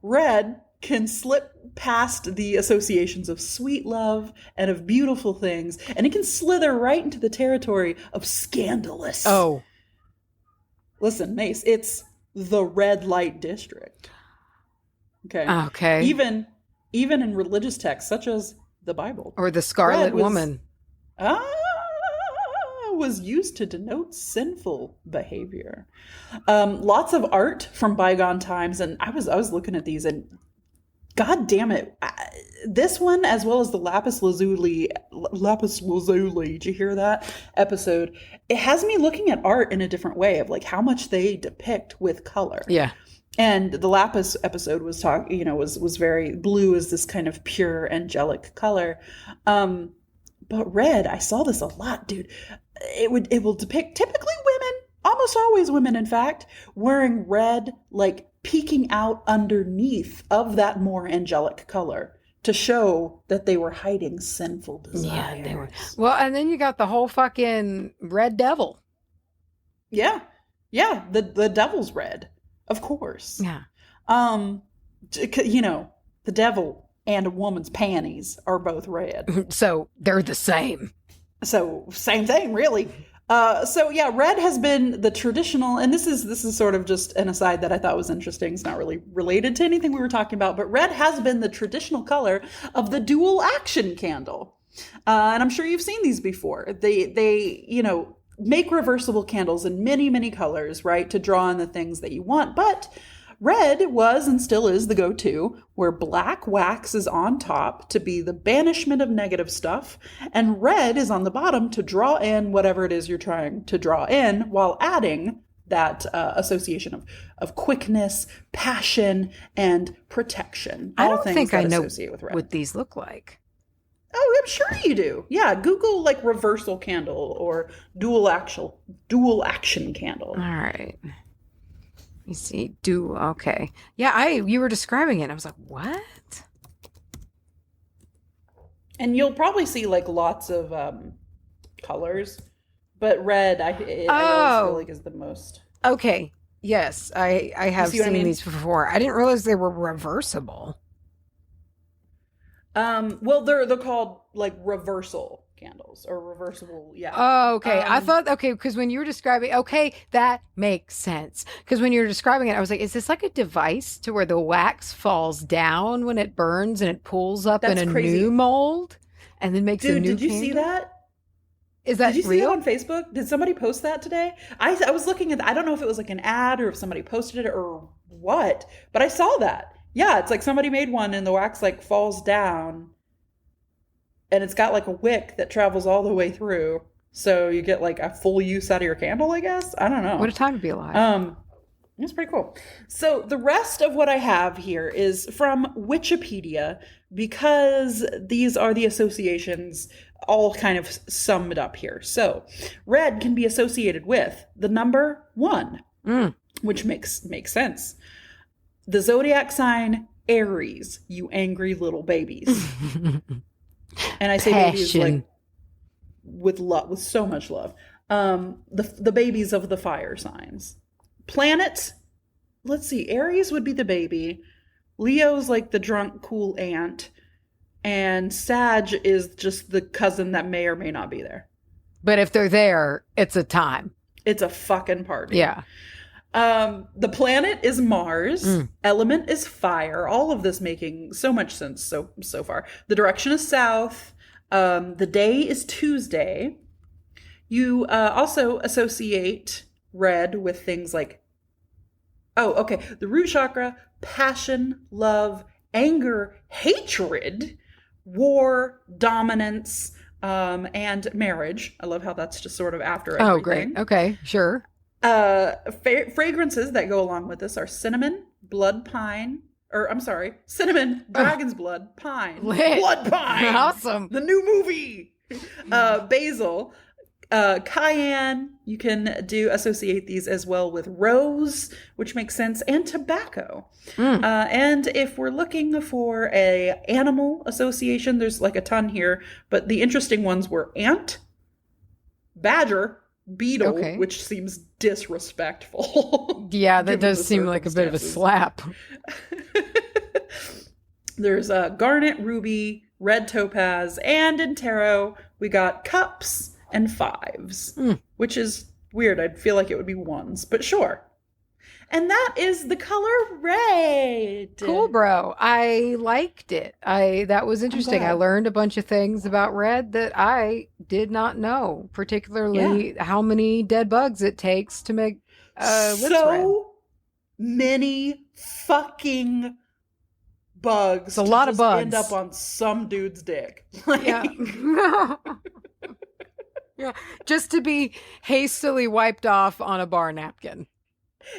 Red can slip past the associations of sweet love and of beautiful things, and it can slither right into the territory of scandalous. Oh. Listen, Mace, it's the red light district. Okay. Even in religious texts such as the Bible. Or the Scarlet Woman. Was used to denote sinful behavior. Lots of art from bygone times, and I was looking at these, and God damn it, this one as well as the lapis lazuli. Did you hear that episode? It has me looking at art in a different way of like how much they depict with color. Yeah. And the lapis episode was was very blue, is this kind of pure angelic color. But red, I saw this a lot, dude. It will depict typically women, almost always women, in fact, wearing red, like peeking out underneath of that more angelic color to show that they were hiding sinful desires. Yeah, they were. Well, and then you got the whole fucking red devil. Yeah. Yeah. The devil's red, of course. Yeah. The devil and a woman's panties are both red. So they're the same. So same thing, really. Red has been the traditional, and this is sort of just an aside that I thought was interesting. It's not really related to anything we were talking about, but red has been the traditional color of the dual action candle. And I'm sure you've seen these before. They make reversible candles in many, many colors, right, to draw in the things that you want. But red was and still is the go-to, where black wax is on top to be the banishment of negative stuff, and red is on the bottom to draw in whatever it is you're trying to draw in, while adding that association of quickness, passion, and protection. I don't think I know with red. What these look like. Oh, I'm sure you do. Yeah, Google like reversal candle or dual action candle. All right. You see, okay. Yeah, you were describing it. And I was like, what? And you'll probably see like lots of colors, but red, I always feel like is the most. Okay. Yes, I have seen these before. I didn't realize they were reversible. Well, they're called like reversal candles or reversible. Yeah. Oh, okay. I thought, because when you were describing, that makes sense. Because when you were describing it, I was like, is this like a device to where the wax falls down when it burns and it pulls up in a new mold and then makes a new Dude, did you see that? Is that real? Did you see that on Facebook? Did somebody post that today? I was looking at, I don't know if it was like an ad or if somebody posted it or what, but I saw that. Yeah, it's like somebody made one and the wax like falls down. And it's got like a wick that travels all the way through. So you get like a full use out of your candle, I guess. I don't know. What a time to be alive. It's pretty cool. So the rest of what I have here is from Wikipedia, because these are the associations all kind of summed up here. So red can be associated with the number 1, which makes sense. The zodiac sign Aries, you angry little babies. And I say babies like with love, with so much love. The babies of the fire signs. Planets, let's see, Aries would be the baby. Leo's like the drunk, cool aunt. And Sag is just the cousin that may or may not be there. But if they're there, it's a time. It's a fucking party. Yeah. The planet is Mars. Element is fire. All of this making so much sense so far. The direction is south. The day is Tuesday. You also associate red with things like, the root chakra, passion, love, anger, hatred, war, dominance, and marriage. I love how that's just sort of after everything. Oh, great. Okay, sure. Fragrances that go along with this are cinnamon, cinnamon, dragon's blood, pine, Lit. blood pine. Awesome. The new movie. Basil, cayenne. You can associate these as well with rose, which makes sense, and tobacco. And if we're looking for a animal association, there's like a ton here, but the interesting ones were ant, badger, beetle, which seems disrespectful. Yeah, that does seem like a bit of a slap. There's garnet, ruby, red topaz, and in tarot, we got cups and fives, which is weird. I'd feel like it would be ones, but sure. And that is the color red. Cool, bro. I liked it. That was interesting. I learned a bunch of things about red that I did not know, particularly how many dead bugs it takes to make lips red. So many fucking bugs. It's a lot of bugs. End up on some dude's dick. Yeah. Yeah, just to be hastily wiped off on a bar napkin.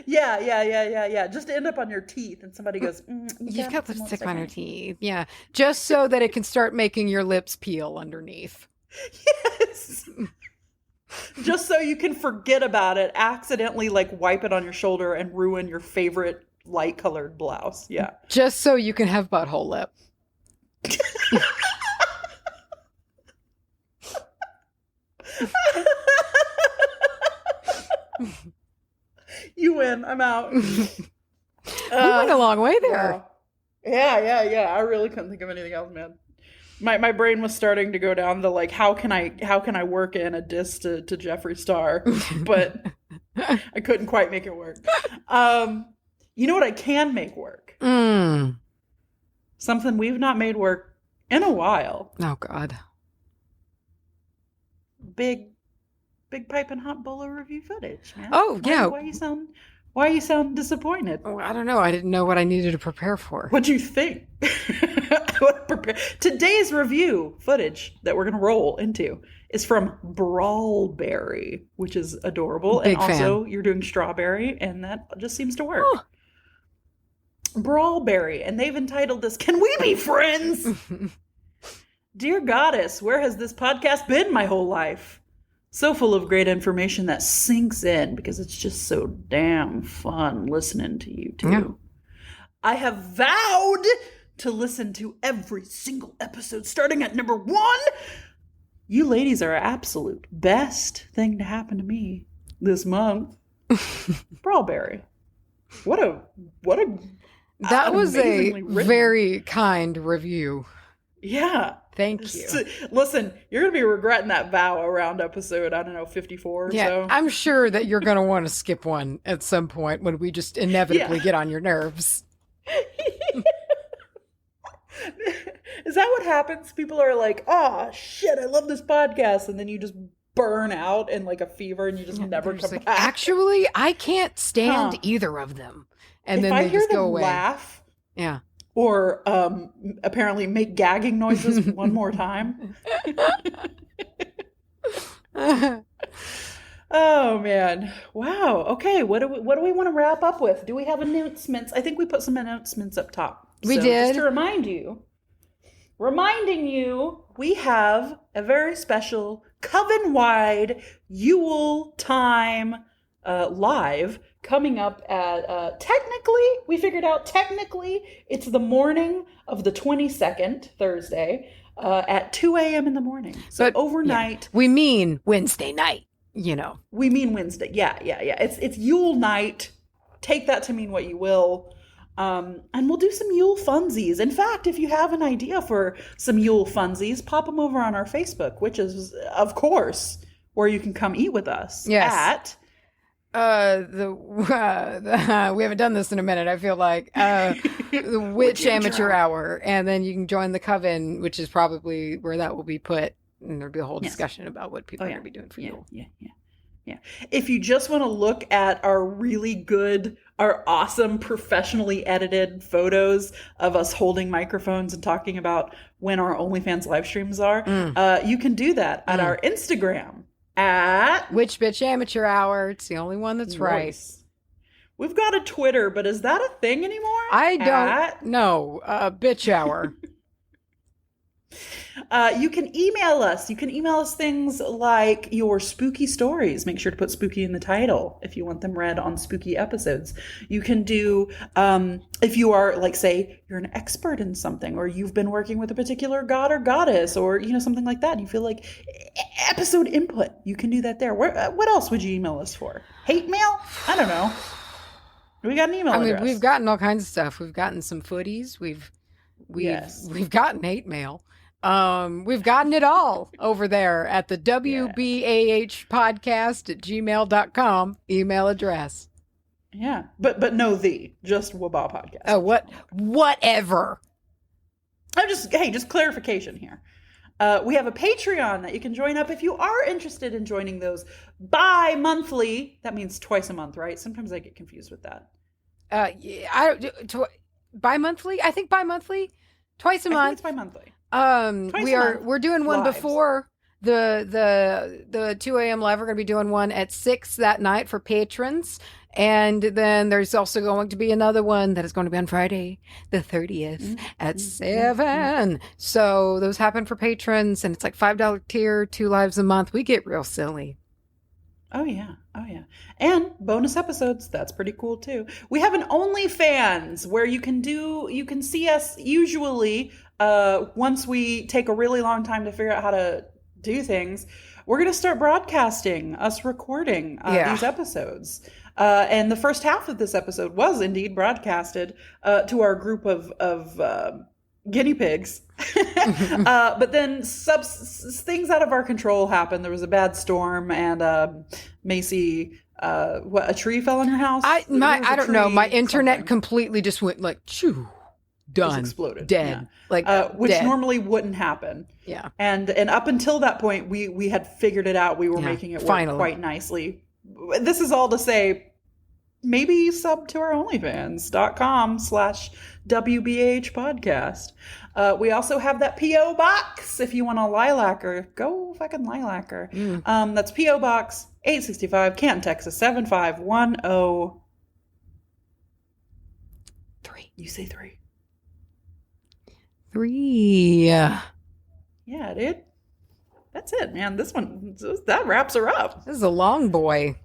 Yeah. Just to end up on your teeth and somebody goes, you've got lipstick on your teeth. Yeah. Just so that it can start making your lips peel underneath. Yes. Just so you can forget about it, accidentally like wipe it on your shoulder and ruin your favorite light colored blouse. Yeah. Just so you can have butthole lip. You win. I'm out. We went a long way there. Wow. Yeah. I really couldn't think of anything else, man. My brain was starting to go down the like, how can I work in a diss to Jeffree Star, but I couldn't quite make it work. You know what I can make work? Something we've not made work in a while. Oh God. Big pipe and hot bolo review footage, man. Oh yeah. Why you sound disappointed? Oh, I don't know. I didn't know what I needed to prepare for. What'd you think? Today's review footage that we're gonna roll into is from Brawlberry, which is adorable. Big and also fan. You're doing strawberry, and that just seems to work. Oh. Brawlberry, and they've entitled this, "Can We Be Friends?" Dear Goddess, where has this podcast been my whole life? So full of great information that sinks in because it's just so damn fun listening to you two. Yeah. I have vowed to listen to every single episode starting at number 1. You ladies are absolute best thing to happen to me this month. Brawlberry. What a that was a very kind review. Yeah. Thank you. Listen, you're going to be regretting that vow around episode, 54 or so. I'm sure that you're going to want to skip one at some point when we just inevitably get on your nerves. Is that what happens? People are like, oh, shit, I love this podcast. And then you just burn out in like a fever and you just never come back. Actually, I can't stand either of them. And then they just go away. Laugh. Yeah. Or apparently make gagging noises one more time. Oh, man. Wow. Okay. What do we want to wrap up with? Do we have announcements? I think we put some announcements up top. We did. Just to reminding you, we have a very special Coven-wide Yule time live coming up at technically it's the morning of the 22nd, Thursday, at 2 a.m. in the morning. So but, overnight. Yeah. We mean Wednesday night. We mean Wednesday. Yeah. It's Yule night. Take that to mean what you will. And we'll do some Yule funsies. In fact, if you have an idea for some Yule funsies, pop them over on our Facebook, which is, of course, where you can come eat with us. Yes. At we haven't done this in a minute. I feel like the Witch Amateur Hour, and then you can join the coven, which is probably where that will be put, and there'll be a whole discussion about what people are going to be doing for Yule. Yeah. If you just want to look at our really good, our awesome, professionally edited photos of us holding microphones and talking about when our OnlyFans live streams are, you can do that at our Instagram at Witch Bitch Amateur Hour. It's the only one that's right. We've got a Twitter, but is that a thing anymore? I don't know. Bitch Hour. You can email us. You can email us things like your spooky stories. Make sure to put spooky in the title if you want them read on spooky episodes. You can do, if you are, like, say, you're an expert in something, or you've been working with a particular god or goddess, or, something like that. You feel like episode input. You can do that there. What else would you email us for? Hate mail? I don't know. We got an email address. We've gotten all kinds of stuff. We've gotten some footies. We've gotten hate mail. We've gotten it all over there at the wbahpodcast at gmail.com email address. Yeah. But no just wbahpodcast. Oh, whatever. Just clarification here. We have a Patreon that you can join up if you are interested in joining those bi-monthly. That means twice a month, right? Sometimes I get confused with that. Bi-monthly? I think bi-monthly. Twice a month. I think it's bi-monthly. We're doing one lives. before the 2 a.m. live. We're going to be doing one at 6 that night for patrons. And then there's also going to be another one that is going to be on Friday, the 30th at 7. So those happen for patrons, and it's like $5 tier, 2 lives a month. We get real silly. Oh yeah. And bonus episodes, that's pretty cool too. We have an OnlyFans where you can see us usually once we take a really long time to figure out how to do things. We're going to start broadcasting us recording these episodes. And the first half of this episode was indeed broadcasted to our group of guinea pigs. But then things out of our control happened. There was a bad storm, and Macy, a tree fell on your house? I don't know. My internet completely just went like, choo, done. Just exploded. Dead. Yeah. Which dead. normally wouldn't happen. Yeah. And up until that point, we had figured it out. We were making it work quite nicely. This is all to say, maybe sub to our OnlyFans.com/WBH podcast. We also have that P.O. box if you want a lilacer. Go fucking lilacer. That's P.O. Box 865, Canton, Texas 75103. You say 3. 3. Yeah, dude. That's it, man. This one, that wraps her up. This is a long boy.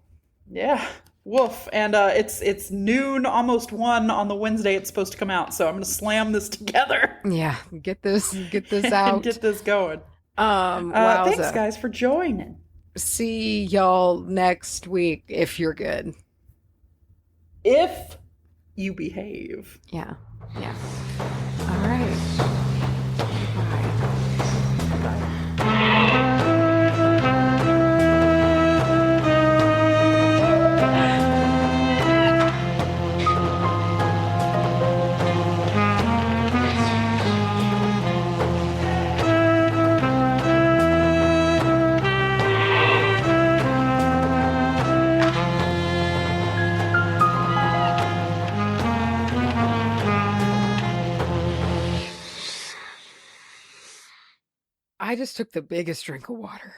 Yeah. Woof. And it's noon, almost 1 on the Wednesday it's supposed to come out. So I'm going to slam this together. Yeah. Get this out. And get this going. Thanks, guys, for joining. See y'all next week if you're good. If you behave. Yeah. All right. I just took the biggest drink of water.